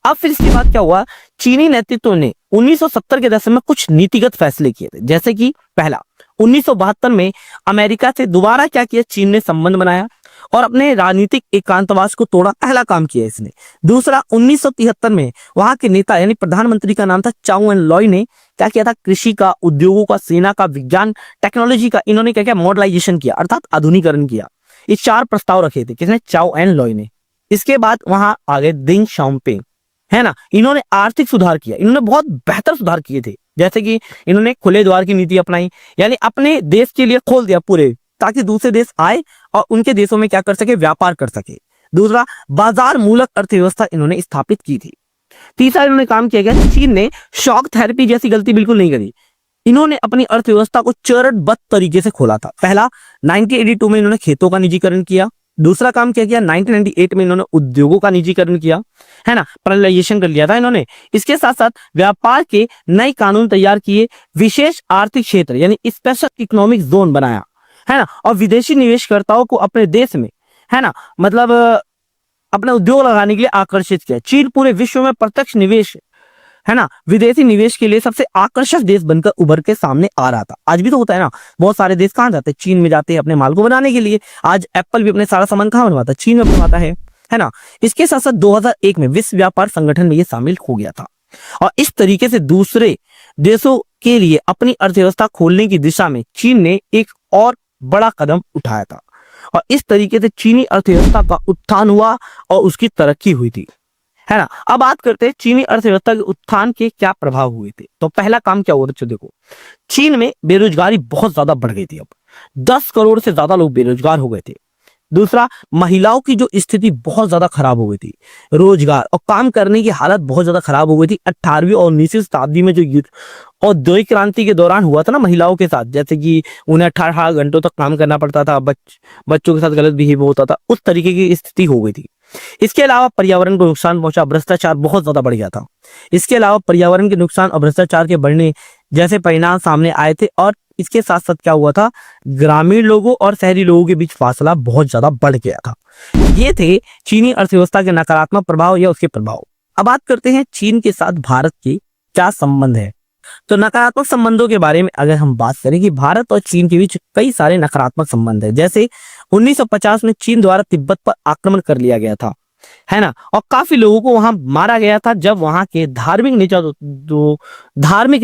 अब फिर इसके बाद क्या हुआ, चीनी नेतृत्व ने 1970 के दशक में कुछ नीतिगत फैसले किए थे। जैसे कि पहला, 1972 में अमेरिका से दोबारा क्या किया, चीन ने संबंध बनाया। और अपने राजनीतिक एकांतवास को तोड़ा, पहला काम किया इसने। दूसरा, 1973 में वहां के नेता यानी प्रधानमंत्री का नाम था चाउ एन लॉय ने क्या किया था, कृषि का, उद्योगों का, सेना का, विज्ञान टेक्नोलॉजी का इन्होंने क्या किया, मॉडर्नाइजेशन किया अर्थात आधुनिकरण किया। ये 4 प्रस्ताव रखे थे किसने, चाउ एन लॉय ने। इसके बाद वहां आ गए देंग शाओपिंग, है ना, इन्होंने आर्थिक सुधार किया, इन्होंने बहुत बेहतर सुधार किए थे। जैसे कि इन्होंने खुले द्वार की नीति अपनाई, यानी अपने देश के लिए खोल दिया पूरे, ताकि दूसरे देश आए और उनके देशों में क्या कर सके, व्यापार कर सके। दूसरा, बाजार मूलक अर्थव्यवस्था इन्होंने स्थापित की थी। तीसरा, इन्होंने काम किया गया, चीन ने शॉक थेरेपी जैसी गलती बिल्कुल नहीं करी। इन्होंने अपनी अर्थव्यवस्था को चरणबद्ध तरीके से खोला था। पहला, 1982 में इन्होंने खेतों का निजीकरण किया। दूसरा काम क्या किया, 1998 में इन्होंने उद्योगों का निजीकरण किया, है ना, प्राइवेटाइजेशन कर लिया था इन्होंने। इसके साथ साथ व्यापार के नए कानून तैयार किए, विशेष आर्थिक क्षेत्र यानी स्पेशल इकोनॉमिक जोन बनाया, है ना, और विदेशी निवेशकर्ताओं को अपने देश में, है ना, मतलब अपने उद्योग लगाने के लिए आकर्षित किया। चीन पूरे विश्व में प्रत्यक्ष निवेश, है ना, विदेशी निवेश के लिए सबसे आकर्षक देश बनकर उभर के सामने आ रहा था। आज भी तो होता है ना, बहुत सारे देश कहाँ जाते हैं, चीन में जाते हैं अपने माल को बनाने के लिए। आज एप्पल भी अपने सारा सामान कहाँ बनवाता है, चीन में बनवाता है ना। इसके साथ साथ 2001 में विश्व व्यापार संगठन में ये शामिल हो गया था और इस तरीके से दूसरे देशों के लिए अपनी अर्थव्यवस्था खोलने की दिशा में चीन ने एक और बड़ा कदम उठाया था और इस तरीके से चीनी अर्थव्यवस्था का उत्थान हुआ और उसकी तरक्की हुई थी, है ना। अब बात करते हैं चीनी अर्थव्यवस्था के उत्थान के क्या प्रभाव हुए थे। तो पहला काम क्या हुआ था, देखो, चीन में बेरोजगारी बहुत ज्यादा बढ़ गई थी। अब 10 करोड़ से ज्यादा लोग बेरोजगार हो गए थे। दूसरा, महिलाओं की जो स्थिति बहुत ज्यादा खराब हो गई थी, रोजगार और काम करने की हालत बहुत ज्यादा खराब हो गई थी। 18वीं और 19वीं शताब्दी में जो युद्ध औद्योगिक क्रांति के दौरान हुआ था ना महिलाओं के साथ, जैसे कि उन्हें 18 घंटों तक काम करना पड़ता था, बच्चों के साथ गलत बिहेव होता था, उस तरीके की स्थिति हो गई थी। इसके अलावा पर्यावरण को नुकसान पहुंचा, भ्रष्टाचार बहुत ज्यादा बढ़ गया था। इसके अलावा पर्यावरण के नुकसान और भ्रष्टाचार के बढ़ने जैसे परिणाम सामने आए थे और इसके साथ साथ क्या हुआ था, ग्रामीण लोगों और शहरी लोगों के बीच फासला बहुत ज्यादा बढ़ गया था। ये थे चीनी अर्थव्यवस्था के नकारात्मक प्रभाव या उसके प्रभाव। अब बात करते हैं चीन के साथ भारत के क्या संबंध है। तो नकारात्मक संबंधों के बारे में अगर हम बात करें कि भारत और चीन के बीच कई सारे नकारात्मक संबंध है। जैसे 1950 में चीन द्वारा तिब्बत पर आक्रमण कर लिया गया था, है ना, और काफी लोगों को वहां मारा गया था जब वहां के धार्मिक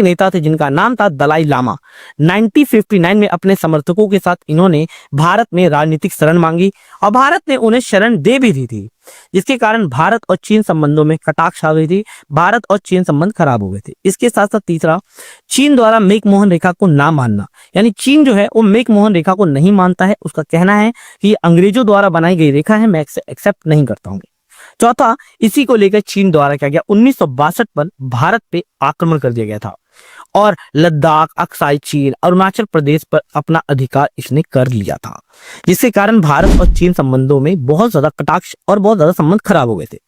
नेता थे जिनका नाम था दलाई लामा। 1959 में अपने समर्थकों के साथ इन्होंने भारत में राजनीतिक शरण मांगी और भारत ने उन्हें शरण दे भी दी थी, जिसके कारण भारत और चीन संबंधों में कटाक्ष आ गई थी। भारत और चीन संबंध खराब हो गए थे। इसके साथ साथ तीसरा, चीन द्वारा मैक-मोहन रेखा को ना मानना, यानी चीन जो है वो मैक-मोहन रेखा को नहीं मानता है। उसका कहना है कि ये अंग्रेजों द्वारा बनाई गई रेखा है, मैं इसे एक्सेप्ट नहीं करता हूँ। चौथा, इसी को लेकर चीन द्वारा क्या किया, 1962 पर भारत पे आक्रमण कर दिया गया था और लद्दाख, अक्साई चीन, अरुणाचल प्रदेश पर अपना अधिकार इसने कर लिया था, जिसके कारण भारत और चीन संबंधों में बहुत ज्यादा कटाक्ष और बहुत ज्यादा संबंध खराब हो गए थे।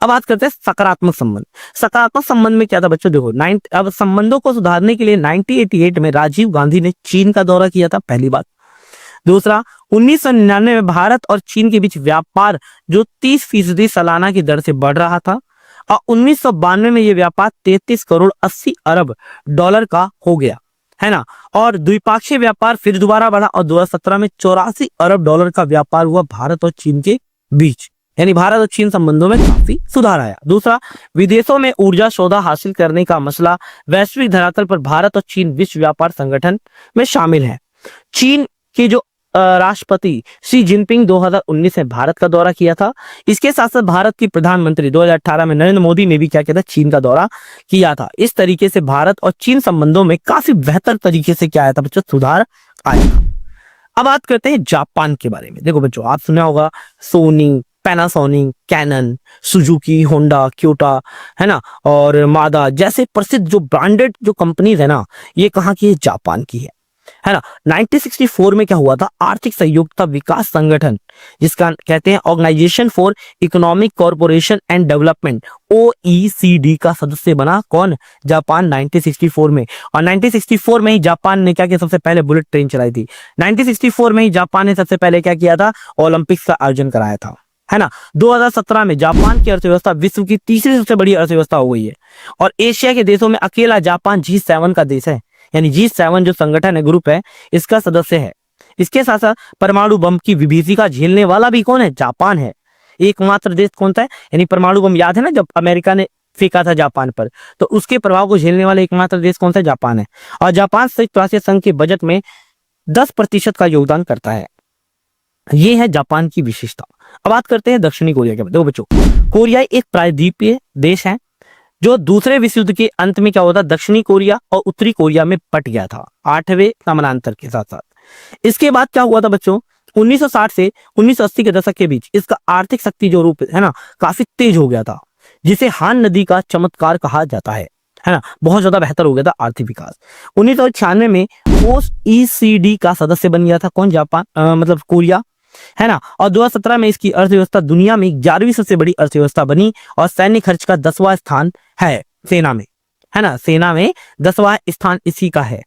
अब बात करते हैं सकारात्मक संबंध। सकारात्मक संबंध में क्या था बच्चों, देखो, अब संबंधों को सुधारने के लिए 1988 में राजीव गांधी ने चीन का दौरा किया था, पहली बात। दूसरा, 1999 में भारत और चीन के बीच व्यापार जो 30% सालाना की दर से बढ़ रहा था और 1992 में यह व्यापार 33 करोड़ 80 अरब डॉलर का हो गया, है ना, और द्विपक्षीय व्यापार फिर दोबारा बढ़ा और 2017 में 84 अरब डॉलर का व्यापार हुआ भारत और चीन के बीच, यानी भारत और चीन संबंधों में काफी सुधार आया। दूसरा, विदेशों में ऊर्जा सौदा हासिल करने का मसला वैश्विक धरातल पर भारत और चीन विश्व व्यापार संगठन में शामिल है। चीन के जो राष्ट्रपति शी जिनपिंग 2019 में भारत का दौरा किया था। इसके साथ साथ भारत की प्रधानमंत्री 2018 में नरेंद्र मोदी ने भी क्या किया था, चीन का दौरा किया था। इस तरीके से भारत और चीन संबंधों में काफी बेहतर तरीके से क्या आया था बच्चों, सुधार आया था। अब बात करते हैं जापान के बारे में। देखो बच्चों, आप सुना होगा Sony, Panasonic, Canon, Suzuki, Honda, क्योटा, है ना, और मादा जैसे प्रसिद्ध जो ब्रांडेड जो कंपनीज है ना, ये कहाँ की है, जापान की है ना। 1964 में क्या हुआ था, आर्थिक सहयोग तथा विकास संगठन, जिसका कहते हैं organisation for economic corporation and development, OECD का सदस्य बना कौन, जापान, 1964 में। और 1964 में ही जापान ने क्या किया, सबसे पहले बुलेट ट्रेन चलाई थी। 1964 में ही जापान ने सबसे पहले क्या किया था, ओलंपिक्स का आयोजन कराया था, है ना। 2017 में जापान की अर्थव्यवस्था विश्व की तीसरी सबसे बड़ी अर्थव्यवस्था हो गई है और एशिया के देशों में अकेला जापान G7 का देश है, यानी G7 जो संगठन है, ग्रुप है, इसका सदस्य है। इसके साथ साथ परमाणु बम की विभीषिका झेलने वाला भी कौन है? जापान है। एकमात्र देश कौन सा है? यानी परमाणु बम याद है ना, जब अमेरिका ने फेंका था जापान पर, तो उसके प्रभाव को झेलने वाला एकमात्र देश कौन सा है? जापान है। और जापान संयुक्त राष्ट्र संघ के बजट में 10% का योगदान करता है। ये है जापान की विशेषता। अब बात करते हैं दक्षिणी कोरिया के बारे में। देखो बच्चों, कोरिया एक प्रायद्वीपीय देश है जो दूसरे विश्व युद्ध के अंत में क्या होता, दक्षिणी कोरिया और उत्तरी कोरिया में बट गया था 8वें समानांतर के साथ साथ। इसके बाद क्या हुआ था बच्चों, 1960 से 1980 के दशक के बीच इसका आर्थिक शक्ति जो रूप है ना, काफी तेज हो गया था, जिसे हान नदी का चमत्कार कहा जाता है ना। बहुत ज्यादा बेहतर हो गया था आर्थिक विकास। 1996 में पोस्ट OECD का सदस्य बन गया था कौन? जापान, मतलब कोरिया, है ना। और 2017 में इसकी अर्थव्यवस्था दुनिया में 11वीं सबसे बड़ी अर्थव्यवस्था बनी और सैन्य खर्च का 10वां स्थान है सेना में, है ना। सेना में 10वां स्थान इसी का है।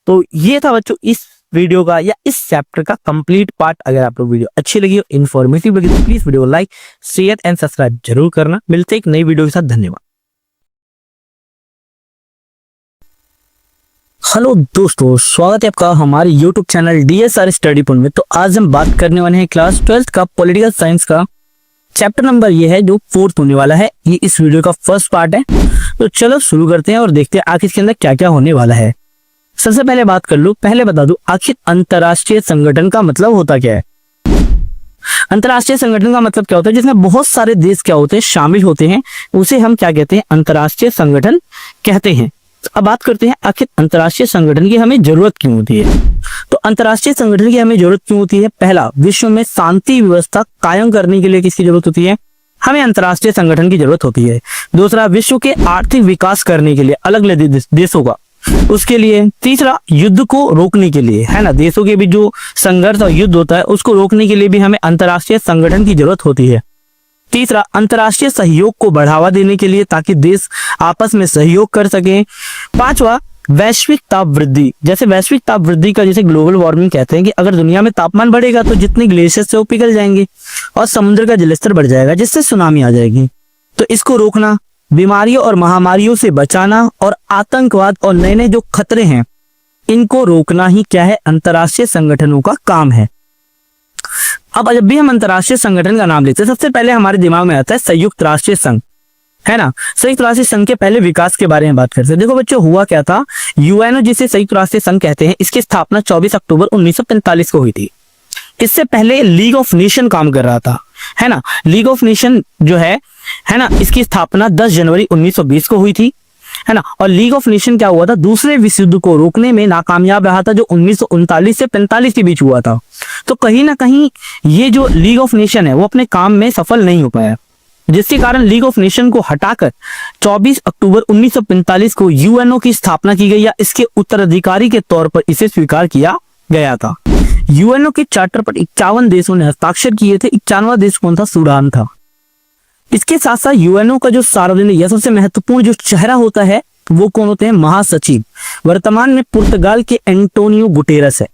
तो ये था बच्चों इस वीडियो का या इस चैप्टर का कंप्लीट पार्ट। अगर आप लोग वीडियो अच्छी लगी हो, इन्फॉर्मेटिव लगी, तो please video like, share and subscribe जरूर करना। मिलते एक नई वीडियो के साथ। धन्यवाद। हेलो दोस्तों, स्वागत है आपका हमारे YouTube channel DSR study point में। तो आज हम बात करने वाले हैं क्लास 12th का पॉलिटिकल साइंस का चैप्टर नंबर ये है जो 4th होने वाला है। ये इस वीडियो का फर्स्ट पार्ट है। तो चलो शुरू करते हैं और देखते हैं आखिर इसके अंदर क्या क्या होने वाला है। सबसे पहले बात कर लो, पहले बता दूं आखिर अंतरराष्ट्रीय संगठन का मतलब होता क्या है। अंतरराष्ट्रीय संगठन का मतलब क्या होता है, जिसमें बहुत सारे देश क्या होते हैं, शामिल होते हैं, उसे हम क्या कहते हैं, अंतरराष्ट्रीय संगठन कहते हैं। अब बात करते हैं आखिर अंतरराष्ट्रीय संगठन की हमें जरूरत क्यों होती है। तो अंतरराष्ट्रीय संगठन की हमें जरूरत क्यों होती है? पहला, विश्व में शांति व्यवस्था कायम करने के लिए किसकी जरूरत होती है? हमें अंतरराष्ट्रीय संगठन की जरूरत होती है। दूसरा, विश्व के आर्थिक विकास करने के लिए अलग अलग देशों का, उसके लिए। तीसरा, युद्ध को रोकने के लिए, है ना, देशों के बीच जो संघर्ष और युद्ध होता है उसको रोकने के लिए भी हमें अंतरराष्ट्रीय संगठन की जरूरत होती है। तीसरा, अंतरराष्ट्रीय सहयोग को बढ़ावा देने के लिए, ताकि देश आपस में सहयोग कर सकें। पांचवा, वैश्विक ताप वृद्धि, जैसे वैश्विक ताप वृद्धि का जैसे ग्लोबल वार्मिंग कहते हैं कि अगर दुनिया में तापमान बढ़ेगा तो जितने ग्लेशियर्स से वो पिघल जाएंगे और समुद्र का जलस्तर बढ़ जाएगा, जिससे सुनामी आ जाएगी। तो इसको रोकना, बीमारियों और महामारियों से बचाना और आतंकवाद और नए नए जो खतरे हैं इनको रोकना ही क्या है, अंतरराष्ट्रीय संगठनों का काम है। अब जब भी हम अंतरराष्ट्रीय संगठन का नाम लेते हैं, सबसे पहले हमारे दिमाग में आता है संयुक्त राष्ट्र संघ, है ना। संयुक्त राष्ट्र संघ के पहले विकास के बारे में बात करते हैं। देखो बच्चों, हुआ क्या था, यूएनओ जिसे संयुक्त राष्ट्र संघ कहते हैं, इसकी स्थापना 24 अक्टूबर 1945 को हुई थी। इससे पहले लीग ऑफ नेशन काम कर रहा था, है ना। लीग ऑफ नेशन जो है ना, इसकी स्थापना 10 जनवरी 1920 को हुई थी, है ना। और लीग ऑफ नेशन क्या हुआ था, दूसरे विश्व युद्ध को रोकने में नाकामयाब रहा था, जो 1939 से 45 के बीच हुआ था। तो कहीं ना कहीं ये जो लीग ऑफ नेशन है वो अपने काम में सफल नहीं हो पाया, जिसके कारण लीग ऑफ नेशन को हटाकर 24 अक्टूबर 1945 को यूएनओ की स्थापना की गई, या इसके उत्तराधिकारी के तौर पर इसे स्वीकार किया गया था। यूएनओ के चार्टर पर 51 देशों ने हस्ताक्षर किए थे। 51वां देश कौन था? सूडान था। इसके साथ साथ यूएनओ का जो सार्वजनिक या सबसे महत्वपूर्ण जो चेहरा होता है वो कौन होते हैं? महासचिव। वर्तमान में पुर्तगाल के एंटोनियो गुटेरस है।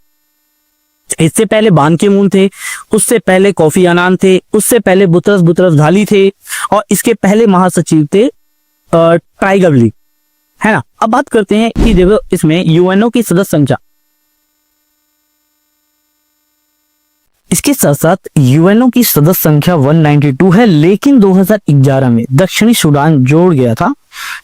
इससे पहले बान की मून थे, उससे पहले कोफी अनान थे, उससे पहले बुतरस घाली थे, और इसके पहले महासचिव थे टाइगर ली, है ना। अब बात करते हैं कि देखो इसमें यूएनओ की सदस्य संख्या, इसके साथ साथ यूएनओ की सदस्य संख्या 192 है, लेकिन 2011 में दक्षिणी सूडान जोड़ गया था,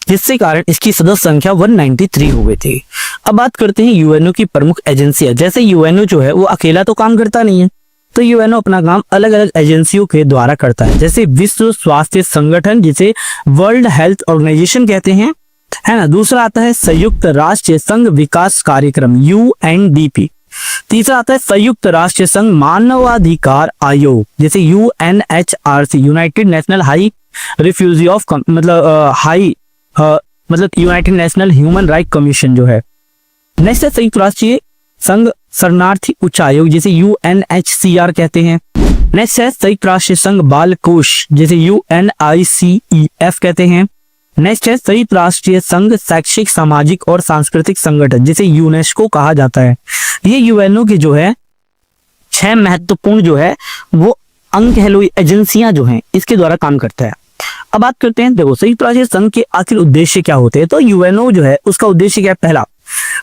जिससे कारण इसकी सदस्य संख्या 193 हो गई थी। अब बात करते हैं यूएनओ की प्रमुख एजेंसियां। जैसे यूएनओ जो है वो अकेला तो काम करता नहीं है, तो यूएनओ अपना काम अलग अलग एजेंसियों के द्वारा करता है। जैसे विश्व स्वास्थ्य संगठन, जिसे वर्ल्ड हेल्थ ऑर्गेनाइजेशन कहते हैं, है ना। दूसरा आता है संयुक्त राष्ट्र संघ विकास कार्यक्रम UNDP। तीसरा आता है संयुक्त राष्ट्र संघ मानवाधिकार आयोग, जैसे UNHRC, United National High Refugee of मतलब United National Human Right Commission जो है। नेक्स्ट है संयुक्त राष्ट्रीय संघ शरणार्थी उच्च आयोग, जिसे UNHCR कहते हैं। नेक्स्ट है संयुक्त राष्ट्र संघ बाल कोष, जिसे UNICEF कहते हैं। नेक्स्ट है संयुक्त राष्ट्रीय संघ शैक्षिक, सामाजिक और सांस्कृतिक संगठन, जिसे यूनेस्को कहा जाता है। ये यूएनओ की जो है 6 महत्वपूर्ण जो है वो अंग कह लो, एजेंसियां जो हैं इसके द्वारा काम करता है। अब बात करते हैं, देखो संयुक्त राष्ट्र संघ के आखिर उद्देश्य क्या होते हैं। तो यूएनओ जो है उसका उद्देश्य क्या है? पहला,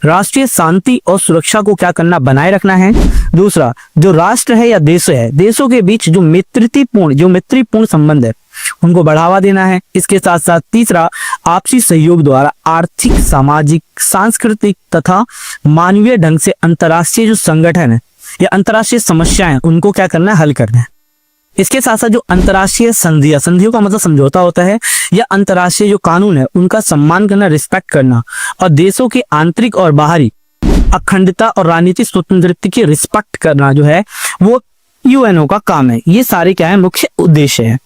राष्ट्रीय शांति और सुरक्षा को क्या करना, बनाए रखना है। दूसरा, जो राष्ट्र है या देश है, देशों के बीच जो मैत्रीपूर्ण संबंध है उनको बढ़ावा देना है। इसके साथ साथ तीसरा, आपसी सहयोग द्वारा आर्थिक, सामाजिक, सांस्कृतिक तथा मानवीय ढंग से अंतर्राष्ट्रीय जो संगठन है या अंतर्राष्ट्रीय समस्याएं उनको क्या करना है, हल करना है। इसके साथ साथ जो अंतर्राष्ट्रीय संधियों का मतलब समझौता होता है या अंतर्राष्ट्रीय जो कानून है उनका सम्मान करना, रिस्पेक्ट करना, और देशों के आंतरिक और बाहरी अखंडता और राजनीतिक स्वतंत्रता की रिस्पेक्ट करना जो है वो यूएनओ का काम है। ये सारे क्या है, मुख्य उद्देश्य है।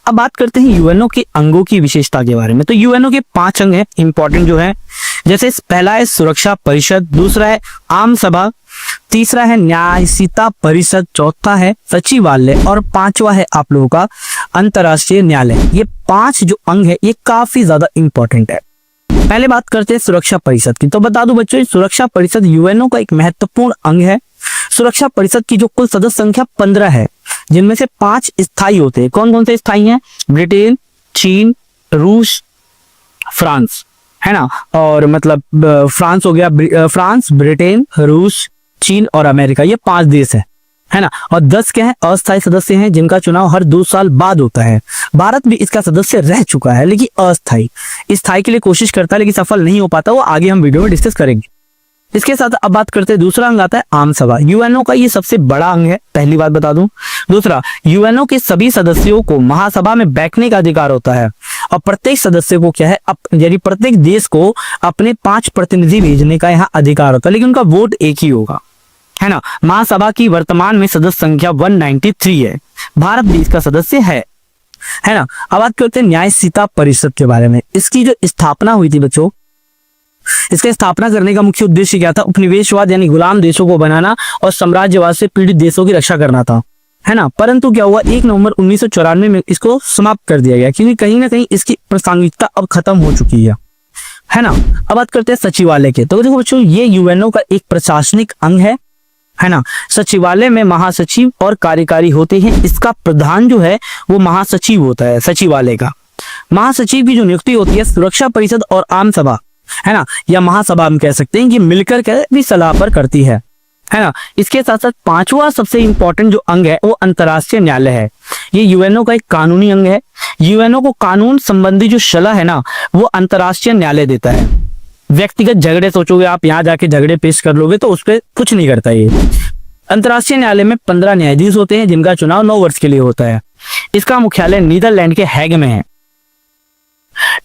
अब बात करते हैं यूएनओ के अंगों की विशेषता के बारे में। तो यूएनओ के 5 अंग है इंपॉर्टेंट जो है, जैसे पहला है सुरक्षा परिषद, दूसरा है आम सभा, तीसरा है न्यायिकता परिषद, चौथा है सचिवालय और पांचवा है आप लोगों का अंतर्राष्ट्रीय न्यायालय। ये 5 जो अंग है ये काफी ज्यादा इंपॉर्टेंट है। पहले बात करते हैं सुरक्षा परिषद की। तो बता दूं बच्चों, सुरक्षा परिषद यूएनओ का एक महत्वपूर्ण अंग है। सुरक्षा परिषद की जो कुल सदस्य संख्या 15 है, जिनमें से 5 स्थायी होते हैं। कौन कौन से स्थायी हैं? ब्रिटेन, चीन, रूस, फ्रांस, है ना। और मतलब फ्रांस हो गया, फ्रांस, ब्रिटेन, रूस, चीन और अमेरिका, ये 5 देश है ना। और 10 क्या है, अस्थायी सदस्य हैं जिनका चुनाव हर 2 साल बाद होता है। भारत भी इसका सदस्य रह चुका है, लेकिन अस्थायी, स्थायी के लिए कोशिश करता है लेकिन सफल नहीं हो पाता। वो आगे हम वीडियो में डिस्कस करेंगे। इसके साथ अब बात करते हैं, दूसरा अंग आता है आम सभा। यूएनओ का ये सबसे बड़ा अंग है, पहली बात बता दूं। दूसरा, यूएनओ के सभी सदस्यों को महासभा में बैठने का अधिकार होता है और प्रत्येक सदस्य को क्या है, यानी प्रत्येक देश को अपने 5 प्रतिनिधि भेजने का यहाँ अधिकार होता है, लेकिन उनका वोट एक ही होगा, है ना। महासभा की वर्तमान में सदस्य संख्या 193 है। भारत भी इसका सदस्य है ना। अब बात करते हैं न्यायिकता परिषद के बारे में। इसकी जो स्थापना हुई थी बच्चों, इसके स्थापना करने का मुख्य उद्देश्य क्या था? उपनिवेशवाद यानी गुलाम देशों को बनाना और साम्राज्यवाद से पीड़ित देशों की रक्षा करना था, है ना। परंतु क्या हुआ, 1 नवंबर 1994 में इसको समाप्त कर दिया गया, क्योंकि कहीं ना कहीं इसकी प्रासंगिकता अब खत्म हो चुकी है ना। अब बात करते हैं सचिवालय के। तो देखो बच्चों, ये यूएनओ का एक प्रशासनिक अंग है ना। सचिवालय में महासचिव और कार्यकारी होते हैं। इसका प्रधान जो है वो महासचिव होता है सचिवालय का। महासचिव की जो नियुक्ति होती है सुरक्षा परिषद और आम सभा, है ना, या महासभा हम कह सकते हैं कि मिलकर के भी सलाह पर करती है ना। इसके साथ साथ 5वां सबसे इंपॉर्टेंट जो अंग है वो अंतर्राष्ट्रीय न्यायालय है। ये यूएनओ का एक कानूनी अंग है। यूएनओ को कानून संबंधी जो सलाह है ना वो अंतर्राष्ट्रीय न्यायालय देता है। व्यक्तिगत झगड़े सोचोगे आप, यहाँ जाके झगड़े पेश कर लोगे तो उस पर कुछ नहीं करता ये। अंतर्राष्ट्रीय न्यायालय में 15 न्यायाधीश होते हैं जिनका चुनाव 9 वर्ष के लिए होता है। इसका मुख्यालय नीदरलैंड के हैग में है,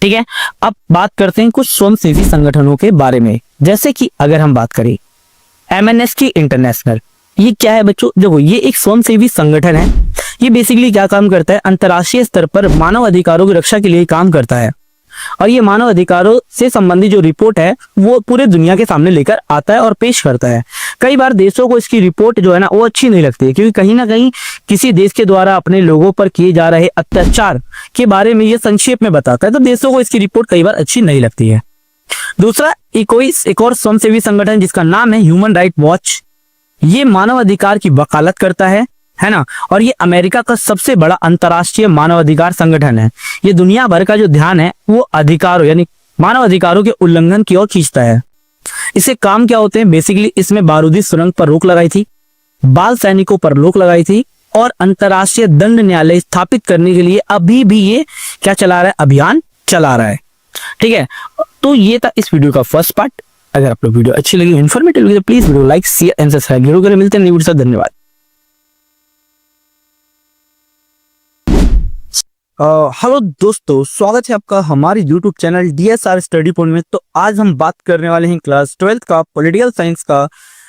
ठीक है। अब बात करते हैं कुछ स्वयंसेवी संगठनों के बारे में, जैसे कि अगर हम बात करें एमनेस्टी इंटरनेशनल, ये क्या है बच्चों? देखो, ये एक स्वयंसेवी संगठन है। ये बेसिकली क्या काम करता है, अंतर्राष्ट्रीय स्तर पर मानव अधिकारों की रक्षा के लिए काम करता है और ये मानव अधिकारों से संबंधित जो रिपोर्ट है वो पूरे दुनिया के सामने लेकर आता है और पेश करता है। कई बार देशों को इसकी रिपोर्ट जो है ना वो अच्छी नहीं लगती है, क्योंकि कहीं ना कहीं किसी देश के द्वारा अपने लोगों पर किए जा रहे अत्याचार के बारे में ये संक्षेप में बताता है, तो देशों को इसकी रिपोर्ट कई बार अच्छी नहीं लगती है। दूसरा, एक और स्वयंसेवी संगठन जिसका नाम है ह्यूमन राइट वॉच, ये मानव अधिकार की वकालत करता है ना। और ये अमेरिका का सबसे बड़ा अंतर्राष्ट्रीय मानवाधिकार संगठन है। ये दुनिया भर का जो ध्यान है वो अधिकारों यानी मानव अधिकारों के उल्लंघन की ओर खींचता है। इसके काम क्या होते हैं? बेसिकली इसमें बारूदी सुरंग पर रोक लगाई थी, बाल सैनिकों पर रोक लगाई थी और अंतर्राष्ट्रीय दंड न्यायालय स्थापित करने के लिए अभी भी ये क्या चला रहा है, अभियान चला रहा है, ठीक है। तो ये था इस वीडियो का फर्स्ट पार्ट। अगर आप लोग वीडियो अच्छी लगी, इन्फॉर्मेटिव लगी तो please video like, share and subscribe जरूर करें। मिलते हैं नई वीडियो से, धन्यवाद। हेलो दोस्तों, स्वागत है आपका हमारे YouTube channel DSR study point में। तो आज हम बात करने वाले हैं क्लास 12 का पॉलिटिकल साइंस का।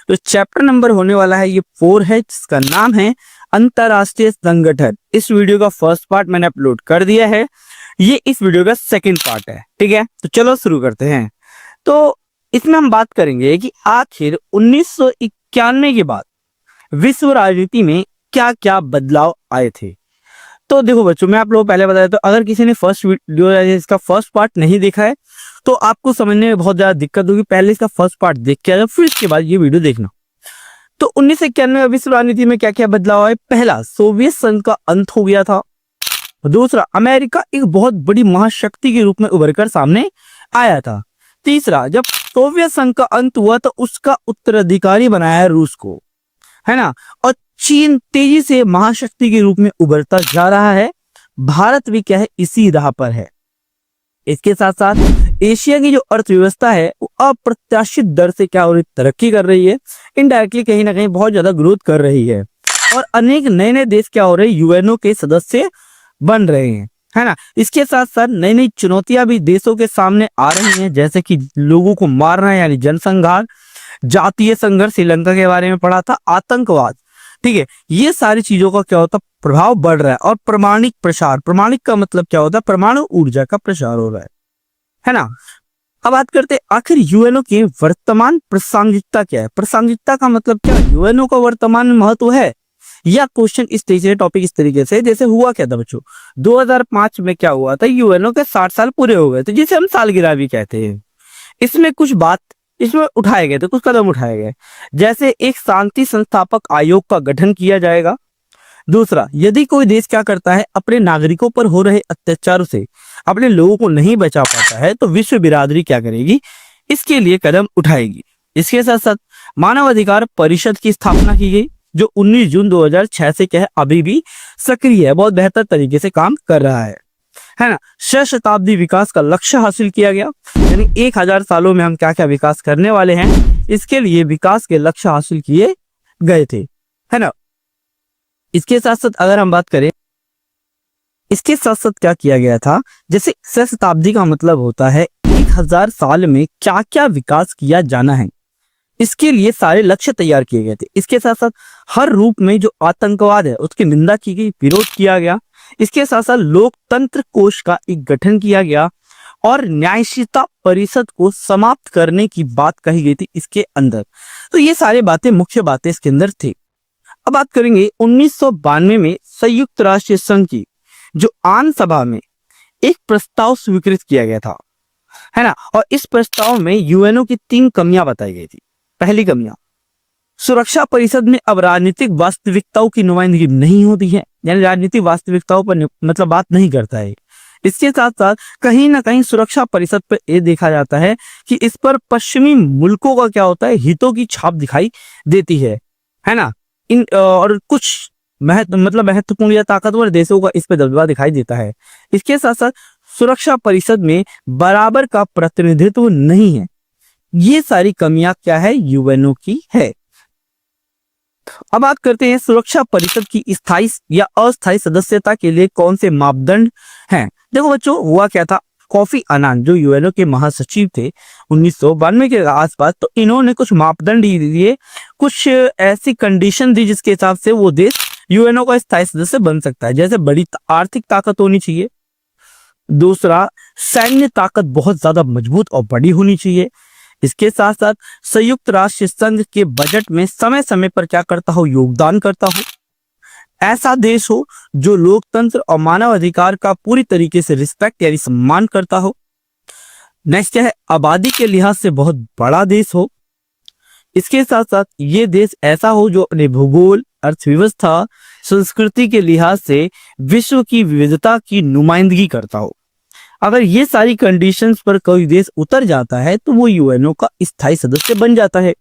तो चैप्टर नंबर होने वाला है ये 4 है, जिसका नाम है अंतरराष्ट्रीय संगठन। इस वीडियो का फर्स्ट पार्ट मैंने अपलोड कर दिया है, ये इस वीडियो का सेकंड पार्ट है, ठीक है। तो चलो शुरू करते हैं। तो इसमें हम बात करेंगे कि आखिर 1991 के बाद विश्व राजनीति में क्या क्या बदलाव आए थे। तो देखो बच्चों, मैं आप लोगों को पहले बताया, तो अगर किसी ने फर्स्ट वीडियो इसका फर्स्ट पार्ट नहीं देखा है तो आपको समझने में बहुत ज्यादा दिक्कत होगी। पहले इसका फर्स्ट पार्ट देख के आए, फिर इसके बाद ये वीडियो देखना। तो 1991 में विश्व राजनीति में क्या क्या बदलाव आए? पहला, सोवियत संघ का अंत हो गया था। दूसरा, अमेरिका एक बहुत बड़ी महाशक्ति के रूप में उभर कर सामने आया था। तीसरा, जब सोवियत संघ का अंत हुआ तो उसका उत्तराधिकारी बनाया है रूस को, है ना। और चीन तेजी से महाशक्ति के रूप में उभरता जा रहा है। भारत भी क्या है, इसी राह पर है। इसके साथ साथ एशिया की जो अर्थव्यवस्था है वो अप्रत्याशित दर से क्या हो रही, तरक्की कर रही है। इनडायरेक्टली कहीं ना कहीं बहुत ज्यादा ग्रोथ कर रही है। और अनेक नए नए देश क्या हो रहे हैं, यूएनओ के सदस्य बन रहे हैं, है ना। इसके साथ साथ नई नई चुनौतियां भी देशों के सामने आ रही हैं, जैसे कि लोगों को मारना यानी जनसंहार, जातीय संघर्ष, श्रीलंका के बारे में पढ़ा था, आतंकवाद, ठीक है। ये सारी चीजों का क्या होता है, प्रभाव बढ़ रहा है। और परमाणिक प्रसार, परमाणिक का मतलब क्या होता है, परमाणु ऊर्जा का प्रसार हो रहा है ना। अब बात करते हैं आखिर यूएनओ की वर्तमान प्रासंगिकता क्या है। प्रासंगिकता का मतलब क्या, यूएनओ का वर्तमान महत्व है। या क्वेश्चन इस तरीके से, टॉपिक इस तरीके से, जैसे हुआ क्या था बच्चों, 2005 में क्या हुआ था, यूएनओ के 60 साल पूरे हो गए थे, जिसे हम सालगिरह भी कहते हैं। इसमें कुछ बात इसमें उठाए गए थे, कुछ कदम उठाए गए, जैसे एक शांति संस्थापक आयोग का गठन किया जाएगा। दूसरा, यदि कोई देश क्या करता है, अपने नागरिकों पर हो रहे अत्याचारों से अपने लोगों को नहीं बचा पाता है, तो विश्व बिरादरी क्या करेगी, इसके लिए कदम उठाएगी। इसके साथ साथ मानव अधिकार परिषद की स्थापना की गई, जो 19 जून 2006 से क्या है, अभी भी सक्रिय है, बहुत बेहतर तरीके से काम कर रहा है ना। शताब्दी विकास का लक्ष्य हासिल किया गया, यानी 1000 सालों में हम क्या क्या विकास करने वाले हैं, इसके लिए विकास के लक्ष्य हासिल किए गए थे, है ना। इसके साथ साथ अगर हम बात करें, इसके साथ साथ क्या किया गया था, जैसे शताब्दी का मतलब होता है 1000 साल में क्या क्या विकास किया जाना है, इसके लिए सारे लक्ष्य तैयार किए गए थे। इसके साथ साथ हर रूप में जो आतंकवाद है उसकी निंदा की गई, विरोध किया गया। इसके साथ साथ लोकतंत्र कोष का एक गठन किया गया और न्यायशीलता परिषद को समाप्त करने की बात कही गई थी इसके अंदर। तो ये सारी बातें, मुख्य बातें इसके अंदर थी। अब बात करेंगे 1992 में संयुक्त राष्ट्र संघ की जो आम सभा में एक प्रस्ताव स्वीकृत किया गया था, है ना। और इस प्रस्ताव में यूएनओ की 3 कमियां बताई गई थी। पहली कमियां, सुरक्षा परिषद में अब राजनीतिक वास्तविकताओं की नुमाइंदगी नहीं होती है, यानी राजनीतिक वास्तविकताओं पर मतलब बात नहीं करता है। इसके साथ साथ कहीं ना कहीं सुरक्षा परिषद पर यह देखा जाता है कि इस पर पश्चिमी मुल्कों का क्या होता है, हितों की छाप दिखाई देती है ना। इन और कुछ महत्वपूर्ण या ताकतवर देशों का इस पर दबदबा दिखाई देता है। इसके साथ साथ सुरक्षा परिषद में बराबर का प्रतिनिधित्व नहीं है। ये सारी कमियां क्या है, यूएनओ की है। अब बात करते हैं सुरक्षा परिषद की स्थायी या अस्थायी सदस्यता के लिए कौन से मापदंड हैं। देखो बच्चों, हुआ क्या था, कॉफी अनान जो यूएनओ के महासचिव थे 1992 के आसपास, तो इन्होंने कुछ मापदंड दिए, कुछ ऐसी कंडीशन दी जिसके हिसाब से वो देश यूएनओ का स्थायी सदस्य बन सकता है। जैसे बड़ी आर्थिक ताकत होनी चाहिए, दूसरा सैन्य ताकत बहुत ज्यादा मजबूत और बड़ी होनी चाहिए। इसके साथ साथ संयुक्त राष्ट्र संघ के बजट में समय समय पर क्या करता हो, योगदान करता हो। ऐसा देश हो जो लोकतंत्र और मानव अधिकार का पूरी तरीके से रिस्पेक्ट यानी सम्मान करता हो। नेक्स्ट है आबादी के लिहाज से बहुत बड़ा देश हो। इसके साथ साथ ये देश ऐसा हो जो अपने भूगोल, अर्थव्यवस्था, संस्कृति के लिहाज से विश्व की विविधता की नुमाइंदगी करता हो। अगर ये सारी कंडीशंस पर कोई देश उतर जाता है तो वो यूएनओ का स्थायी सदस्य बन जाता है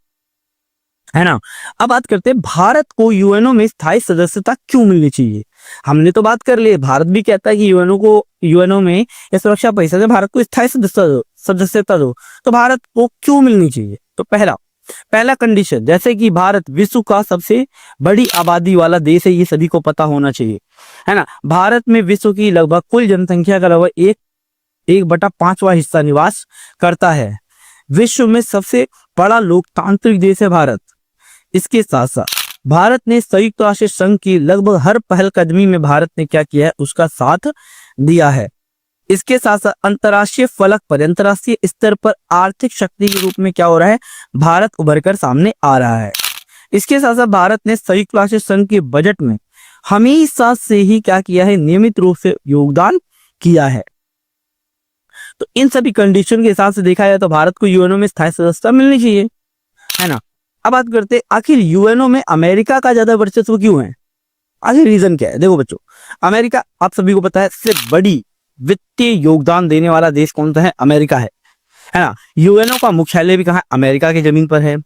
ना। अब बात करते हैं भारत को यूएनओ में स्थायी सदस्यता क्यों मिलनी चाहिए। हमने तो बात कर ली, भारत भी कहता है कि यूएनओ में या सुरक्षा परिषद में भारत को स्थायी सदस्यता दो, तो भारत को क्यों मिलनी चाहिए। तो पहला कंडीशन, जैसे कि भारत विश्व का सबसे बड़ी आबादी वाला देश है, ये सभी को पता होना चाहिए, है ना। भारत में विश्व की लगभग कुल जनसंख्या का लगभग 1/5वां हिस्सा निवास करता है। विश्व में सबसे बड़ा लोकतांत्रिक देश है भारत। इसके साथ साथ भारत ने संयुक्त राष्ट्र संघ की लगभग हर पहलकदमी में भारत ने क्या किया है, उसका साथ दिया है। इसके साथ साथ अंतर्राष्ट्रीय फलक पर, अंतर्राष्ट्रीय स्तर पर आर्थिक शक्ति के रूप में क्या हो रहा है, भारत उभर कर सामने आ रहा है। इसके साथ साथ भारत ने संयुक्त राष्ट्र संघ के बजट में हमेशा से ही क्या किया है, नियमित रूप से योगदान किया है। तो इन सभी कंडीशन के हिसाब से देखा जाए तो भारत को यूएनओ में स्थायी सदस्यता मिलनी चाहिए, है ना। अब बात करते हैं आखिर यूएनओ में अमेरिका का ज्यादा वर्चस्व क्यों है, आखिर रीजन क्या है। देखो बच्चों, अमेरिका आप सभी को पता है सबसे बड़ी वित्तीय योगदान देने वाला देश कौन सा है, अमेरिका है। है ना। यूएनओ का मुख्यालय भी कहाँ है? अमेरिका की जमीन पर है।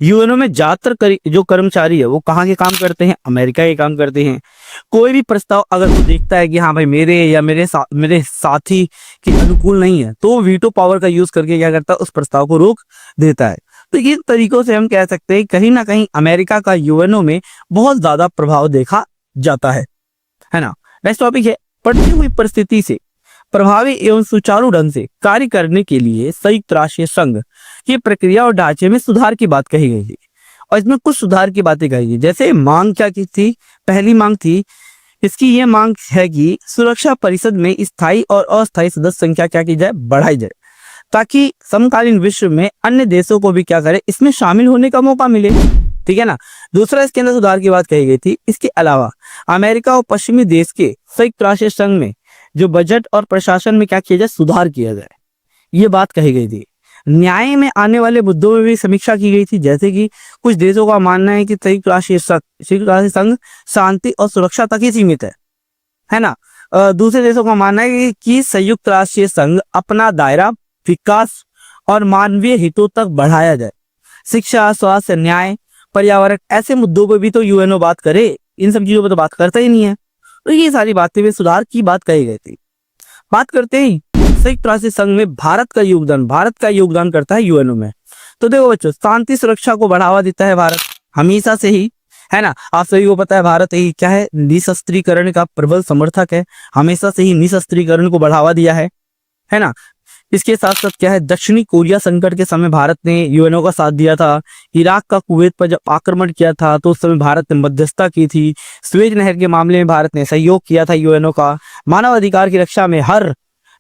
यूएनओ में ज्यादातर जो कर्मचारी है वो कहाँ के काम करते हैं? अमेरिका के काम करते हैं। कोई भी प्रस्ताव अगर वो देखता है कि हाँ भाई मेरे या मेरे साथी के अनुकूल नहीं है, तो वीटो पावर का यूज करके क्या करता है? उस प्रस्ताव को रोक देता है। तो इन तरीकों से हम कह सकते हैं कहीं ना कहीं अमेरिका का यूएनओ में बहुत ज्यादा प्रभाव देखा जाता है ना। नेक्स्ट टॉपिक है, बढ़ती हुई परिस्थिति से प्रभावी एवं सुचारू ढंग से कार्य करने के लिए संयुक्त राष्ट्र संघ की प्रक्रिया और ढांचे में सुधार की बात कही गई थी। और इसमें कुछ सुधार की बातें कही गई, जैसे मांग क्या की थी? पहली मांग थी, इसकी ये मांग है कि सुरक्षा परिषद में स्थायी और अस्थायी सदस्य संख्या क्या की जाए? बढ़ाई जाए, ताकि समकालीन विश्व में अन्य देशों को भी क्या करे? इसमें शामिल होने का मौका मिले। ठीक है ना। दूसरा, इसके अंदर सुधार की बात कही गई थी। इसके अलावा अमेरिका और पश्चिमी देश के संयुक्त राष्ट्र संघ में जो बजट और प्रशासन में क्या किया जाए? सुधार किया जाए, ये बात कही गई थी। न्याय में आने वाले मुद्दों में भी समीक्षा की गई थी, जैसे कि कुछ देशों का मानना है कि संयुक्त राष्ट्र संघ शांति और सुरक्षा तक ही सीमित है ना। दूसरे देशों का मानना है कि संयुक्त राष्ट्र संघ अपना दायरा विकास और मानवीय हितों तक बढ़ाया जाए। शिक्षा, स्वास्थ्य, न्याय, पर्यावरण, ऐसे मुद्दों पर भी तो यूएनओ बात करे, इन सब चीजों पर तो बात करता ही नहीं है। तो ये सारी बातें में सुधार की बात कही गई थी। बात करते हैं संयुक्त राष्ट्र संघ में भारत का योगदान करता है यूएनओ में। तो देखो बच्चों, शांति सुरक्षा को बढ़ावा देता है भारत हमेशा से ही, है ना। आप सभी को पता है भारत ही क्या है? निशस्त्रीकरण का प्रबल समर्थक है, हमेशा से ही निशस्त्रीकरण को बढ़ावा दिया है ना। इसके साथ साथ क्या है, दक्षिणी कोरिया संकट के समय भारत ने यूएनओ का साथ दिया था। इराक का कुवैत पर जब आक्रमण किया था तो उस समय भारत ने मध्यस्थता की थी। स्वेज नहर के मामले में भारत ने सहयोग किया था यूएनओ का। मानव अधिकार की रक्षा में हर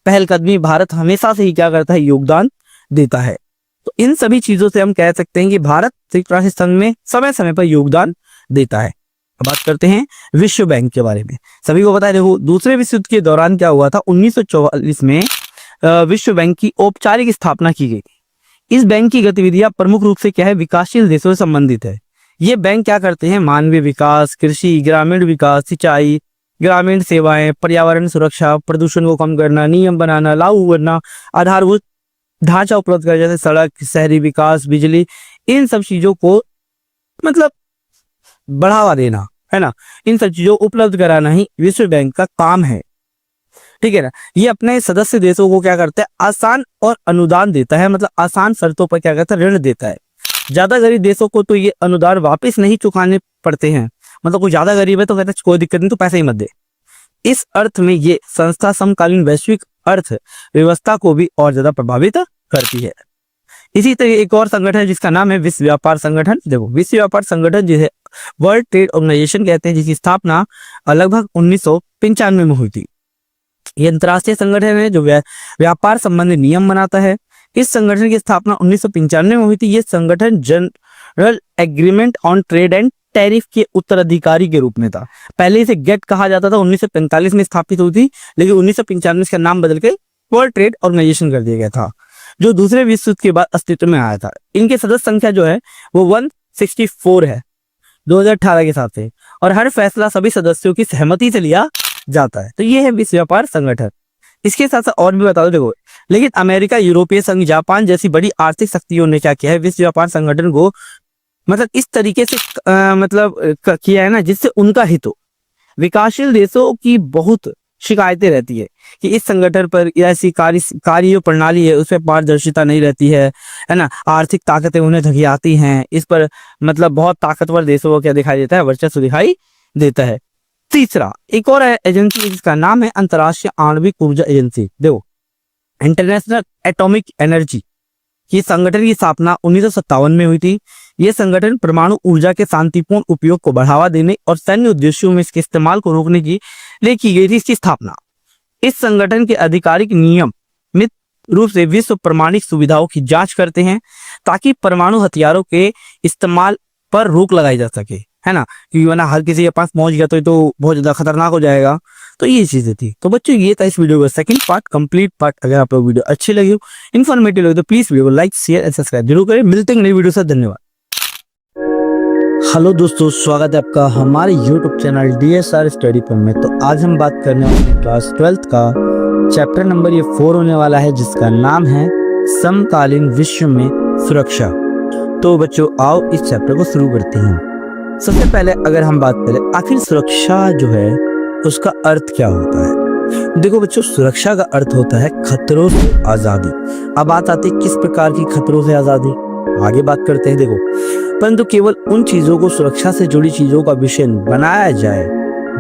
पहलकदमी भारत हमेशा से ही क्या करता है? योगदान देता है। तो इन सभी चीजों से हम कह सकते हैं कि भारत संयुक्त राष्ट्र संघ में समय समय पर योगदान देता है। अब बात करते हैं विश्व बैंक के बारे में। सभी को पता है, देखो दूसरे विश्व युद्ध के दौरान क्या हुआ था? 1944 में विश्व बैंक की औपचारिक स्थापना की गई। इस बैंक की गतिविधियां प्रमुख रूप से क्या है? विकासशील देशों से संबंधित है। ये बैंक क्या करते हैं? मानवीय विकास, कृषि, ग्रामीण विकास, सिंचाई, ग्रामीण सेवाएं, पर्यावरण सुरक्षा, प्रदूषण को कम करना, नियम बनाना, लागू करना, आधारभूत ढांचा उपलब्ध कर, जैसे सड़क, शहरी विकास, बिजली, इन सब चीजों को मतलब बढ़ावा देना, है ना। इन सब चीजों को उपलब्ध कराना ही विश्व बैंक का काम है। ठीक है ना। ये अपने सदस्य देशों को क्या करता है? आसान और अनुदान देता है, मतलब आसान शर्तों पर क्या करता है? ऋण देता है। ज्यादा गरीब देशों को तो ये अनुदान वापस नहीं चुकाने पड़ते हैं, मतलब कोई ज्यादा गरीब है तो कहता है कोई दिक्कत नहीं, तो पैसा ही मत दे। इस अर्थ में ये संस्था समकालीन वैश्विक अर्थ व्यवस्था को भी और ज्यादा प्रभावित करती है। इसी तरह एक और संगठन है जिसका नाम है विश्व व्यापार संगठन। देखो विश्व व्यापार संगठन जिसे वर्ल्ड ट्रेड ऑर्गेनाइजेशन कहते हैं, जिसकी स्थापना लगभग 1995 में हुई थी। ये अंतर्राष्ट्रीय संगठन है जो व्यापार संबंधी नियम बनाता है। इस संगठन की स्थापना 1995 में हुई थी। ये संगठन general agreement on trade and tariff के उत्तराधिकारी के रूप में था। पहले इसे गेट कहा जाता था, 1945 में स्थापित हुई थी, लेकिन 1995 में इसका नाम बदल के वर्ल्ड ट्रेड ऑर्गेनाइजेशन कर दिया गया था, जो दूसरे विश्व युद्ध के बाद अस्तित्व में आया था। इनके सदस्य संख्या जो है वो 164 है 2018 के हिसाब से, और हर फैसला सभी सदस्यों की सहमति से लिया जाता है। तो ये है विश्व व्यापार संगठन। इसके साथ साथ और भी बता दो, देखो लेकिन अमेरिका, यूरोपीय संघ, जापान जैसी बड़ी आर्थिक शक्तियों ने क्या किया है? विश्व व्यापार संगठन को मतलब इस तरीके से किया है ना जिससे उनका हित हो। विकासशील देशों की बहुत शिकायतें रहती है कि इस संगठन पर ऐसी कार्य प्रणाली है उसमें पारदर्शिता नहीं रहती है ना। आर्थिक ताकतें उन्हें धकियाती हैं। इस पर मतलब बहुत ताकतवर देशों को क्या दिखाई देता है? वर्चस्व दिखाई देता है। तीसरा, एक और एजेंसी जिसका नाम है अंतर्राष्ट्रीय आणविक ऊर्जा एजेंसी। देखो इंटरनेशनल एटॉमिक एनर्जी की संगठन की स्थापना 1957 में हुई थी। यह संगठन परमाणु ऊर्जा के शांतिपूर्ण उपयोग को बढ़ावा देने और सैन्य उद्देश्यों में इसके इस्तेमाल को रोकने के लिए की गई थी इसकी स्थापना। इस संगठन के आधिकारिक नियमित रूप से विश्व परमाणु सुविधाओं की जांच करते हैं ताकि परमाणु हथियारों के इस्तेमाल पर रोक लगाई जा सके, है ना। क्योंकि वरना हर किसी के पास पहुंच गया तो बहुत ज्यादा खतरनाक हो जाएगा। तो ये चीजें थी। तो बच्चों ये था इस वीडियो का सेकंड पार्ट, कंप्लीट पार्ट। अगर आप लोग वीडियो अच्छी लगी हो, इन्फॉर्मेटिव लगे तो प्लीज वीडियो को लाइक, शेयर एंड सब्सक्राइब जरूर करें। मिलते हैं नई वीडियो से, धन्यवाद। हेलो दोस्तों, स्वागत है आपका हमारे YouTube channel DSR study point में। तो आज हम बात करने वाले हैं क्लास 12th का चैप्टर नंबर 4 होने वाला है, जिसका नाम है समकालीन विश्व में सुरक्षा। तो बच्चों आओ इस चैप्टर को शुरू करते हैं। सबसे पहले अगर हम बात करें आखिर सुरक्षा जो है उसका अर्थ क्या होता है। देखो बच्चों, सुरक्षा का अर्थ होता है खतरों से आजादी। अब बात आती है किस प्रकार की खतरों से आजादी, आगे बात करते हैं। देखो, परंतु केवल उन चीजों को सुरक्षा से जुड़ी चीजों का विषय बनाया जाए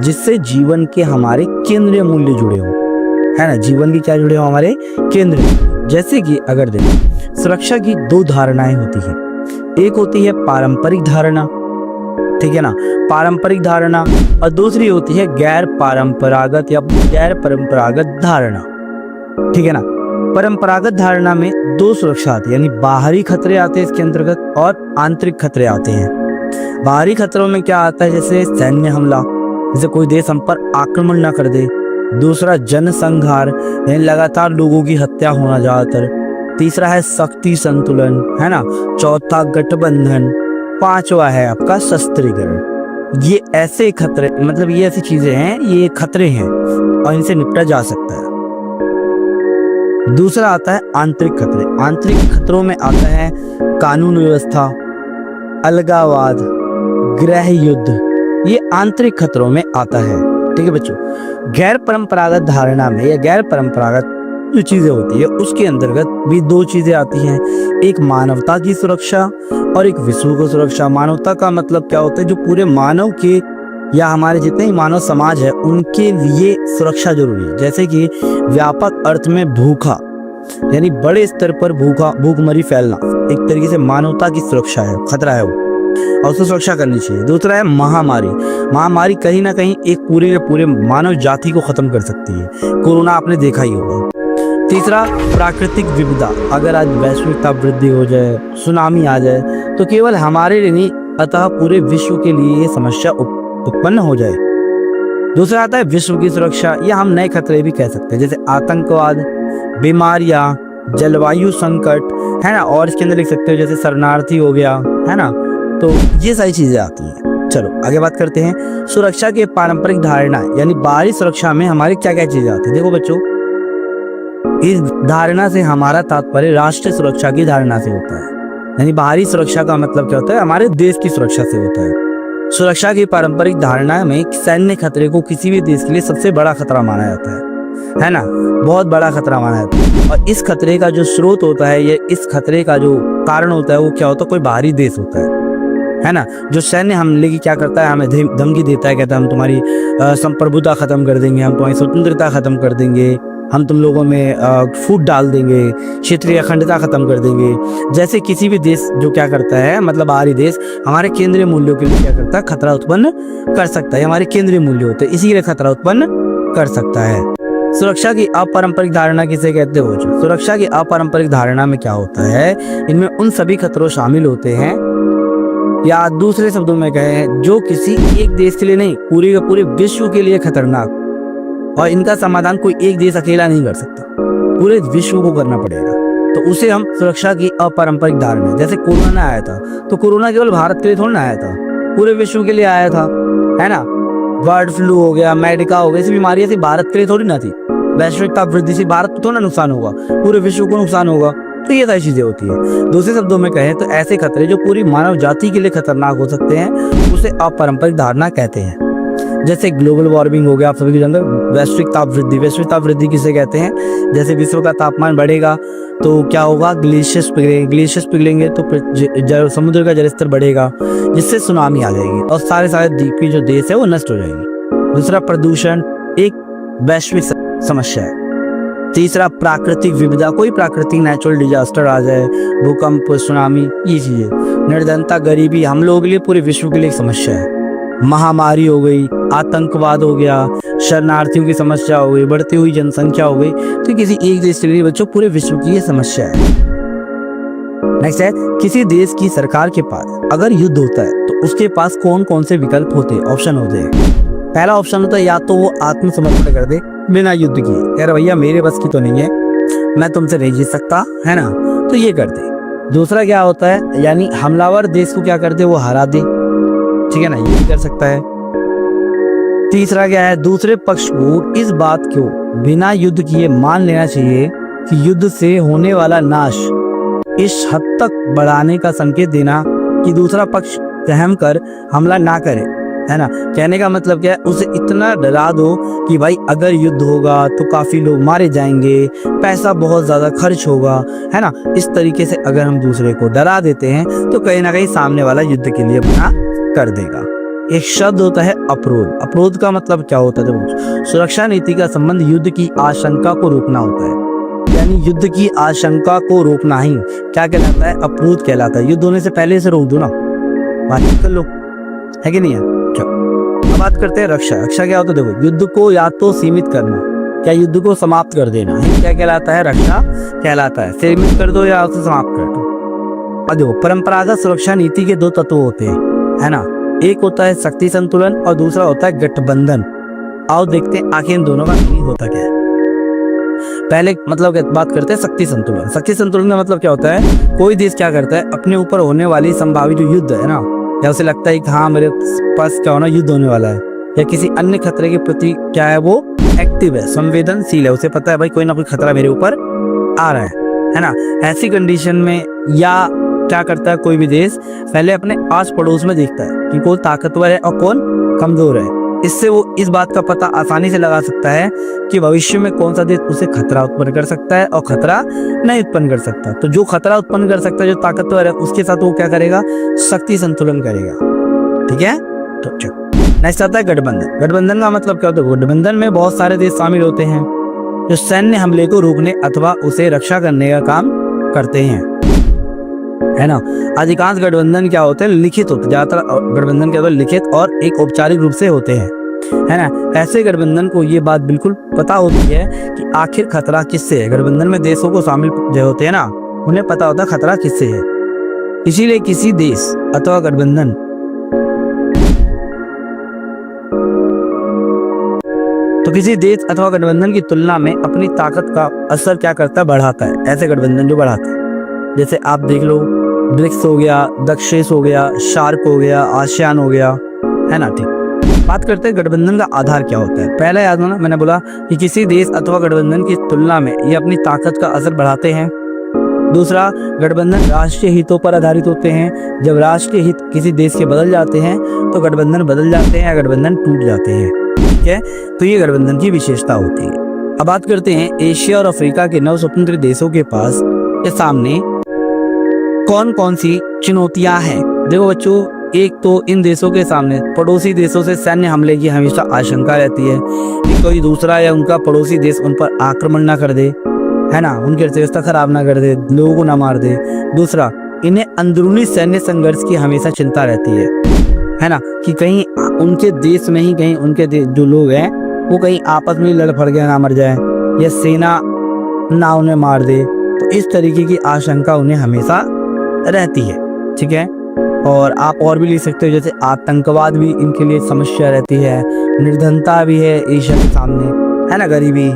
जिससे जीवन के हमारे केंद्रीय मूल्य जुड़े हो, है ना। जीवन की क्या जुड़े हो, हमारे केंद्रीय। जैसे कि अगर देखो, सुरक्षा की दो धारणाएं होती है। एक होती है पारंपरिक धारणा, ठीक है ना, पारंपरिक धारणा, और दूसरी होती है गैर परंपरागत या गैर परंपरागत धारणा, ठीक है ना। परंपरागत धारणा में दो सुरक्षा आती है, यानी बाहरी खतरे आते हैं इसके अंतर्गत और आंतरिक खतरे आते हैं। बाहरी खतरों में क्या आता है, जैसे सैन्य हमला, जैसे कोई देश हम पर आक्रमण ना कर दे। दूसरा जनसंहार, यानी लगातार लोगों की हत्या होना ज्यादातर। तीसरा है शक्ति संतुलन, है ना। चौथा गठबंधन। पांचवा है आपका शस्त्रीकरण। ये ऐसे खतरे, मतलब ये ऐसी चीजें हैं, ये खतरे हैं और इनसे निपटा जा सकता है। दूसरा आता है आंतरिक खतरे। आंतरिक खतरों में आता है कानून व्यवस्था, अलगाववाद, गृह युद्ध, ये आंतरिक खतरों में आता है, ठीक है बच्चों। गैर परंपरागत धारणा में या गैर परंपरागत जो चीजें होती है उसके अंतर्गत भी दो चीजें आती हैं, एक मानवता की सुरक्षा और एक विश्व को सुरक्षा। मानवता का मतलब क्या होता है, जो पूरे मानव के या हमारे जितने ही मानव समाज है उनके लिए सुरक्षा जरूरी है। जैसे कि व्यापक अर्थ में भूखा, यानी बड़े स्तर पर भूखमरी फैलना एक तरीके से मानवता की सुरक्षा है, खतरा है वो, और उसको सुरक्षा करनी चाहिए। दूसरा है महामारी। महामारी कहीं ना कहीं एक पूरे के पूरे मानव जाति को खत्म कर सकती है, कोरोना आपने देखा ही होगा। तीसरा प्राकृतिक विपदा, अगर आज वैश्विक ताप वृद्धि हो जाए, सुनामी आ जाए, तो केवल हमारे लिए नहीं अतः पूरे विश्व के लिए ये समस्या उत्पन्न हो जाए। दूसरा आता है विश्व की सुरक्षा, या हम नए खतरे भी कह सकते हैं, जैसे आतंकवाद, बीमारियां, जलवायु संकट, है ना। और इसके अंदर लिख सकते हो जैसे शरणार्थी हो गया, है ना। तो ये सारी चीजें आती हैं। चलो आगे बात करते हैं। सुरक्षा के पारंपरिक धारणा, यानी बाहरी सुरक्षा में हमारी क्या क्या चीजें आती है। देखो बच्चों, इस धारणा से हमारा तात्पर्य राष्ट्रीय सुरक्षा की धारणा से होता है, यानी बाहरी सुरक्षा का मतलब क्या होता है, हमारे देश की सुरक्षा से होता है। सुरक्षा की पारंपरिक धारणा में सैन्य खतरे को किसी भी देश के लिए सबसे बड़ा खतरा माना जाता है ना, बहुत बड़ा खतरा माना जाता है। और इस खतरे का जो स्रोत होता है, या इस खतरे का जो कारण होता है, वो क्या होता है, कोई बाहरी देश होता है ना। जो सैन्य हमले की क्या करता है, हमें धमकी देता है, कहता है हम तुम्हारी संप्रभुता खत्म कर देंगे, हम तुम्हारी स्वतंत्रता खत्म कर देंगे, हम तुम लोगों में फूट डाल देंगे, क्षेत्रीय अखंडता खत्म कर देंगे। जैसे किसी भी देश जो क्या करता है, मतलब बाहरी देश हमारे केंद्रीय मूल्यों के लिए क्या करता है, खतरा उत्पन्न कर सकता है। हमारे केंद्रीय मूल्य होते हैं, इसीलिए खतरा उत्पन्न कर सकता है। सुरक्षा की अपारंपरिक धारणा किसे कहते हो। सुरक्षा की अपारंपरिक धारणा में क्या होता है, इनमें उन सभी खतरों शामिल होते हैं, या दूसरे शब्दों में कहें जो किसी एक देश के लिए नहीं, पूरे के पूरे विश्व के लिए खतरनाक, और इनका समाधान कोई एक देश अकेला नहीं कर सकता, पूरे विश्व को करना पड़ेगा। तो उसे हम सुरक्षा की अपारंपरिक धारणा। जैसे कोरोना आया था, तो कोरोना केवल भारत के लिए थोड़ा ना आया था, पूरे विश्व के लिए आया था, है ना। बर्ड फ्लू हो गया, मेडिका हो गया, ऐसी बीमारियां सिर्फ भारत के लिए थोड़ी ना थी। वैश्विक ताप वृद्धि से भारत को थोड़ा नुकसान होगा, पूरे विश्व को नुकसान होगा। तो ये सारी चीजें होती है। दूसरे शब्दों में कहें तो ऐसे खतरे जो पूरी मानव जाति के लिए खतरनाक हो सकते हैं, उसे अपारंपरिक धारणा कहते हैं। जैसे ग्लोबल वार्मिंग हो गया, आप सभी को जानते हैं। वैश्विक ताप वृद्धि, वैश्विक ताप वृद्धि किसे कहते हैं, जैसे विश्व का तापमान बढ़ेगा तो क्या होगा, ग्लेशियर्स पिघलेंगे तो समुद्र का जलस्तर बढ़ेगा, जिससे सुनामी आ जाएगी और सारे द्वीपीय जो देश है वो नष्ट हो जाएगी। दूसरा प्रदूषण एक वैश्विक समस्या है। तीसरा प्राकृतिक विपदा, कोई प्राकृतिक नेचुरल डिजास्टर आ जाए, भूकंप, सुनामी, ये चीजें। निर्धनता, गरीबी हम लोगों के लिए, पूरे विश्व के लिए एक समस्या है। महामारी हो गई, आतंकवाद हो गया, शरणार्थियों की समस्या हो गई, बढ़ती हुई जनसंख्या हो गई, तो किसी एक देश के लिए बच्चों पूरे विश्व की ये समस्या है। नेक्स्ट है, किसी देश की सरकार के पास अगर युद्ध होता है तो उसके पास कौन कौन से विकल्प होते हैं, ऑप्शन होते हैं। पहला ऑप्शन होता है या तो वो आत्मसमर्पण कर दे बिना युद्ध किए, यार भैया मेरे बस की तो नहीं है, मैं तुमसे नहीं जीत सकता, है ना, तो ये कर दे। दूसरा क्या होता है, यानी हमलावर देश को क्या कर दे, वो हरा दे, ठीक है ना, ये भी कर सकता है। तीसरा क्या है, दूसरे पक्ष को इस बात को बिना युद्ध किए मान लेना चाहिए कि युद्ध से होने वाला नाश इस हद तक बढ़ाने का संकेत देना कि दूसरा पक्ष सहम कर हमला ना करे, है ना। कहने का मतलब क्या है, उसे इतना डरा दो कि भाई अगर युद्ध होगा तो काफी लोग मारे जाएंगे, पैसा बहुत ज्यादा खर्च होगा, है ना। इस तरीके से अगर हम दूसरे को डरा देते हैं तो कहीं ना कहीं सामने वाला युद्ध के लिए मना कर देगा। एक शब्द होता है अवरोध। अवरोध का मतलब क्या होता है? देखो, सुरक्षा नीति का संबंध युद्ध की आशंका को रोकना होता है, यानी युद्ध की आशंका को रोकना ही क्या कहलाता है? अवरोध कहलाता है। युद्ध होने से पहले से रोक दो ना, बातचीत कर लो, है कि नहीं है। अब बात करते हैं रक्षा। रक्षा क्या होता है? देखो, युद्ध को या तो सीमित करना, क्या युद्ध को समाप्त कर देना, क्या कहलाता है? रक्षा कहलाता है। सीमित कर दो या उसे समाप्त कर दो। और देखो, परंपरागत सुरक्षा नीति के दो तत्व होते हैं, है ना। एक होता है शक्ति संतुलन और दूसरा होता है गठबंधन। आओ देखते हैं आखिर इन दोनों का मीनिंग होता क्या है। पहले मतलब बात करते हैं शक्ति संतुलन। शक्ति संतुलन का मतलब क्या होता है? कोई देश क्या करता है, अपने ऊपर होने वाली संभावित जो युद्ध है ना, या उसे लगता है कि हाँ मेरे पास क्या होना, युद्ध होने वाला है, या किसी अन्य खतरे के प्रति क्या है, वो एक्टिव है, संवेदनशील है, उसे पता है भाई कोई ना कोई खतरा मेरे ऊपर आ रहा है ना। ऐसी कंडीशन में या क्या करता है कोई भी देश, पहले अपने आस पड़ोस में देखता है कि कौन ताकतवर है और कौन कमजोर है। इससे वो इस बात का पता आसानी से लगा सकता है कि भविष्य में कौन सा देश उसे खतरा उत्पन्न कर सकता है और खतरा नहीं उत्पन्न कर सकता। तो जो खतरा उत्पन्न कर सकता है, जो ताकतवर है, उसके साथ वो क्या करेगा? शक्ति संतुलन करेगा। ठीक है। तो नेक्स्ट आता है गठबंधन। गठबंधन का मतलब क्या होता है? गठबंधन में बहुत सारे देश शामिल होते हैं जो सैन्य हमले को रोकने अथवा उसे रक्षा करने का काम करते हैं, है ना। अधिकांश गठबंधन क्या होते हैं? लिखित होते हैं। ज्यादातर गठबंधन क्या होता है? लिखित और एक औपचारिक रूप से होते हैं, है ना। ऐसे गठबंधन को ये बात बिल्कुल पता होती है कि आखिर खतरा किससे है। गठबंधन में देशों को शामिल जो होते हैं ना, उन्हें पता होता है खतरा किससे है। इसीलिए किसी देश अथवा गठबंधन किसी देश अथवा गठबंधन की तुलना में अपनी ताकत का असर क्या करता है? बढ़ाता है। ऐसे गठबंधन जो बढ़ाते हैं, जैसे आप देख लो, ब्रिक्स हो गया, दक्षेस हो गया, शार्क हो गया, आसियान हो गया, है ना। ठीक, बात करते हैं गठबंधन का आधार क्या होता है। पहला याद होना, मैंने बोला कि किसी देश अथवा गठबंधन की तुलना में ये अपनी ताकत का असर बढ़ाते हैं। दूसरा, गठबंधन राष्ट्रीय हितों पर आधारित होते हैं। जब राष्ट्रीय हित किसी देश के बदल जाते हैं तो गठबंधन बदल जाते हैं या गठबंधन टूट जाते हैं। ठीक है, तो ये गठबंधन की विशेषता होती है। अब बात करते हैं एशिया और अफ्रीका के नव स्वतंत्र देशों के पास के सामने कौन कौन सी चुनौतियां हैं। देखो बच्चों, एक तो इन देशों के सामने पड़ोसी देशों से सैन्य हमले की हमेशा आशंका रहती है कि कोई दूसरा या उनका पड़ोसी देश उन पर आक्रमण ना कर दे, है ना, उनकी अर्थव्यवस्था खराब ना कर दे, लोगों को ना मार दे। दूसरा, इन्हें अंदरूनी सैन्य संघर्ष की हमेशा चिंता रहती है ना, कि कहीं उनके देश में ही कहीं उनके जो लोग हैं वो कहीं आपस में लड़ फड़ गए ना मर जाए, या सेना ना उन्हें मार दे। तो इस तरीके की आशंका उन्हें हमेशा रहती है। ठीक है, और आप और भी लिख सकते हो, जैसे आतंकवाद भी इनके लिए समस्या रहती है, निर्धनता भी है एशिया के सामने, है ना, गरीबी।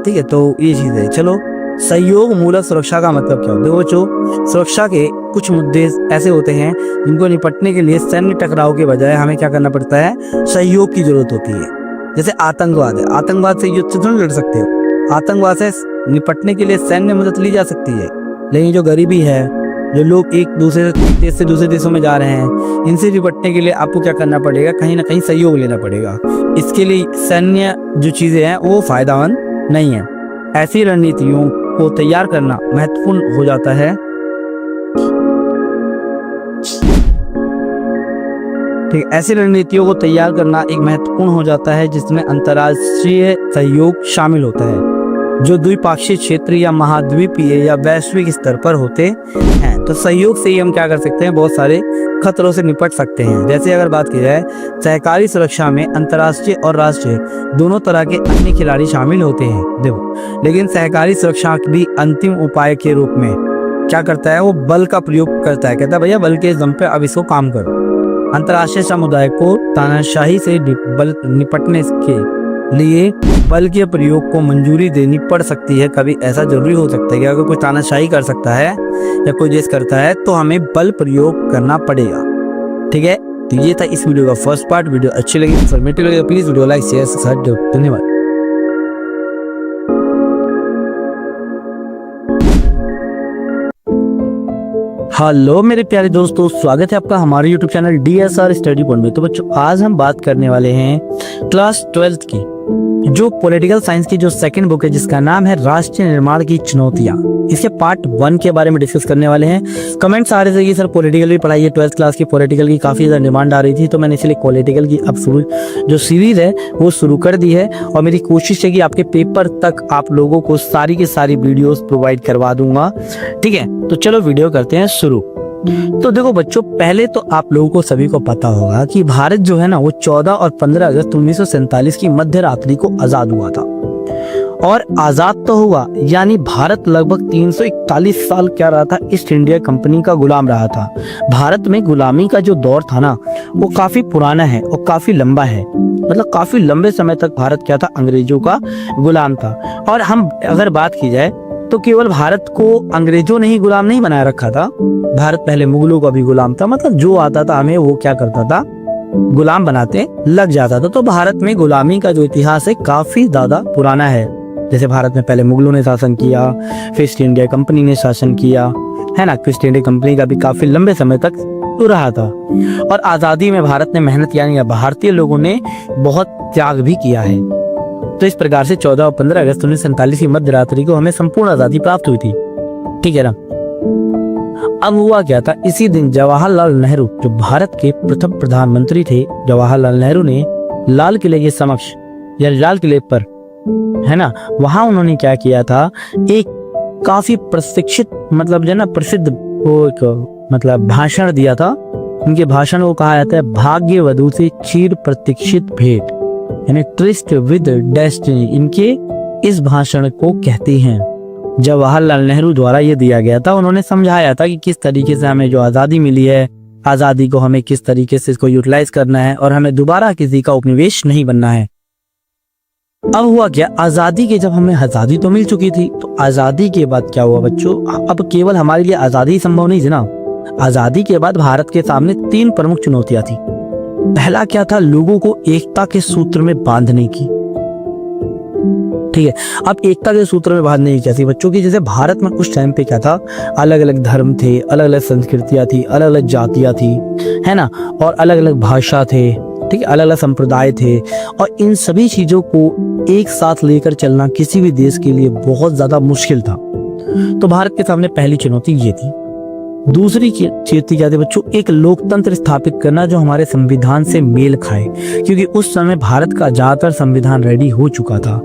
ठीक है, तो ये चीज है। चलो, सहयोग मूलक सुरक्षा का मतलब क्या होता है? बच्चों, सुरक्षा के कुछ मुद्दे ऐसे होते हैं जिनको निपटने के लिए सैन्य टकराव के बजाय हमें क्या करना पड़ता है? सहयोग की जरूरत होती है। जैसे आतंकवाद है, आतंकवाद से युद्ध से थोड़ी लड़ सकते हो। आतंकवाद से निपटने के लिए सैन्य मदद ली जा सकती है, लेकिन जो गरीबी है, जो लोग एक दूसरे देश से दूसरे देशों में जा रहे हैं, इनसे निपटने के लिए आपको क्या करना पड़ेगा? कहीं ना कहीं सहयोग लेना पड़ेगा। इसके लिए सैन्य जो चीजें हैं वो फायदेमंद नहीं है। ऐसी रणनीतियों को तैयार करना महत्वपूर्ण हो जाता है। ठीक, ऐसी रणनीतियों को तैयार करना एक महत्वपूर्ण हो जाता है जिसमें अंतर्राष्ट्रीय सहयोग शामिल होता है, जो द्विपक्षीय क्षेत्र या महाद्वीपीय या वैश्विक स्तर पर होते हैं। तो सहयोग से ही हम क्या कर सकते हैं? बहुत सारे खतरों से निपट सकते हैं। जैसे अगर बात की जाए सहकारी सुरक्षा में, अंतर्राष्ट्रीय और राष्ट्रीय दोनों तरह के अन्य खिलाड़ी शामिल होते हैं। देखो, लेकिन सहकारी सुरक्षा भी अंतिम उपाय के रूप में क्या करता है? वो बल का प्रयोग करता है। कहता है भैया बल के दम पे अब इसको काम करो। अंतर्राष्ट्रीय समुदाय को तानाशाही से निपटने के लिए बल के प्रयोग को मंजूरी देनी पड़ सकती है। कभी ऐसा जरूरी हो सकता है कि अगर कोई तानाशाही कर सकता है या कोई देश करता है तो हमें बल प्रयोग करना पड़ेगा। ठीक है, तो ये था इस वीडियो का फर्स्ट पार्ट। वीडियो अच्छी लगी, इन्फॉर्मेटिव लगी, please video like share subscribe. धन्यवाद। हेलो मेरे प्यारे दोस्तों, स्वागत है आपका हमारे YouTube channel DSR study point में। तो बच्चों, आज हम बात करने वाले हैं क्लास 12th की जो पॉलिटिकल साइंस की जो सेकंड बुक है, जिसका नाम है राष्ट्र निर्माण की चुनौतियां। इसके पार्ट 1 के बारे में डिस्कस करने वाले हैं। कमेंट्स आ रहे थे कि सर पॉलिटिकल भी पढ़ाइए, 12th क्लास की पॉलिटिकल की काफी ज्यादा डिमांड आ रही थी, तो मैंने इसलिए पॉलिटिकल की अब शुरू जो सीरीज है वो शुरू कर दी है। और मेरी कोशिश है कि आपके पेपर तक आप लोगों को सारी की सारी वीडियोस प्रोवाइड करवा दूंगा। ठीक है, तो चलो वीडियो करते हैं शुरू। तो देखो बच्चों, पहले तो आप लोगों को सभी को पता होगा कि भारत जो है ना वो 14 और 15 अगस्त 1947 की मध्य रात्रि को आजाद हुआ था। और आजाद तो हुआ, यानी भारत लगभग 341 साल क्या रहा था, ईस्ट इंडिया कंपनी का गुलाम रहा था। भारत में गुलामी का जो दौर था ना वो काफी पुराना है और काफी लंबा है। मतलब काफी लंबे समय तक भारत क्या था, अंग्रेजों का गुलाम था। और हम अगर बात की जाए तो केवल भारत को अंग्रेजों ने ही गुलाम नहीं बनाए रखा था, भारत पहले मुगलों का भी गुलाम था। मतलब जो आता था हमें वो क्या करता था, गुलाम बनाते लग जाता था। तो भारत में गुलामी का जो इतिहास है काफी ज्यादा पुराना है। जैसे भारत में पहले मुगलों ने शासन किया, फिर ईस्ट इंडिया कंपनी ने शासन किया, है ना। ईस्ट इंडिया कंपनी का भी काफी लंबे समय तक तो रहा था। और आजादी में भारत ने मेहनत, यानी भारतीय लोगों ने बहुत त्याग भी किया है। तो इस प्रकार से 14 और 15 अगस्त 1947 की मध्य रात्रि को हमें संपूर्ण आजादी प्राप्त हुई थी। ठीक है ना। अब हुआ क्या था, इसी दिन जवाहरलाल नेहरू जो भारत के प्रथम प्रधानमंत्री थे, जवाहरलाल नेहरू ने लाल किले के समक्ष या लाल किले पर, है ना, वहां उन्होंने क्या किया था, एक काफी प्रशिक्षित मतलब जो ना प्रसिद्ध वो एक मतलब भाषण दिया था। उनके भाषण को कहा जाता है भाग्य वधु से चिर प्रतीक्षित भेंट, यानी ट्रिस्ट विद डेस्टिनी। इनके इस भाषण को कहते हैं। जवाहरलाल नेहरू द्वारा ये दिया गया था। उन्होंने समझाया था कि किस तरीके से हमें जो आजादी मिली है, आजादी को हमें किस तरीके से इसको यूटिलाइज करना है और हमें दोबारा किसी का उपनिवेश नहीं बनना है। अब हुआ क्या, आजादी के जब हमें आजादी तो मिल चुकी थी, तो आजादी के बाद क्या हुआ बच्चों, अब केवल हमारे लिए आजादी संभव नहीं थी ना। आजादी के बाद भारत के सामने 3 प्रमुख चुनौतियां थी। पहला क्या था, लोगों को एकता के सूत्र में बांधने की। ठीक है, अब एकता के सूत्र में बांधने की कैसी बच्चों की, जैसे भारत में उस टाइम पे क्या था, अलग अलग धर्म थे, अलग अलग संस्कृतियां थी, अलग अलग जातियां थी, है ना, और अलग अलग भाषा थे। ठीक है, अलग अलग संप्रदाय थे। और इन सभी चीजों को एक साथ लेकर चलना किसी भी देश के लिए बहुत ज्यादा मुश्किल था। तो भारत के सामने पहली चुनौती ये थी। दूसरी चुनौती क्या थी बच्चों, एक लोकतंत्र स्थापित करना जो हमारे संविधान से मेल खाए, क्योंकि उस समय भारत का ज्यादातर संविधान रेडी हो चुका था।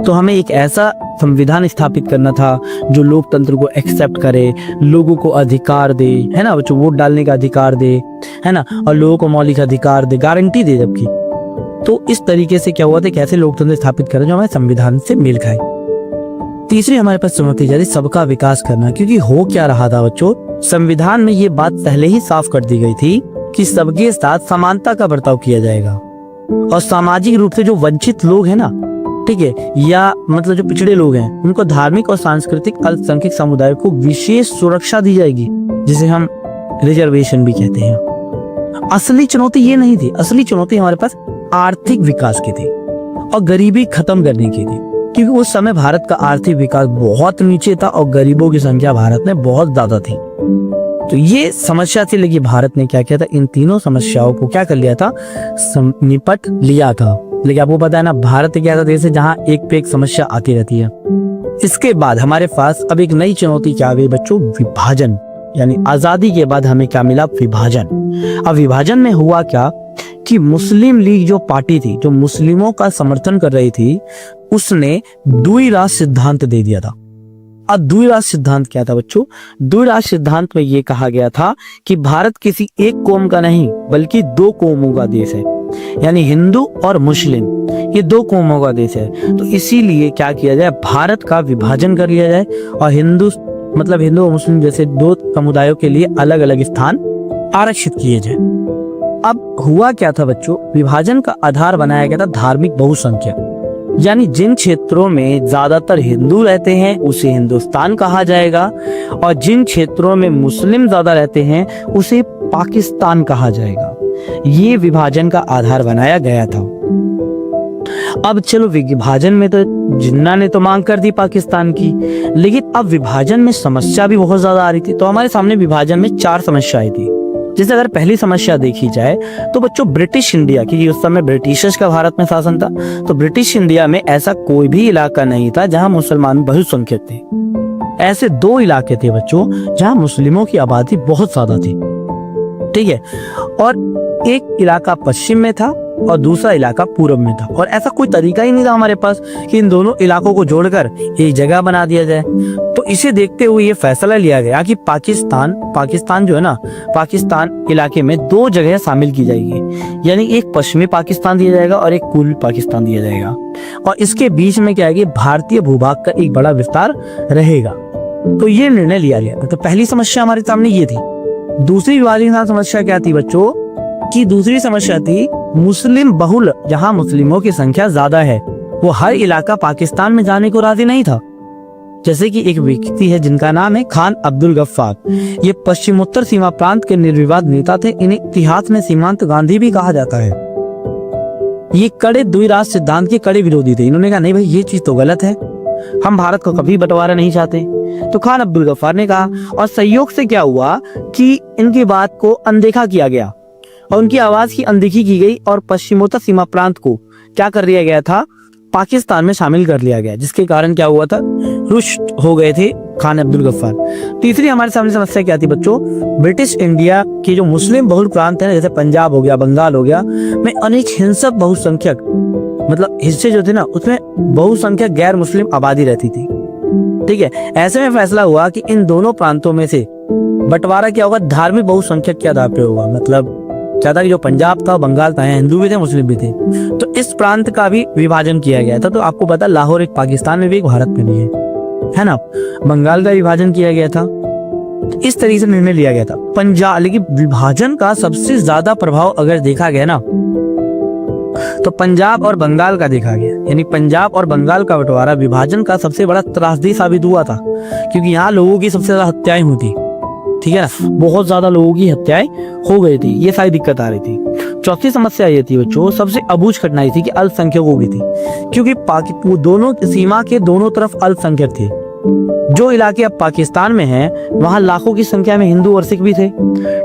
तो हमें एक ऐसा संविधान स्थापित करना था जो लोकतंत्र को एक्सेप्ट करे, लोगों को अधिकार दे, है ना बच्चों, वोट डालने का अधिकार दे, है ना, और लोगों को मौलिक अधिकार दे, गारंटी दे जबकि। तो इस तरीके से क्या हुआ था, कैसे लोकतंत्र स्थापित करें जो हमारे संविधान से मेल खाए। तीसरी हमारे पास चुनौती जाती सबका विकास करना, क्योंकि हो क्या रहा था बच्चों, संविधान में ये बात पहले ही साफ कर दी गई थी कि सबके साथ समानता का बर्ताव किया जाएगा। और सामाजिक रूप से जो वंचित लोग हैं ना, ठीक है, या मतलब जो पिछड़े लोग हैं, उनको धार्मिक और सांस्कृतिक अल्पसंख्यक समुदाय को विशेष सुरक्षा दी जाएगी, जिसे हम रिजर्वेशन भी कहते हैं। असली चुनौती ये नहीं थी, असली चुनौती हमारे पास आर्थिक विकास की थी और गरीबी खत्म करने की थी, क्योंकि उस समय भारत का आर्थिक विकास बहुत नीचे था और गरीबों की संख्या भारत में बहुत ज्यादा थी। तो ये समस्या थी, लेकिन भारत ने क्या किया था, इन तीनों समस्याओं को क्या कर लिया था, निपट लिया था। लेकिन आपको पता है ना, भारत एक ऐसा देश है जहां एक पे एक समस्या आती रहती है। इसके बाद हमारे पास अब एक नई चुनौती क्या आ गई बच्चों, विभाजन। यानी आजादी के बाद हमें क्या मिला, विभाजन। अब विभाजन में हुआ क्या कि मुस्लिम लीग जो पार्टी थी, जो मुस्लिमों का समर्थन कर रही थी, उसने द्विराष्ट्र सिद्धांत दे दिया था। अब द्विराष्ट्र सिद्धांत क्या था बच्चों, द्विराष्ट्र सिद्धांत में यह कहा गया था कि भारत किसी एक कौम का नहीं बल्कि 2 कौमों का देश है, यानी हिंदू और मुस्लिम, ये 2 कौमों का देश है। तो इसीलिए क्या किया जाए, भारत का विभाजन कर लिया जाए और हिंदू और मुस्लिम जैसे 2 समुदायों के लिए अलग अलग स्थान आरक्षित किए जाए। अब हुआ क्या था बच्चों, विभाजन का आधार बनाया गया था धार्मिक बहुसंख्यक, यानी जिन क्षेत्रों में ज्यादातर हिंदू रहते हैं उसे हिंदुस्तान कहा जाएगा और जिन क्षेत्रों में मुस्लिम ज्यादा रहते हैं उसे पाकिस्तान कहा जाएगा। ये विभाजन का आधार बनाया गया था। अब चलो विभाजन में तो जिन्ना ने तो मांग कर दी पाकिस्तान की, लेकिन अब विभाजन में समस्या भी बहुत ज्यादा आ रही थी। तो हमारे सामने विभाजन में 4 समस्याएं थी। जैसे अगर पहली समस्या देखी जाए तो बच्चों ब्रिटिश इंडिया, क्योंकि उस समय ब्रिटिशर्स का भारत में शासन था, तो ब्रिटिश इंडिया में ऐसा कोई भी इलाका नहीं था जहां मुसलमान बहुसंख्यक थे। ऐसे 2 इलाके थे बच्चों जहां मुस्लिमों की आबादी बहुत ज्यादा थी, ठीक है, और एक इलाका पश्चिम में था और दूसरा इलाका पूरब में था। और ऐसा कोई तरीका ही नहीं था हमारे पास कि इन दोनों इलाकों को जोड़कर एक जगह बना दिया जाए। तो इसे देखते हुए ये फैसला लिया गया कि पाकिस्तान जो है ना, पाकिस्तान इलाके में 2 जगह शामिल की जाएगी, यानी एक पश्चिमी पाकिस्तान दिया जाएगा और एक पूर्वी पाकिस्तान दिया जाएगा। और इसके बीच में क्या है कि भारतीय भूभाग का एक बड़ा विस्तार रहेगा। तो ये निर्णय लिया गया। तो पहली समस्या हमारे सामने ये थी। दूसरी वाली समस्या क्या थी बच्चों, कि दूसरी समस्या थी मुस्लिम बहुल, जहां मुस्लिमों की संख्या ज्यादा है, वो हर इलाका पाकिस्तान में जाने को राजी नहीं था। जैसे कि एक व्यक्ति है जिनका नाम है खान अब्दुल गफ्फार। ये पश्चिमोत्तर सीमा प्रांत के निर्विवाद नेता थे। इन्हें इतिहास में सीमांत गांधी भी कहा जाता है। ये कड़े द्विराष्ट्र सिद्धांत के कड़े विरोधी थे। इन्होंने कहा नहीं भाई ये चीज तो गलत है, हम भारत को कभी बंटवारा नहीं चाहते। तो खान अब्दुल गफ्फार ने कहा, और संयोग से क्या हुआ कि इनकी बात को अनदेखा किया गया और उनकी आवाज की अनदेखी की गई और पश्चिमोत्तर सीमा प्रांत को क्या कर दिया गया था, पाकिस्तान में शामिल कर लिया गया, जिसके कारण क्या हुआ था, रुष्ट हो गए थे खान अब्दुल गफ्फार। तीसरी हमारे सामने समस्या क्या थी बच्चों, ब्रिटिश इंडिया के जो मुस्लिम बहुल प्रांत है, जैसे पंजाब हो गया, बंगाल हो गया, में अनेक हिंसक बहुसंख्यक मतलब हिस्से जो थे ना, उसमें बहुसंख्यक गैर मुस्लिम आबादी रहती थी, ठीक है। ऐसे में फैसला हुआ कि इन दोनों प्रांतों में से बंटवारा क्या होगा, धार्मिक बहुसंख्यक के आधार पर होगा। मतलब क्या था कि जो पंजाब था, बंगाल था, हिंदू भी थे, मुस्लिम भी थे, तो इस प्रांत का भी विभाजन किया गया था। तो आपको पता लाहौर एक पाकिस्तान में भी, एक भारत में भी है ना। बंगाल का विभाजन किया गया था। तो इस तरीके से निर्णय लिया गया था। पंजाब, लेकिन विभाजन का सबसे ज्यादा प्रभाव अगर देखा गया ना, तो पंजाब और बंगाल का देखा गया। यानी पंजाब और बंगाल का बंटवारा विभाजन का सबसे बड़ा त्रासदी साबित हुआ था, क्योंकि यहाँ लोगों की सबसे ज्यादा हत्याएं हुई थी, ठीक है ना, बहुत ज्यादा लोगों की हत्याएं हो गई थी। ये सारी दिक्कत आ रही थी। चौथी समस्या ये थी बच्चों, सबसे अबूझ घटना थी कि अल्पसंख्यकों की थी, क्योंकि दोनों सीमा के दोनों तरफ अल्पसंख्यक थे। जो इलाके अब पाकिस्तान में हैं, वहां लाखों की संख्या में हिंदू और सिख भी थे।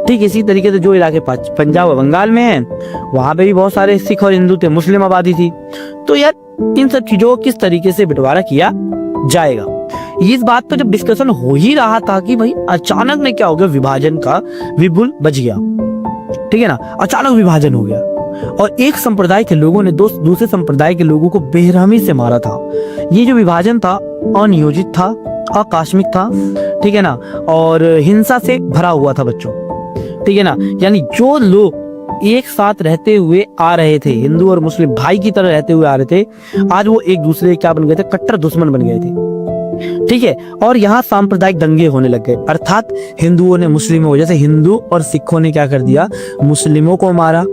ठीक इसी तरीके से जो इलाके पंजाब और बंगाल में हैं, वहां पे भी बहुत सारे सिख और हिंदू थे, मुस्लिम आबादी थी। तो यार इन सब चीजों को किस तरीके से बंटवारा किया जाएगा, इस बात पर जब डिस्कशन हो ही रहा था कि भाई अचानक में क्या हो गया, विभाजन का विपुल बच गया, ठीक है ना। अचानक विभाजन हो गया और एक संप्रदाय के लोगों ने दूसरे संप्रदाय के लोगों को बेरहमी से मारा था। ये जो विभाजन था अनियोजित था, आकस्मिक था, ठीक है ना, और हिंसा से भरा हुआ था बच्चों, ठीक है ना। यानी जो लोग एक साथ रहते हुए आ रहे थे, हिंदू और मुस्लिम भाई की तरह रहते हुए आ रहे थे, आज वो एक दूसरे के क्या बन गए थे, कट्टर दुश्मन बन गए थे, ठीक है। और यहाँ सांप्रदायिक दंगे होने लग गए, अर्थात हिंदुओं ने मुस्लिमों, जैसे हिंदू और सिखों ने क्या कर दिया, मुस्लिमों को मारा,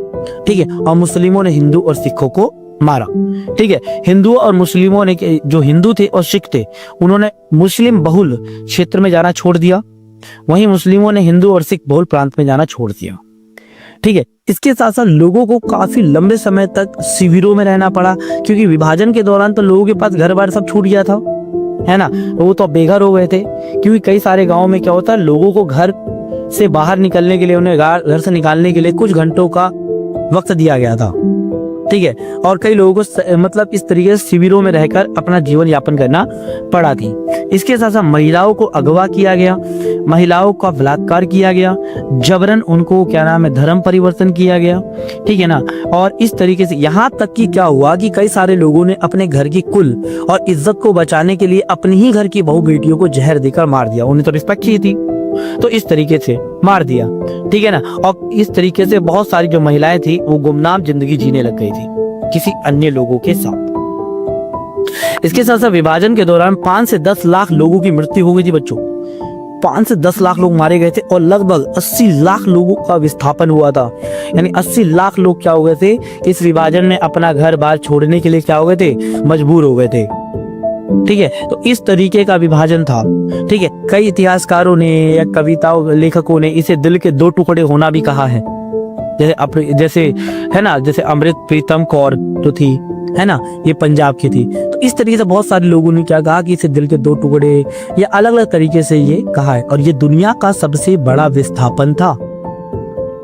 ठीक है, और मुस्लिमों ने हिंदू और सिखों को मारा, ठीक है। हिंदू और मुस्लिमों ने, जो हिंदू थे और सिख थे, उन्होंने मुस्लिम बहुल क्षेत्र में जाना छोड़ दिया, वहीं मुस्लिमों ने हिंदू और सिख बहुल प्रांत में जाना छोड़ दिया, ठीक है। इसके साथ साथ लोगों को काफी लंबे समय तक शिविरों में रहना पड़ा, क्योंकि विभाजन के दौरान तो लोगों के पास घर बार सब छूट गया था, है ना, वो तो बेघर हो गए थे। क्योंकि कई सारे गांव में क्या होता है, लोगों को घर से बाहर निकलने के लिए, उन्हें घर से निकालने के लिए कुछ घंटों का वक्त दिया गया था, ठीक है। और कई लोगों को मतलब इस तरीके से शिविरों में रहकर अपना जीवन यापन करना पड़ा थी। इसके साथ साथ महिलाओं को अगवा किया गया, महिलाओं का बलात्कार किया गया, जबरन उनको क्या नाम है, धर्म परिवर्तन किया गया, ठीक है ना। और इस तरीके से यहाँ तक कि क्या हुआ कि कई सारे लोगों ने अपने घर की कुल और इज्जत को बचाने के लिए अपनी ही घर की बहू बेटियों को जहर देकर मार दिया। उन्हें तो रिस्पेक्ट चाहिए थी, तो इस तरीके से मार दिया, ठीक है ना। और इस तरीके से बहुत सारी जो महिलाएं थी वो गुमनाम जिंदगी जीने लग गई थी किसी अन्य लोगों के साथ। इसके साथ साथ विभाजन के दौरान 5 से 10 लाख लोगों की मृत्यु हो गई थी बच्चों। 5 से 10 लाख लोग मारे गए थे और लगभग 80 लाख लोगों का विस्थापन हुआ था। यानी 80 लाख लोग क्या हो गए थे, इस विभाजन में अपना घर बार छोड़ने के लिए क्या हो गए थे, मजबूर हो गए थे, ठीक है। तो इस तरीके का विभाजन था, ठीक है। कई इतिहासकारों ने या कविताओं लेखकों ने इसे दिल के 2 टुकड़े होना भी कहा है, जैसे है ना, जैसे अमृत प्रीतम कौर जो थी, है ना, ये पंजाब की थी। तो इस तरीके से बहुत सारे लोगों ने क्या कहा कि इसे दिल के दो टुकड़े, या अलग अलग तरीके से ये कहा है। और ये दुनिया का सबसे बड़ा विस्थापन था।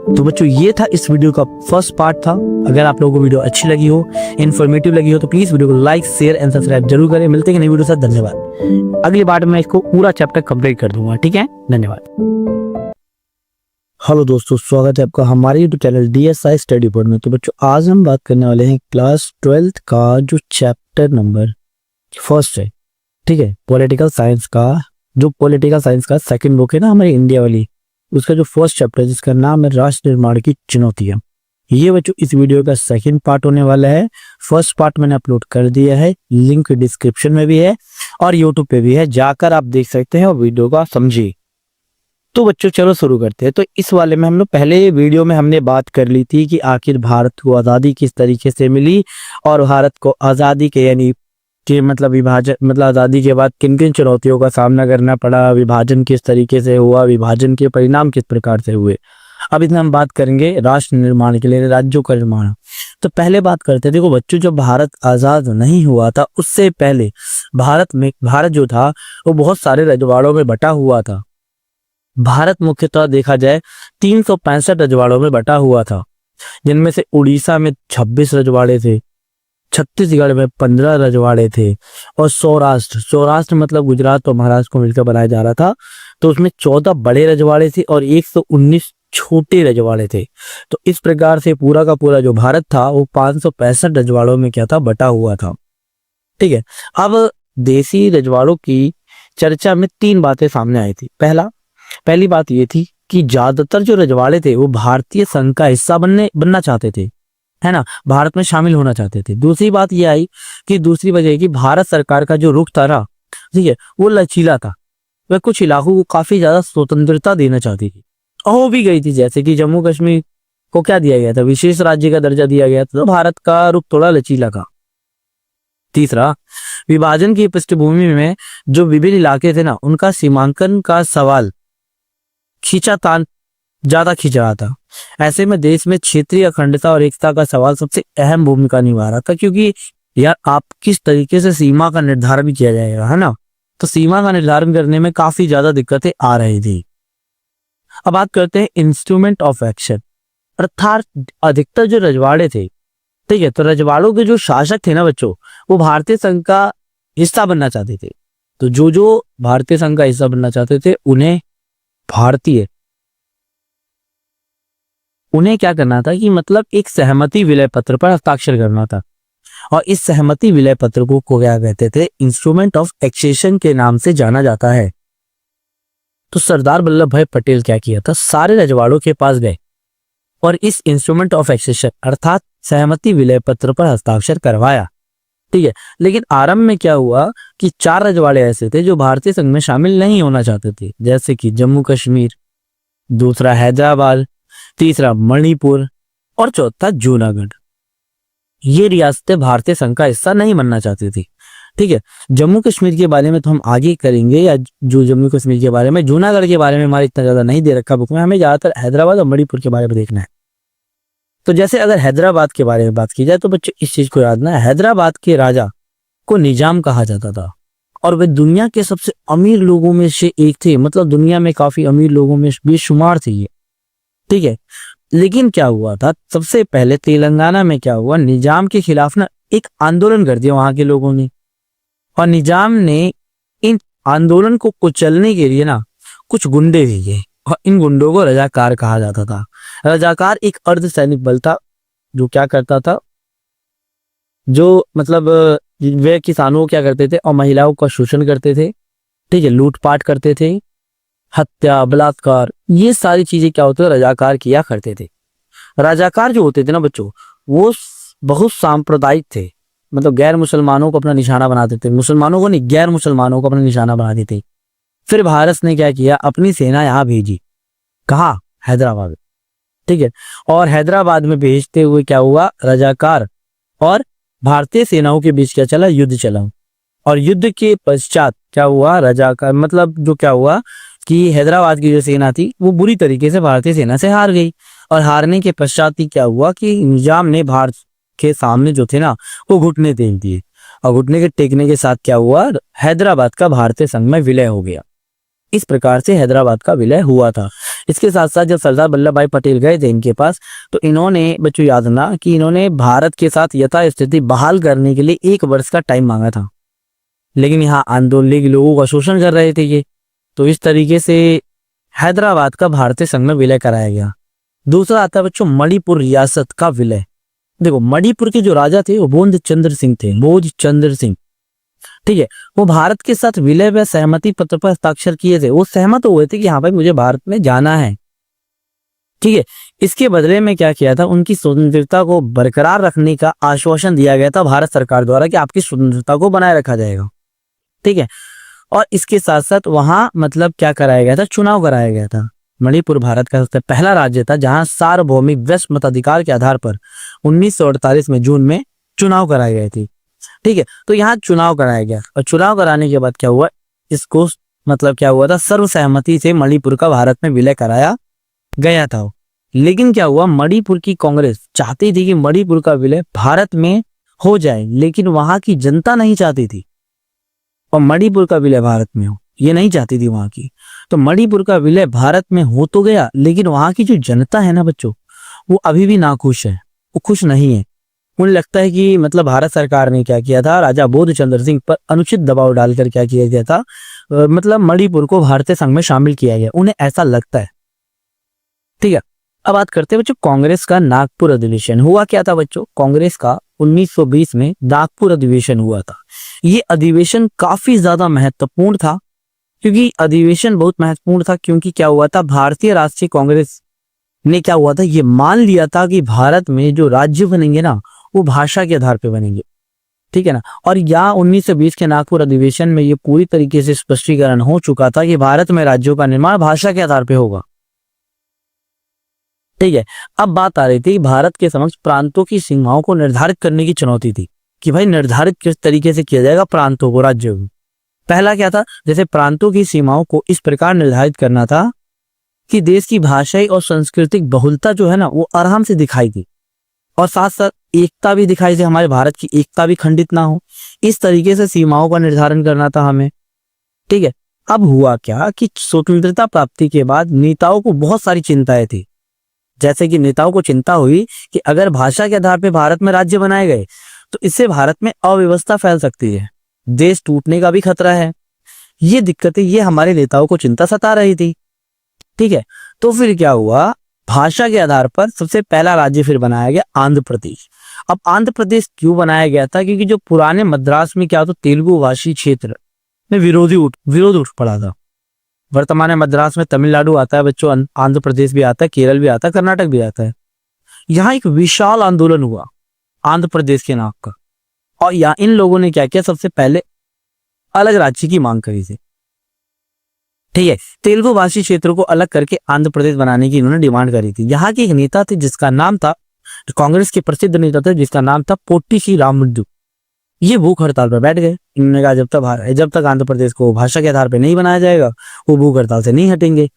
तो बच्चों ये था इस वीडियो का फर्स्ट पार्ट था। अगर आप लोगों को वीडियो अच्छी लगी हो, इन्फॉर्मेटिव लगी हो, तो प्लीज वीडियो को लाइक, शेयर एंड सब्सक्राइब जरूर करें। मिलते हैं नई वीडियो से। धन्यवाद। अगली बार मैं इसको पूरा चैप्टर कंप्लीट कर दूंगा। ठीक है, धन्यवाद। हेलो दोस्तों, स्वागत है आपका हमारे YouTube channel DSI study point में। तो बच्चों आज हम बात करने वाले हैं क्लास 12th का जो चैप्टर नंबर फर्स्ट है। ठीक है, पॉलिटिकल साइंस का, जो पॉलिटिकल साइंस का सेकंड बुक है ना हमारी इंडिया वाली, उसका जो फर्स्ट चैप्टर है जिसका नाम है राष्ट्र निर्माण की चुनौतियां। ये बच्चों इस वीडियो का सेकंड पार्ट होने वाला है। फर्स्ट पार्ट मैंने अपलोड कर दिया है, लिंक डिस्क्रिप्शन में भी है और यूट्यूब पे भी है, जाकर आप देख सकते हैं और वीडियो का समझिए। तो बच्चों चलो शुरू करते हैं। तो इस वाले में हम लोग पहले वीडियो में हमने बात कर ली थी कि आखिर भारत को आज़ादी किस तरीके से मिली और भारत को आज़ादी के यानी कि मतलब विभाजन, मतलब आज़ादी के बाद किन किन चुनौतियों का सामना करना पड़ा, विभाजन किस तरीके से हुआ, विभाजन के परिणाम किस प्रकार से हुए। अब इसमें हम बात करेंगे राष्ट्र निर्माण के लिए, राज्यों का निर्माण। तो पहले बात करते थे, देखो बच्चों जब भारत आज़ाद नहीं हुआ था उससे पहले भारत जो था वो बहुत सारे रजवाड़ों में बटा हुआ था। भारत मुख्यतः देखा जाए 365 रजवाड़ों में बटा हुआ था, जिनमें से उड़ीसा में 26 रजवाड़े थे, छत्तीसगढ़ में 15 रजवाड़े थे और सौराष्ट्र मतलब गुजरात और महाराष्ट्र को मिलकर बनाया जा रहा था, तो उसमें 14 बड़े रजवाड़े थे और 119 छोटे रजवाड़े थे। तो इस प्रकार से पूरा का पूरा जो भारत था वो 565 रजवाड़ों में क्या था, बटा हुआ था। ठीक है, अब देसी रजवाड़ों की चर्चा में 3 बातें सामने आई थी। पहली बात ये थी कि ज्यादातर जो रजवाड़े थे वो भारतीय संघ का हिस्सा बनना चाहते थे, है ना, भारत में शामिल होना चाहते थे। दूसरी बात ये आई कि दूसरी वजह कि भारत सरकार का जो रुख था ना, ठीक है, वो लचीला था। वह कुछ इलाकों को काफी ज्यादा स्वतंत्रता देना चाहती थी, हो भी गई थी। जैसे कि जम्मू कश्मीर को क्या दिया गया था, विशेष राज्य का दर्जा दिया गया था। तो भारत का रुख थोड़ा लचीला था। तीसरा, विभाजन की पृष्ठभूमि में जो विभिन्न इलाके थे ना, उनका सीमांकन का सवाल ज्यादा खींच रहा था। ऐसे में देश में क्षेत्रीय अखंडता और एकता का सवाल सबसे अहम भूमिका निभा रहा था, क्योंकि यार आप किस तरीके से सीमा का निर्धारण किया जाएगा, है ना, तो सीमा का निर्धारण करने में काफी ज्यादा दिक्कतें आ रही थी। अब बात करते हैं इंस्ट्रूमेंट ऑफ एक्शन, अर्थात अधिकतर जो रजवाड़े थे, ठीक है, तो रजवाड़ों के जो शासक थे ना बच्चों, वो भारतीय संघ का हिस्सा बनना चाहते थे। तो जो भारतीय संघ का हिस्सा बनना चाहते थे उन्हें क्या करना था कि मतलब एक सहमति विलय पत्र पर हस्ताक्षर करना था। और इस सहमति विलय पत्र को क्या कहते थे, इंस्ट्रूमेंट ऑफ एक्सेशन के नाम से जाना जाता है। तो सरदार वल्लभ भाई पटेल क्या किया था, सारे रजवाड़ों के पास गए और इस इंस्ट्रूमेंट ऑफ एक्सेशन अर्थात सहमति विलय पत्र पर हस्ताक्षर करवाया। ठीक है, लेकिन आरंभ में क्या हुआ कि 4 रजवाड़े ऐसे थे जो भारतीय संघ में शामिल नहीं होना चाहते थे, जैसे कि जम्मू कश्मीर, दूसरा हैदराबाद, तीसरा मणिपुर और चौथा जूनागढ़। ये रियासतें भारतीय संघ का हिस्सा नहीं बनना चाहती थी। ठीक है, जम्मू कश्मीर के बारे में तो हम आगे करेंगे, या जो जम्मू कश्मीर के बारे में, जूनागढ़ के बारे में हमारे इतना ज्यादा नहीं दे रखा बुक में, हमें ज्यादातर हैदराबाद और मणिपुर के बारे में देखना है। तो जैसे अगर हैदराबाद के बारे में बात की जाए तो बच्चे इस चीज को याद ना, हैदराबाद के राजा को निजाम कहा जाता था और वे दुनिया के सबसे अमीर लोगों में से एक थे, मतलब दुनिया में काफी अमीर लोगों में बेशुमार थे ये। ठीक है, लेकिन क्या हुआ था, सबसे पहले तेलंगाना में क्या हुआ, निजाम के खिलाफ ना एक आंदोलन कर दिया वहां के लोगों ने, और निजाम ने इन आंदोलन को कुचलने के लिए ना कुछ गुंडे भेजे और इन गुंडों को रजाकार कहा जाता था। रजाकार एक अर्धसैनिक बल था जो क्या करता था, जो मतलब वे किसानों को क्या करते थे और महिलाओं का शोषण करते थे। ठीक है, लूटपाट करते थे, हत्या, बलात्कार, ये सारी चीजें क्या होते थे, रजाकार किया करते थे। रजाकार जो होते थे ना बच्चों, वो बहुत सांप्रदायिक थे, मतलब गैर मुसलमानों को अपना निशाना बनाते थे, मुसलमानों को नहीं, गैर मुसलमानों को अपना निशाना बनाते थे। फिर भारत ने क्या किया, अपनी सेना यहाँ भेजी, कहा हैदराबाद। ठीक है, और हैदराबाद में भेजते हुए क्या हुआ, रजाकार और भारतीय सेनाओं के बीच क्या चला, युद्ध चला। और युद्ध के पश्चात क्या हुआ, रजाकार मतलब जो क्या हुआ कि हैदराबाद की जो सेना थी वो बुरी तरीके से भारतीय सेना से हार गई और हारने के पश्चात ही क्या हुआ कि निजाम ने भारत के सामने जो थे ना वो घुटने टेक दिए, और घुटने के टेकने के साथ क्या हुआ, हैदराबाद का भारतीय संघ में विलय हो गया। इस प्रकार से हैदराबाद का विलय हुआ था। इसके साथ साथ जब सरदार वल्लभ भाई पटेल गए थे इनके पास, तो इन्होंने, बच्चों याद ना, कि इन्होंने भारत के साथ यथास्थिति बहाल करने के लिए 1 वर्ष का टाइम मांगा था, लेकिन यहाँ आंदोलन के लोगों का शोषण कर रहे थे ये, तो इस तरीके से हैदराबाद का भारतीय संघ में विलय कराया गया। दूसरा आता है बच्चों मणिपुर रियासत का विलय। देखो मणिपुर के जो राजा थे वो बोध चंद्र सिंह थे, बोध चंद्र सिंह, ठीक है। वो भारत के साथ विलय व सहमति पत्र पर हस्ताक्षर किए थे, वो सहमत हुए थे कि हाँ भाई मुझे भारत में जाना है, ठीक है। इसके बदले में क्या किया था, उनकी स्वतंत्रता को बरकरार रखने का आश्वासन दिया गया था भारत सरकार द्वारा कि आपकी स्वतंत्रता को बनाए रखा जाएगा, ठीक है। और इसके साथ साथ वहां मतलब क्या कराया गया था, चुनाव कराया गया था। मणिपुर भारत का सबसे पहला राज्य था जहां सार्वभौमिक व्यस्त मताधिकार के आधार पर 1948 में जून में चुनाव कराए गए थे, ठीक है। तो यहाँ चुनाव कराया गया, और चुनाव कराने के बाद क्या हुआ, इसको मतलब क्या हुआ था, सर्वसहमति से मणिपुर का भारत में विलय कराया गया था। लेकिन क्या हुआ, मणिपुर की कांग्रेस चाहती थी कि मणिपुर का विलय भारत में हो जाए, लेकिन वहां की जनता नहीं चाहती थी, और मणिपुर का विलय भारत में हो ये नहीं चाहती थी वहां की। तो मणिपुर का विलय भारत में हो तो गया, लेकिन वहां की जो जनता है ना बच्चों, वो अभी भी नाखुश है, वो खुश नहीं है। उन्हें लगता है कि मतलब भारत सरकार ने क्या किया था, राजा बोध चंद्र सिंह पर अनुचित दबाव डालकर क्या किया गया था, मतलब मणिपुर को भारतीय संघ में शामिल किया गया, उन्हें ऐसा लगता है, ठीक है। अब बात करते हैं बच्चों कांग्रेस का नागपुर अधिवेशन। हुआ क्या था बच्चों, कांग्रेस का 1920 में नागपुर अधिवेशन हुआ था। ये अधिवेशन काफी ज्यादा महत्वपूर्ण था, क्योंकि अधिवेशन बहुत महत्वपूर्ण था, क्योंकि क्या हुआ था, भारतीय राष्ट्रीय कांग्रेस ने क्या हुआ था, ये मान लिया था कि भारत में जो राज्य बनेंगे ना वो भाषा के आधार पर बनेंगे, ठीक है ना। और यहाँ 1920 के नागपुर अधिवेशन में ये पूरी तरीके से स्पष्टीकरण हो चुका था कि भारत में राज्यों का निर्माण भाषा के आधार पर होगा, ठीक है। अब बात आ रही थी भारत के समक्ष प्रांतों की सीमाओं को निर्धारित करने की चुनौती थी, कि भाई निर्धारित किस तरीके से किया जाएगा प्रांतों को, राज्यों को। पहला क्या था, जैसे प्रांतों की सीमाओं को इस प्रकार निर्धारित करना था कि देश की भाषाई और सांस्कृतिक बहुलता जो है ना वो आराम से दिखाई दी, और साथ साथ एकता भी दिखाई दे, हमारे भारत की एकता भी खंडित ना हो, इस तरीके से सीमाओं का निर्धारण करना था हमें, ठीक है। अब हुआ क्या कि स्वतंत्रता प्राप्ति के बाद नेताओं को बहुत सारी चिंताएं थी। जैसे कि नेताओं को चिंता हुई कि अगर भाषा के आधार पर भारत में राज्य बनाए गए तो इससे भारत में अव्यवस्था फैल सकती है, देश टूटने का भी खतरा है। ये दिक्कतें, ये हमारे नेताओं को चिंता सता रही थी, ठीक है। तो फिर क्या हुआ, भाषा के आधार पर सबसे पहला राज्य फिर बनाया गया आंध्र प्रदेश। अब आंध्र प्रदेश क्यों बनाया गया था, क्योंकि जो पुराने मद्रास में क्या होता, तेलुगु भाषी क्षेत्र में विरोध उठ पड़ा था। वर्तमान में मद्रास में तमिलनाडु आता है बच्चों, आंध्र प्रदेश भी आता है, केरल भी आता है, कर्नाटक भी आता है। यहाँ एक विशाल आंदोलन हुआ आंध्र प्रदेश के नाम का, और यहाँ इन लोगों ने क्या किया, सबसे पहले अलग राज्य की मांग करी थी, ठीक है। तेलुगु भाषी क्षेत्रों को अलग करके आंध्र प्रदेश बनाने की इन्होंने डिमांड करी थी। यहाँ के एक नेता थे जिसका नाम था, कांग्रेस के प्रसिद्ध नेता थे जिसका नाम था पोट्टी श्री रामुडू। ये भूख हड़ताल पर बैठ गए। इन्होंने कहा जब तक आंध्र प्रदेश को भाषा के आधार पर नहीं बनाया जाएगा वो भूख हड़ताल से नहीं हटेंगे।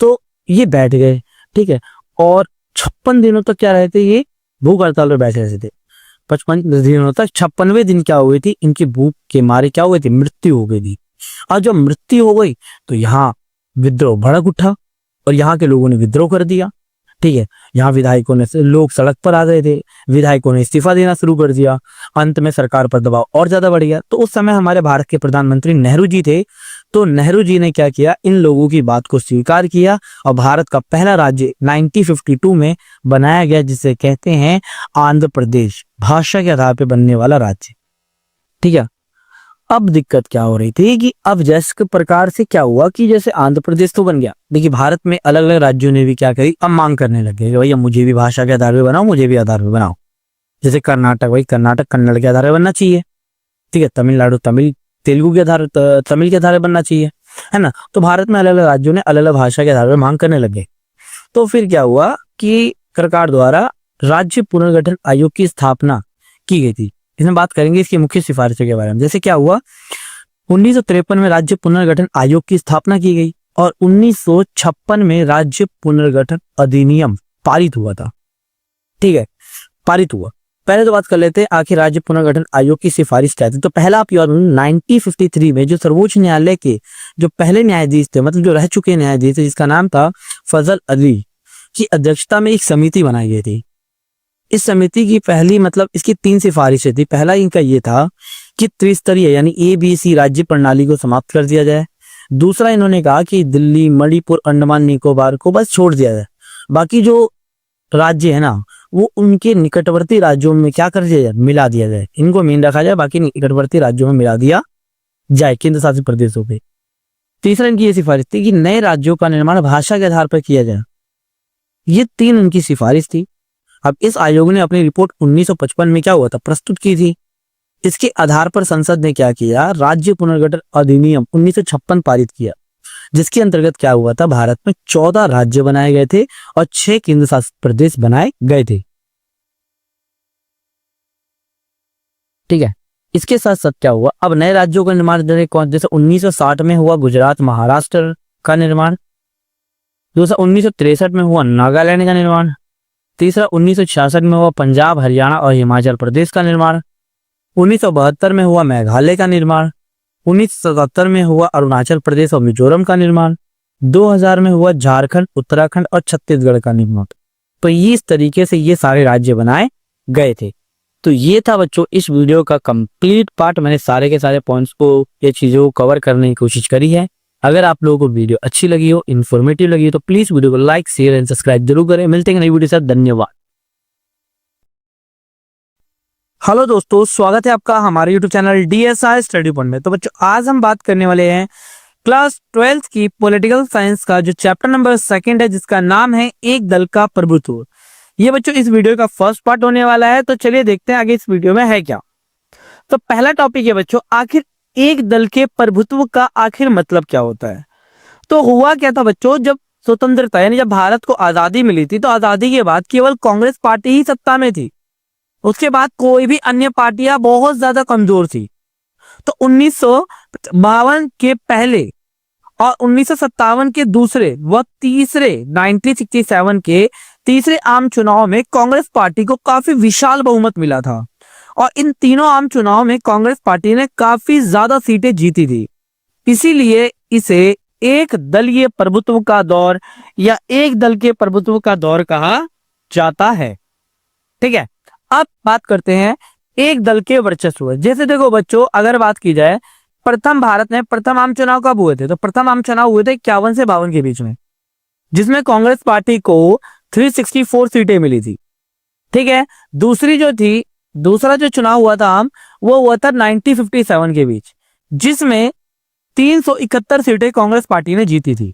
तो ये बैठ गए, ठीक है। और 56 दिनों तक क्या रहे थे, ये भूख हड़ताल पर बैठे रहते थे। 55 दिनों तक, 56वें दिन क्या हुई थी, इनकी भूख के मारे क्या हुई थी, मृत्यु हो गई थी। और जब मृत्यु हो गई तो यहाँ विद्रोह भड़क उठा और यहाँ के लोगों ने विद्रोह कर दिया, ठीक है। यहाँ विधायकों ने, लोग सड़क पर आ गए थे, विधायकों ने इस्तीफा देना शुरू कर दिया। अंत में सरकार पर दबाव और ज्यादा बढ़ गया। तो उस समय हमारे भारत के प्रधानमंत्री नेहरू जी थे। तो नेहरू जी ने क्या किया, इन लोगों की बात को स्वीकार किया और भारत का पहला राज्य 1952 में बनाया गया, जिसे कहते हैं आंध्र प्रदेश, भाषा के आधार पर बनने वाला राज्य, ठीक है। अब दिक्कत क्या हो रही थी कि अब जैसे प्रकार से क्या हुआ कि जैसे आंध्र प्रदेश तो बन गया, देखिए भारत में अलग अलग राज्यों ने भी क्या करी, अब मांग करने लगे कि भैया मुझे भी भाषा के आधार पे बनाओ, मुझे भी आधार पे बनाओ। जैसे कर्नाटक, भाई कर्नाटक कन्नड़ के आधार पर बनना चाहिए, ठीक है। तमिलनाडु तेलुगु के आधार, तमिल के आधार पर बनना चाहिए, है ना। तो भारत में अलग अलग राज्यों ने अलग अलग भाषा के आधार पर मांग करने लगे। तो फिर क्या हुआ कि सरकार द्वारा राज्य पुनर्गठन आयोग की स्थापना की गई थी। इसमें बात करेंगे इसकी मुख्य सिफारिशों के बारे में। जैसे क्या हुआ, 1953 में राज्य पुनर्गठन आयोग की स्थापना की गई और 1956 में राज्य पुनर्गठन अधिनियम पारित हुआ था। ठीक है, पारित हुआ। पहले तो बात कर लेते हैं आखिर राज्य पुनर्गठन आयोग की सिफारिश क्या थी। तो पहला आप याद 1953 में जो सर्वोच्च न्यायालय के जो पहले न्यायाधीश थे, मतलब जो रह चुके न्यायाधीश थे, जिसका नाम था फजल अली की अध्यक्षता में एक समिति बनाई गई थी। इस समिति की पहली मतलब इसकी 3 सिफारिशें थी। पहला इनका ये था कि त्रिस्तरीय यानी ABC राज्य प्रणाली को समाप्त कर दिया जाए। दूसरा इन्होंने कहा कि दिल्ली, मणिपुर, अंडमान निकोबार को बस छोड़ दिया जाए, बाकी जो राज्य है ना वो उनके निकटवर्ती राज्यों में क्या कर दिया जाए, मिला दिया जाए। इनको मेन रखा जाए, बाकी निकटवर्ती राज्यों में मिला दिया जाए, केंद्र शासित प्रदेशों पे। तीसरा इनकी ये सिफारिश थी कि नए राज्यों का निर्माण भाषा के आधार पर किया जाए। ये 3 उनकी सिफारिश थी। अब इस आयोग ने अपनी रिपोर्ट 1955 में क्या हुआ था, प्रस्तुत की थी। इसके आधार पर संसद ने क्या किया, राज्य पुनर्गठन अधिनियम 1956 पारित किया, जिसके अंतर्गत क्या हुआ था, भारत में 14 राज्य बनाए गए थे और 6 केंद्र शासित प्रदेश बनाए गए थे। ठीक है, इसके साथ साथ क्या हुआ, अब नए राज्यों का निर्माण जैसे 1960 में हुआ गुजरात महाराष्ट्र का निर्माण, दूसरा 1963 में हुआ नागालैंड का निर्माण, तीसरा 1966 में हुआ पंजाब, हरियाणा और हिमाचल प्रदेश का निर्माण, 1972 में हुआ मेघालय का निर्माण, 1977 में हुआ अरुणाचल प्रदेश और मिजोरम का निर्माण, 2000 में हुआ झारखंड, उत्तराखंड और छत्तीसगढ़ का निर्माण। तो ये इस तरीके से ये सारे राज्य बनाए गए थे। तो ये था बच्चों इस वीडियो का कंप्लीट पार्ट। मैंने सारे के सारे पॉइंट्स को, ये चीजों को कवर करने की कोशिश करी है। अगर आप लोगों को वीडियो अच्छी लगी हो, इन्फॉर्मेटिव लगी हो, तो प्लीज वीडियो को लाइक, शेयर एंड सब्सक्राइब जरूर करें। मिलते हैं नई वीडियो के साथ, धन्यवाद। हेलो दोस्तों, स्वागत है आपका हमारे YouTube channel DSI study point में। तो बच्चों आज हम बात करने वाले हैं क्लास 12th की पॉलिटिकल साइंस का जो चैप्टर नंबर 2 है, जिसका नाम है एक दल का प्रभुत्व। ये बच्चों इस वीडियो का फर्स्ट पार्ट होने वाला है। तो चलिए देखते हैं आगे इस वीडियो में है क्या। तो पहला टॉपिक है बच्चों, आखिर एक दल के प्रभुत्व का आखिर मतलब क्या होता है। तो हुआ क्या था बच्चों, जब स्वतंत्रता यानी जब भारत को आजादी मिली थी, तो आजादी के बाद केवल कांग्रेस पार्टी ही सत्ता में थी। उसके बाद कोई भी अन्य पार्टियां बहुत ज्यादा कमजोर थी। तो 1952 के पहले और 1957 के दूसरे व तीसरे 1967 के तीसरे आम चुनाव में कांग्रेस पार्टी को काफी विशाल बहुमत मिला था और इन तीनों आम चुनाव में कांग्रेस पार्टी ने काफी ज्यादा सीटें जीती थी। इसीलिए इसे एक दलीय प्रभुत्व का दौर या एक दल के प्रभुत्व का दौर कहा जाता है। ठीक है, अब बात करते हैं एक दल के वर्चस्व। जैसे देखो बच्चों, अगर बात की जाए भारत में प्रथम आम चुनाव कब हुए थे, तो प्रथम आम चुनाव हुए थे 51 से 52 के बीच में, जिसमें कांग्रेस पार्टी को 364 सीटें मिली थी। ठीक है, दूसरा जो चुनाव हुआ था वो हुआ था 1957 के बीच, जिसमें 371 सीटें कांग्रेस पार्टी ने जीती थी।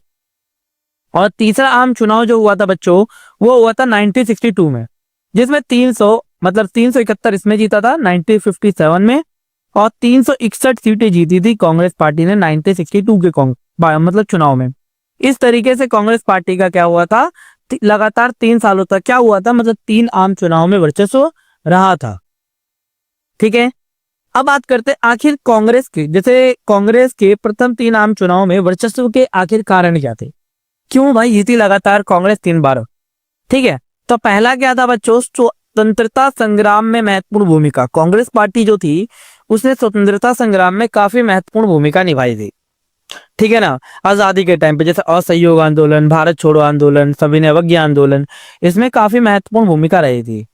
और तीसरा आम चुनाव जो हुआ था बच्चों, वो हुआ था 1962 में, जिसमें 371 इसमें जीता था 1957 में, और 361 सीटें जीती थी कांग्रेस पार्टी ने 1962 के चुनाव में। इस तरीके से कांग्रेस पार्टी का क्या हुआ था, लगातार 3 सालों तक क्या हुआ था, 3 आम चुनाव में वर्चस्व रहा था। ठीक है, अब बात करते हैं आखिर कांग्रेस के प्रथम 3 आम चुनाव में वर्चस्व के आखिर कारण क्या थे, क्यों भाई जीती लगातार कांग्रेस 3 बार। ठीक है, तो पहला क्या था बच्चों, स्वतंत्रता संग्राम में महत्वपूर्ण भूमिका। कांग्रेस पार्टी जो थी उसने स्वतंत्रता संग्राम में काफी महत्वपूर्ण भूमिका निभाई थी। ठीक है ना, आजादी के टाइम पे जैसे असहयोग आंदोलन, भारत छोड़ो आंदोलन, सविनय अवज्ञा आंदोलन, इसमें काफी महत्वपूर्ण भूमिका रही थी।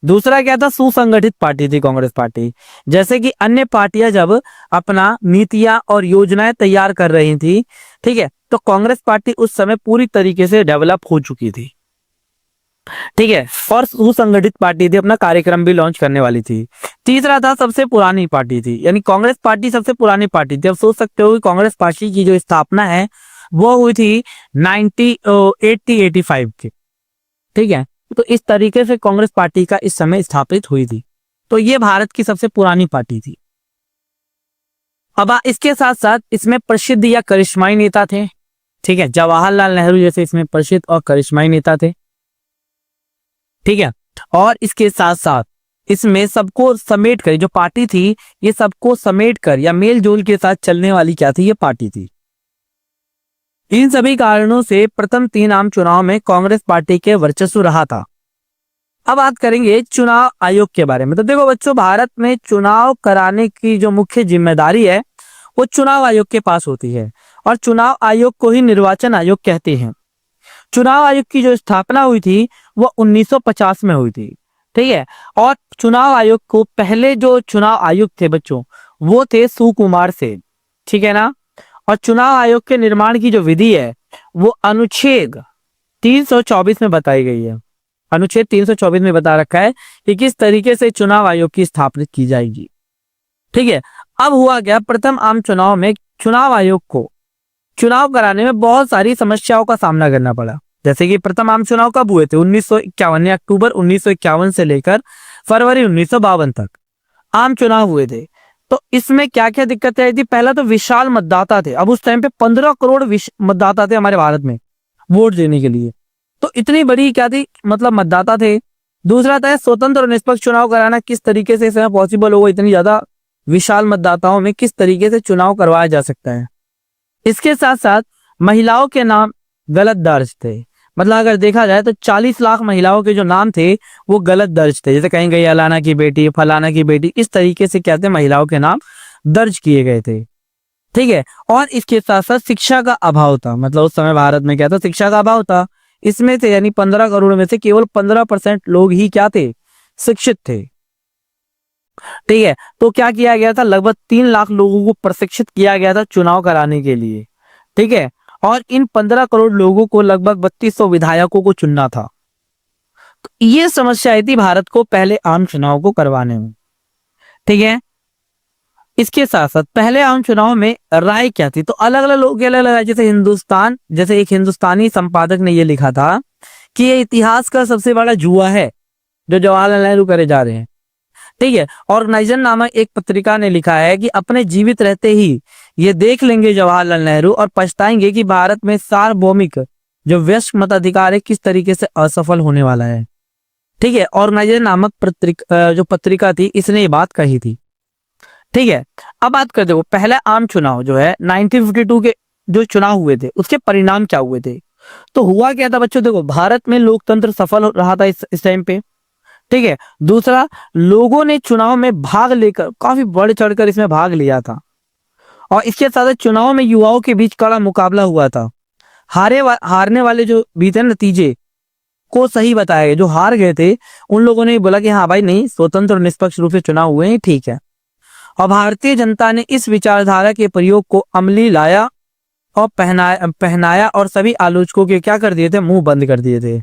दूसरा क्या था, सुसंगठित पार्टी थी कांग्रेस पार्टी। जैसे कि अन्य पार्टियां जब अपना नीतियां और योजनाएं तैयार कर रही थी, ठीक है, तो कांग्रेस पार्टी उस समय पूरी तरीके से डेवलप हो चुकी थी। ठीक है, और सुसंगठित पार्टी थी, अपना कार्यक्रम भी लॉन्च करने वाली थी। तीसरा था सबसे पुरानी पार्टी थी, यानी कांग्रेस पार्टी सबसे पुरानी पार्टी थी। अब सोच सकते हो कि कांग्रेस पार्टी की जो स्थापना है वो हुई थी 1985 की। ठीक है, तो इस तरीके से कांग्रेस पार्टी का इस समय स्थापित हुई थी। तो ये भारत की सबसे पुरानी पार्टी थी। अब इसके साथ साथ इसमें प्रसिद्ध या करिश्माई नेता थे। ठीक है, जवाहरलाल नेहरू जैसे इसमें प्रसिद्ध और करिश्माई नेता थे। ठीक है, और इसके साथ साथ इसमें सबको समेट कर जो पार्टी थी, ये सबको समेट कर या मेल जोल के साथ चलने वाली क्या थी, ये पार्टी थी। इन सभी कारणों से प्रथम 3 आम चुनाव में कांग्रेस पार्टी के वर्चस्व रहा था। अब बात करेंगे चुनाव आयोग के बारे में। तो देखो बच्चों, भारत में चुनाव कराने की जो मुख्य जिम्मेदारी है वो चुनाव आयोग के पास होती है और चुनाव आयोग को ही निर्वाचन आयोग कहते हैं। चुनाव आयोग की जो स्थापना हुई थी वो 1950 में हुई थी, ठीक है। और चुनाव आयोग को पहले जो चुनाव आयुक्त थे बच्चों वो थे सुकुमार सेन, ठीक है ना। और चुनाव आयोग के निर्माण की जो विधि है वो अनुच्छेद 324 में बताई गई है। अनुच्छेद 324 में बता रखा है कि किस तरीके से चुनाव आयोग की स्थापना की जाएगी, ठीक है। अब हुआ क्या, प्रथम आम चुनाव में चुनाव आयोग को चुनाव कराने में बहुत सारी समस्याओं का सामना करना पड़ा। जैसे कि प्रथम आम चुनाव कब हुए थे, 1951 या अक्टूबर 1951 से लेकर फरवरी 1952 तक आम चुनाव हुए थे। तो इसमें क्या क्या दिक्कतें आई थी? पहला तो विशाल मतदाता थे। अब उस टाइम पे 15 करोड़ मतदाता थे हमारे भारत में वोट देने के लिए। तो इतनी बड़ी क्या थी, मतलब मतदाता थे। दूसरा था स्वतंत्र और निष्पक्ष चुनाव कराना किस तरीके से इसमें पॉसिबल होगा, इतनी ज्यादा विशाल मतदाताओं में किस तरीके से चुनाव करवाया जा सकता है। इसके साथ साथ महिलाओं के नाम गलत दर्ज थे। मतलब अगर देखा जाए तो 40 लाख महिलाओं के जो नाम थे वो गलत दर्ज थे। जैसे कहीं गई अलाना की बेटी, फलाना की बेटी, इस तरीके से क्या थे, महिलाओं के नाम दर्ज किए गए थे, ठीक है। और इसके साथ साथ शिक्षा का अभाव था। मतलब उस समय भारत में क्या था, शिक्षा का अभाव था। इसमें से यानी 15 करोड़ में से केवल 15% लोग ही क्या थे, शिक्षित थे, ठीक है। तो क्या किया गया था, लगभग 3 लाख लोगों को प्रशिक्षित किया गया था चुनाव कराने के लिए, ठीक है। और इन 15 करोड़ लोगों को लगभग 3200 विधायकों को चुनना था। तो ये समस्या आई थी भारत को पहले आम चुनाव को करवाने में, ठीक है। इसके साथ साथ पहले आम चुनाव में राय क्या थी, तो अलग अलग लोग अलग अलग, जैसे एक हिंदुस्तानी संपादक ने ये लिखा था कि ये इतिहास का सबसे बड़ा जुआ है जो जवाहरलाल नेहरू करे जा रहे हैं, ठीक है। ऑर्गेनाइजर नामक एक पत्रिका ने लिखा है कि अपने जीवित रहते ही ये देख लेंगे जवाहरलाल नेहरू और पछताएंगे कि भारत में सार्वभौमिक जो वयस्क मताधिकार है किस तरीके से असफल होने वाला है, ठीक है। ऑर्गेनाइजर नामक जो पत्रिका थी इसने ये बात कही थी, ठीक है। अब बात करते हो पहला आम चुनाव जो है 1952 के जो चुनाव हुए थे उसके परिणाम क्या हुए थे। तो हुआ क्या था बच्चों, देखो भारत में लोकतंत्र सफल रहा था इस टाइम पे, ठीक है। दूसरा, लोगों ने चुनाव में भाग लेकर काफी बढ़ चढ़कर इसमें भाग लिया था। और इसके साथ चुनाव में युवाओं के बीच कड़ा मुकाबला हुआ था। हारने वाले जो भी थे नतीजे को सही बताया गया। जो हार गए थे उन लोगों ने बोला कि हाँ भाई नहीं, स्वतंत्र और निष्पक्ष रूप से चुनाव हुए हैं, ठीक है। और भारतीय जनता ने इस विचारधारा के प्रयोग को अमली लाया और पहनाया और सभी आलोचकों के क्या कर दिए थे, मुंह बंद कर दिए थे,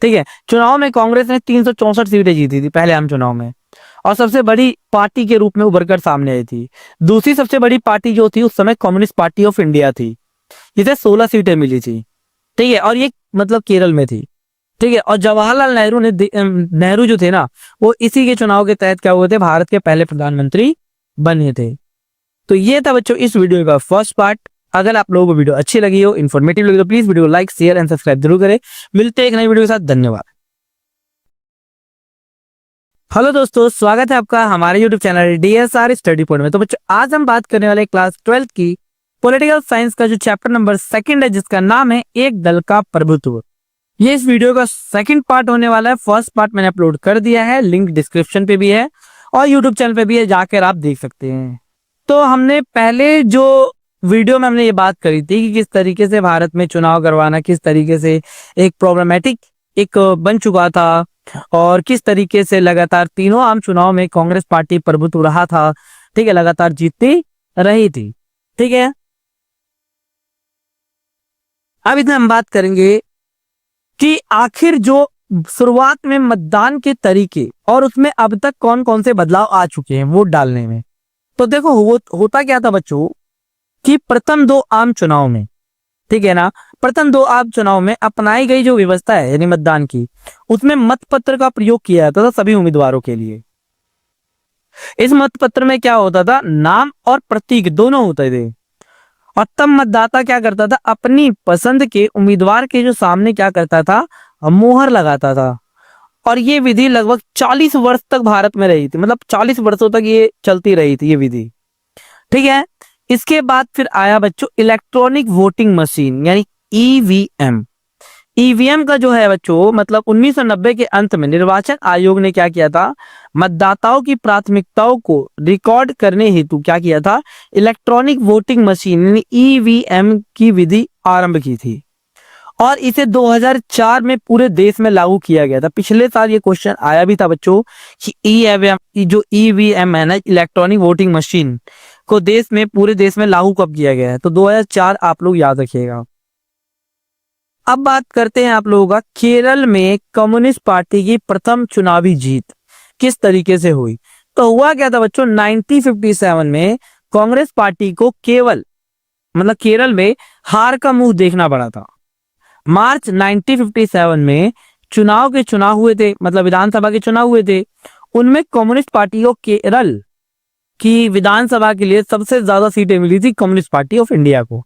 ठीक है। चुनाव में कांग्रेस ने 364 सीटें जीती थी पहले आम चुनाव में और सबसे बड़ी पार्टी के रूप में उभर कर सामने आई थी। दूसरी सबसे बड़ी पार्टी जो थी उस समय कम्युनिस्ट पार्टी ऑफ इंडिया थी, जिसे 16 सीटें मिली थी, ठीक है। और ये मतलब केरल में थी, ठीक है। और जवाहरलाल नेहरू जो थे ना वो इसी के चुनाव के तहत क्या हुए थे, भारत के पहले प्रधानमंत्री बने थे। तो ये था बच्चों इस वीडियो का फर्स्ट पार्ट। अगर आप लोगों को वीडियो अच्छी लगी हो, इन्फॉर्मेटिव लगी तो please video like, share and subscribe जरूर करें। मिलते हैं एक नई वीडियो के साथ, धन्यवाद। हेलो दोस्तों, स्वागत है आपका हमारे YouTube channel DSR study point में। तो बच्चों आज हम बात करने वाले क्लास 12th की पॉलिटिकल साइंस का जो चैप्टर नंबर 2 है जिसका नाम है एक दल का प्रभुत्व। ये इस वीडियो का सेकंड पार्ट होने वाला है। फर्स्ट पार्ट मैंने अपलोड कर दिया है, लिंक डिस्क्रिप्शन पे भी है और यूट्यूब चैनल पे भी है, जाकर आप देख सकते हैं। तो हमने पहले जो वीडियो में हमने ये बात करी थी कि किस तरीके से भारत में चुनाव करवाना किस तरीके से एक प्रॉब्लमेटिक एक बन चुका था और किस तरीके से लगातार तीनों आम चुनाव में कांग्रेस पार्टी प्रभुत्व रहा था, ठीक है, लगातार जीतती रही थी, ठीक है। अब इसमें हम बात करेंगे कि आखिर जो शुरुआत में मतदान के तरीके और उसमें अब तक कौन कौन से बदलाव आ चुके हैं वोट डालने में। तो देखो होता क्या था बच्चों कि प्रथम 2 आम चुनाव में, ठीक है ना, प्रथम 2 आम चुनाव में अपनाई गई जो व्यवस्था है यानी मतदान की, उसमें मतपत्र का प्रयोग किया जाता था सभी उम्मीदवारों के लिए। इस मतपत्र में क्या होता था, नाम और प्रतीक दोनों होते थे। और तब मतदाता क्या करता था, अपनी पसंद के उम्मीदवार के जो सामने क्या करता था, मोहर लगाता था। और ये विधि लगभग 40 वर्ष तक भारत में रही थी। मतलब 40 वर्षों तक ये चलती रही थी ये विधि, ठीक है। इसके बाद फिर आया बच्चों इलेक्ट्रॉनिक वोटिंग मशीन यानी ईवीएम। ईवीएम का जो है बच्चों मतलब 1990 के अंत में निर्वाचन आयोग ने क्या किया था, मतदाताओं की प्राथमिकताओं को रिकॉर्ड करने हेतु क्या किया था, इलेक्ट्रॉनिक वोटिंग मशीन यानी ईवीएम की विधि आरंभ की थी और इसे 2004 में पूरे देश में लागू किया गया था। पिछले साल ये क्वेश्चन आया भी था बच्चों कि ईवीएम है ना, इलेक्ट्रॉनिक वोटिंग मशीन को देश में पूरे देश में लागू कब किया गया है, तो 2004 आप लोग याद रखिएगा। अब बात करते हैं आप लोगों का केरल में कम्युनिस्ट पार्टी की प्रथम चुनावी जीत किस तरीके से हुई। तो हुआ क्या था बच्चों, 1957 में कांग्रेस पार्टी को केरल में हार का मुंह देखना पड़ा था। मार्च 1957 में चुनाव हुए थे, मतलब विधानसभा के चुनाव हुए थे। उनमें कम्युनिस्ट पार्टी को केरल की विधानसभा के लिए सबसे ज्यादा सीटें मिली थी कम्युनिस्ट पार्टी ऑफ इंडिया को।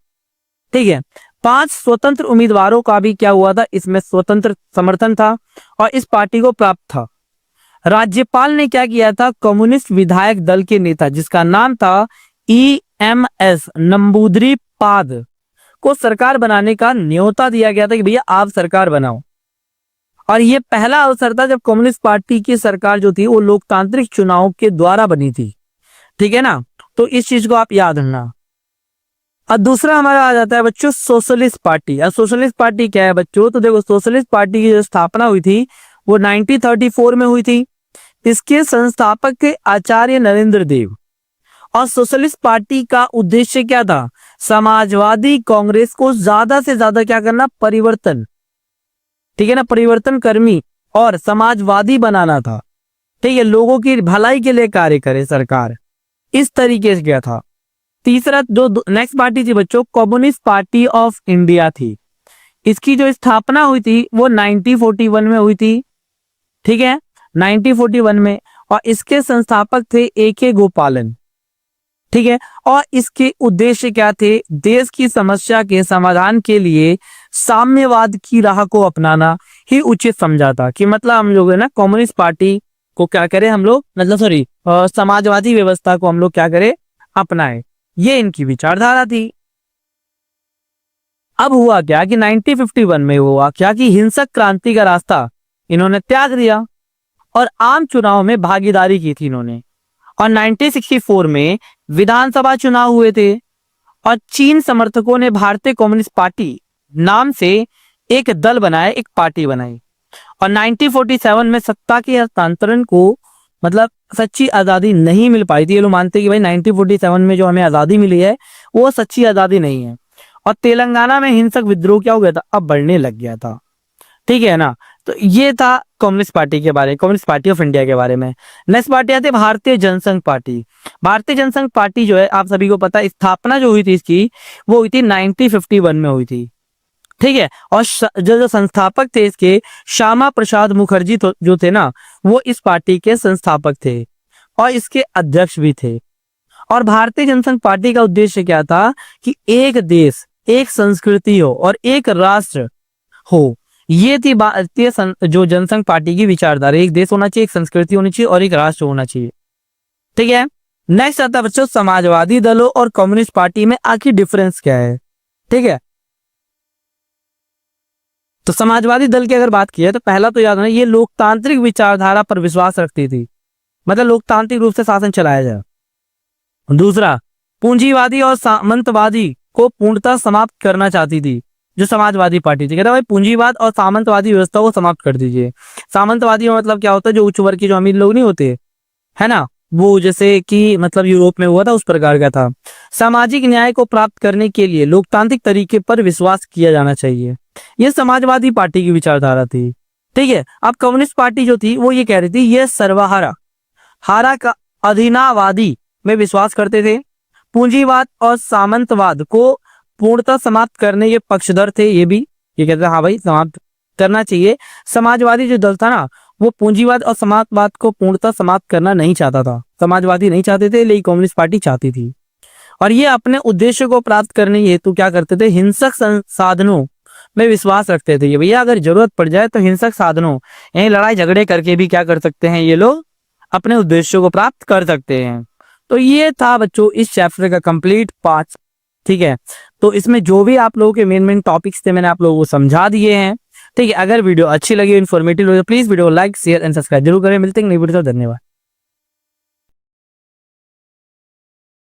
ठीक है, 5 स्वतंत्र उम्मीदवारों का भी क्या हुआ था, इसमें स्वतंत्र समर्थन था और इस पार्टी को प्राप्त था। राज्यपाल ने क्या किया था, कम्युनिस्ट विधायक दल के नेता जिसका नाम था EMS नंबूद्रीपाद को सरकार बनाने का न्योता दिया गया था कि भैया आप सरकार बनाओ। और ये पहला अवसर था जब कम्युनिस्ट पार्टी की सरकार जो थी वो लोकतांत्रिक चुनाव के द्वारा बनी थी। ठीक है ना, तो इस चीज को आप याद रखना। और दूसरा हमारा आ जाता है बच्चों सोशलिस्ट पार्टी। और सोशलिस्ट पार्टी क्या है बच्चों, तो देखो सोशलिस्ट पार्टी की जो स्थापना हुई थी वो 1934 में हुई थी। इसके संस्थापक थे आचार्य नरेंद्र देव। और सोशलिस्ट पार्टी का उद्देश्य क्या था, समाजवादी कांग्रेस को ज्यादा से ज्यादा क्या करना, परिवर्तन, ठीक है ना, परिवर्तन कर्मी और समाजवादी बनाना था। ठीक है, लोगों की भलाई के लिए कार्य करे सरकार, इस तरीके से क्या था। तीसरा जो नेक्स्ट पार्टी थी बच्चों कम्युनिस्ट पार्टी ऑफ इंडिया थी। इसकी जो स्थापना हुई थी वो 1941 में हुई थी। ठीक है, 1941 में। और इसके संस्थापक थे AK गोपालन। ठीक है, और इसके उद्देश्य क्या थे, देश की समस्या के समाधान के लिए साम्यवाद की राह को अपनाना ही उचित समझा था। कि मतलब हम लोग है ना कम्युनिस्ट पार्टी को क्या करें हम लोग, मतलब समाजवादी व्यवस्था को हम लोग क्या करें, अपनाएं। ये इनकी विचारधारा थी। अब हुआ क्या कि 1951 में हुआ क्या कि हिंसक क्रांति का रास्ता इन्होंने त्याग दिया और आम चुनाव में भागीदारी की थी इन्होंने। और 1964 में विधानसभा चुनाव हुए थे और चीन समर्थकों ने भारतीय कम्युनिस्ट पार्टी नाम से एक दल बनाया, एक पार्टी बनाई। और 1947 में सत्ता के हस्तांतरण को मतलब सच्ची आजादी नहीं मिल पाई थी। ये लोग मानते हैं कि भाई 1947 में जो हमें आजादी मिली है वो सच्ची आजादी नहीं है। और तेलंगाना में हिंसक विद्रोह क्या हो गया था, अब बढ़ने लग गया था। ठीक है ना, तो ये था कम्युनिस्ट पार्टी के बारे में, कम्युनिस्ट पार्टी ऑफ इंडिया के बारे में। नेक्स्ट पार्टी आती है भारतीय जनसंघ पार्टी। भारतीय जनसंघ पार्टी जो है आप सभी को पता है, स्थापना जो हुई थी इसकी वो हुई थी 1951 में हुई थी। ठीक है, और जो संस्थापक थे इसके श्यामा प्रसाद मुखर्जी जो थे ना, वो इस पार्टी के संस्थापक थे और इसके अध्यक्ष भी थे। और भारतीय जनसंघ पार्टी का उद्देश्य क्या था कि एक देश, एक संस्कृति हो और एक राष्ट्र हो। ये थी भारतीय जो जनसंघ पार्टी की विचारधारा। एक देश होना चाहिए, एक संस्कृति होनी चाहिए और एक राष्ट्र होना चाहिए। ठीक है, नेक्स्ट आता है बच्चों समाजवादी दलों और कम्युनिस्ट पार्टी में आखिर डिफरेंस क्या है। ठीक है, तो समाजवादी दल की अगर बात की है तो पहला तो याद रखना ये लोकतांत्रिक विचारधारा पर विश्वास रखती थी, मतलब लोकतांत्रिक रूप से शासन चलाया जाए। दूसरा, पूंजीवादी और सामंतवादी को पूर्णतः समाप्त करना चाहती थी जो समाजवादी पार्टी थी। कहता भाई पूंजीवाद और सामंतवादी व्यवस्था को समाप्त कर दीजिए। सामंतवादी में मतलब क्या होता है, जो उच्च वर्ग के जो अमीर लोग नहीं होते है ना, वो जैसे कि मतलब यूरोप में हुआ था उस प्रकार का था। सामाजिक न्याय को प्राप्त करने के लिए लोकतांत्रिक तरीके पर विश्वास किया जाना चाहिए। ये समाजवादी पार्टी की विचारधारा थी। ठीक है, अब कम्युनिस्ट पार्टी जो थी वो ये कह रही थी ये सर्वहारा का अधीनावादी में विश्वास करते थे। पूंजीवाद और सामंतवाद को पूर्णतः समाप्त करने के पक्षधर थे। ये कहते थे हाँ भाई समाप्त करना चाहिए। समाजवादी जो दल था ना वो पूंजीवाद और सामंतवाद को पूर्णतः समाप्त करना नहीं चाहता था। समाजवादी नहीं चाहते थे, लेकिन कम्युनिस्ट पार्टी चाहती थी। और ये अपने उद्देश्य को प्राप्त करने हेतु क्या करते थे, हिंसक साधनों में विश्वास रखते थे। ये भैया अगर जरूरत पड़ जाए तो हिंसक साधनों यानी लड़ाई झगड़े करके भी क्या कर सकते हैं ये लोग, अपने उद्देश्यों को प्राप्त कर सकते हैं। तो ये था बच्चों इस चैप्टर का कंप्लीट पार्ट। ठीक है, तो इसमें जो भी आप लोगों के मेन टॉपिक्स थे मैंने आप लोगों को समझा दिए हैं। ठीक है, अगर वीडियो अच्छी लगी, इन्फॉर्मेटिव लगी तो प्लीज वीडियो को लाइक शेयर एंड सब्सक्राइब जरूर करें। मिलते हैं नई वीडियो, धन्यवाद।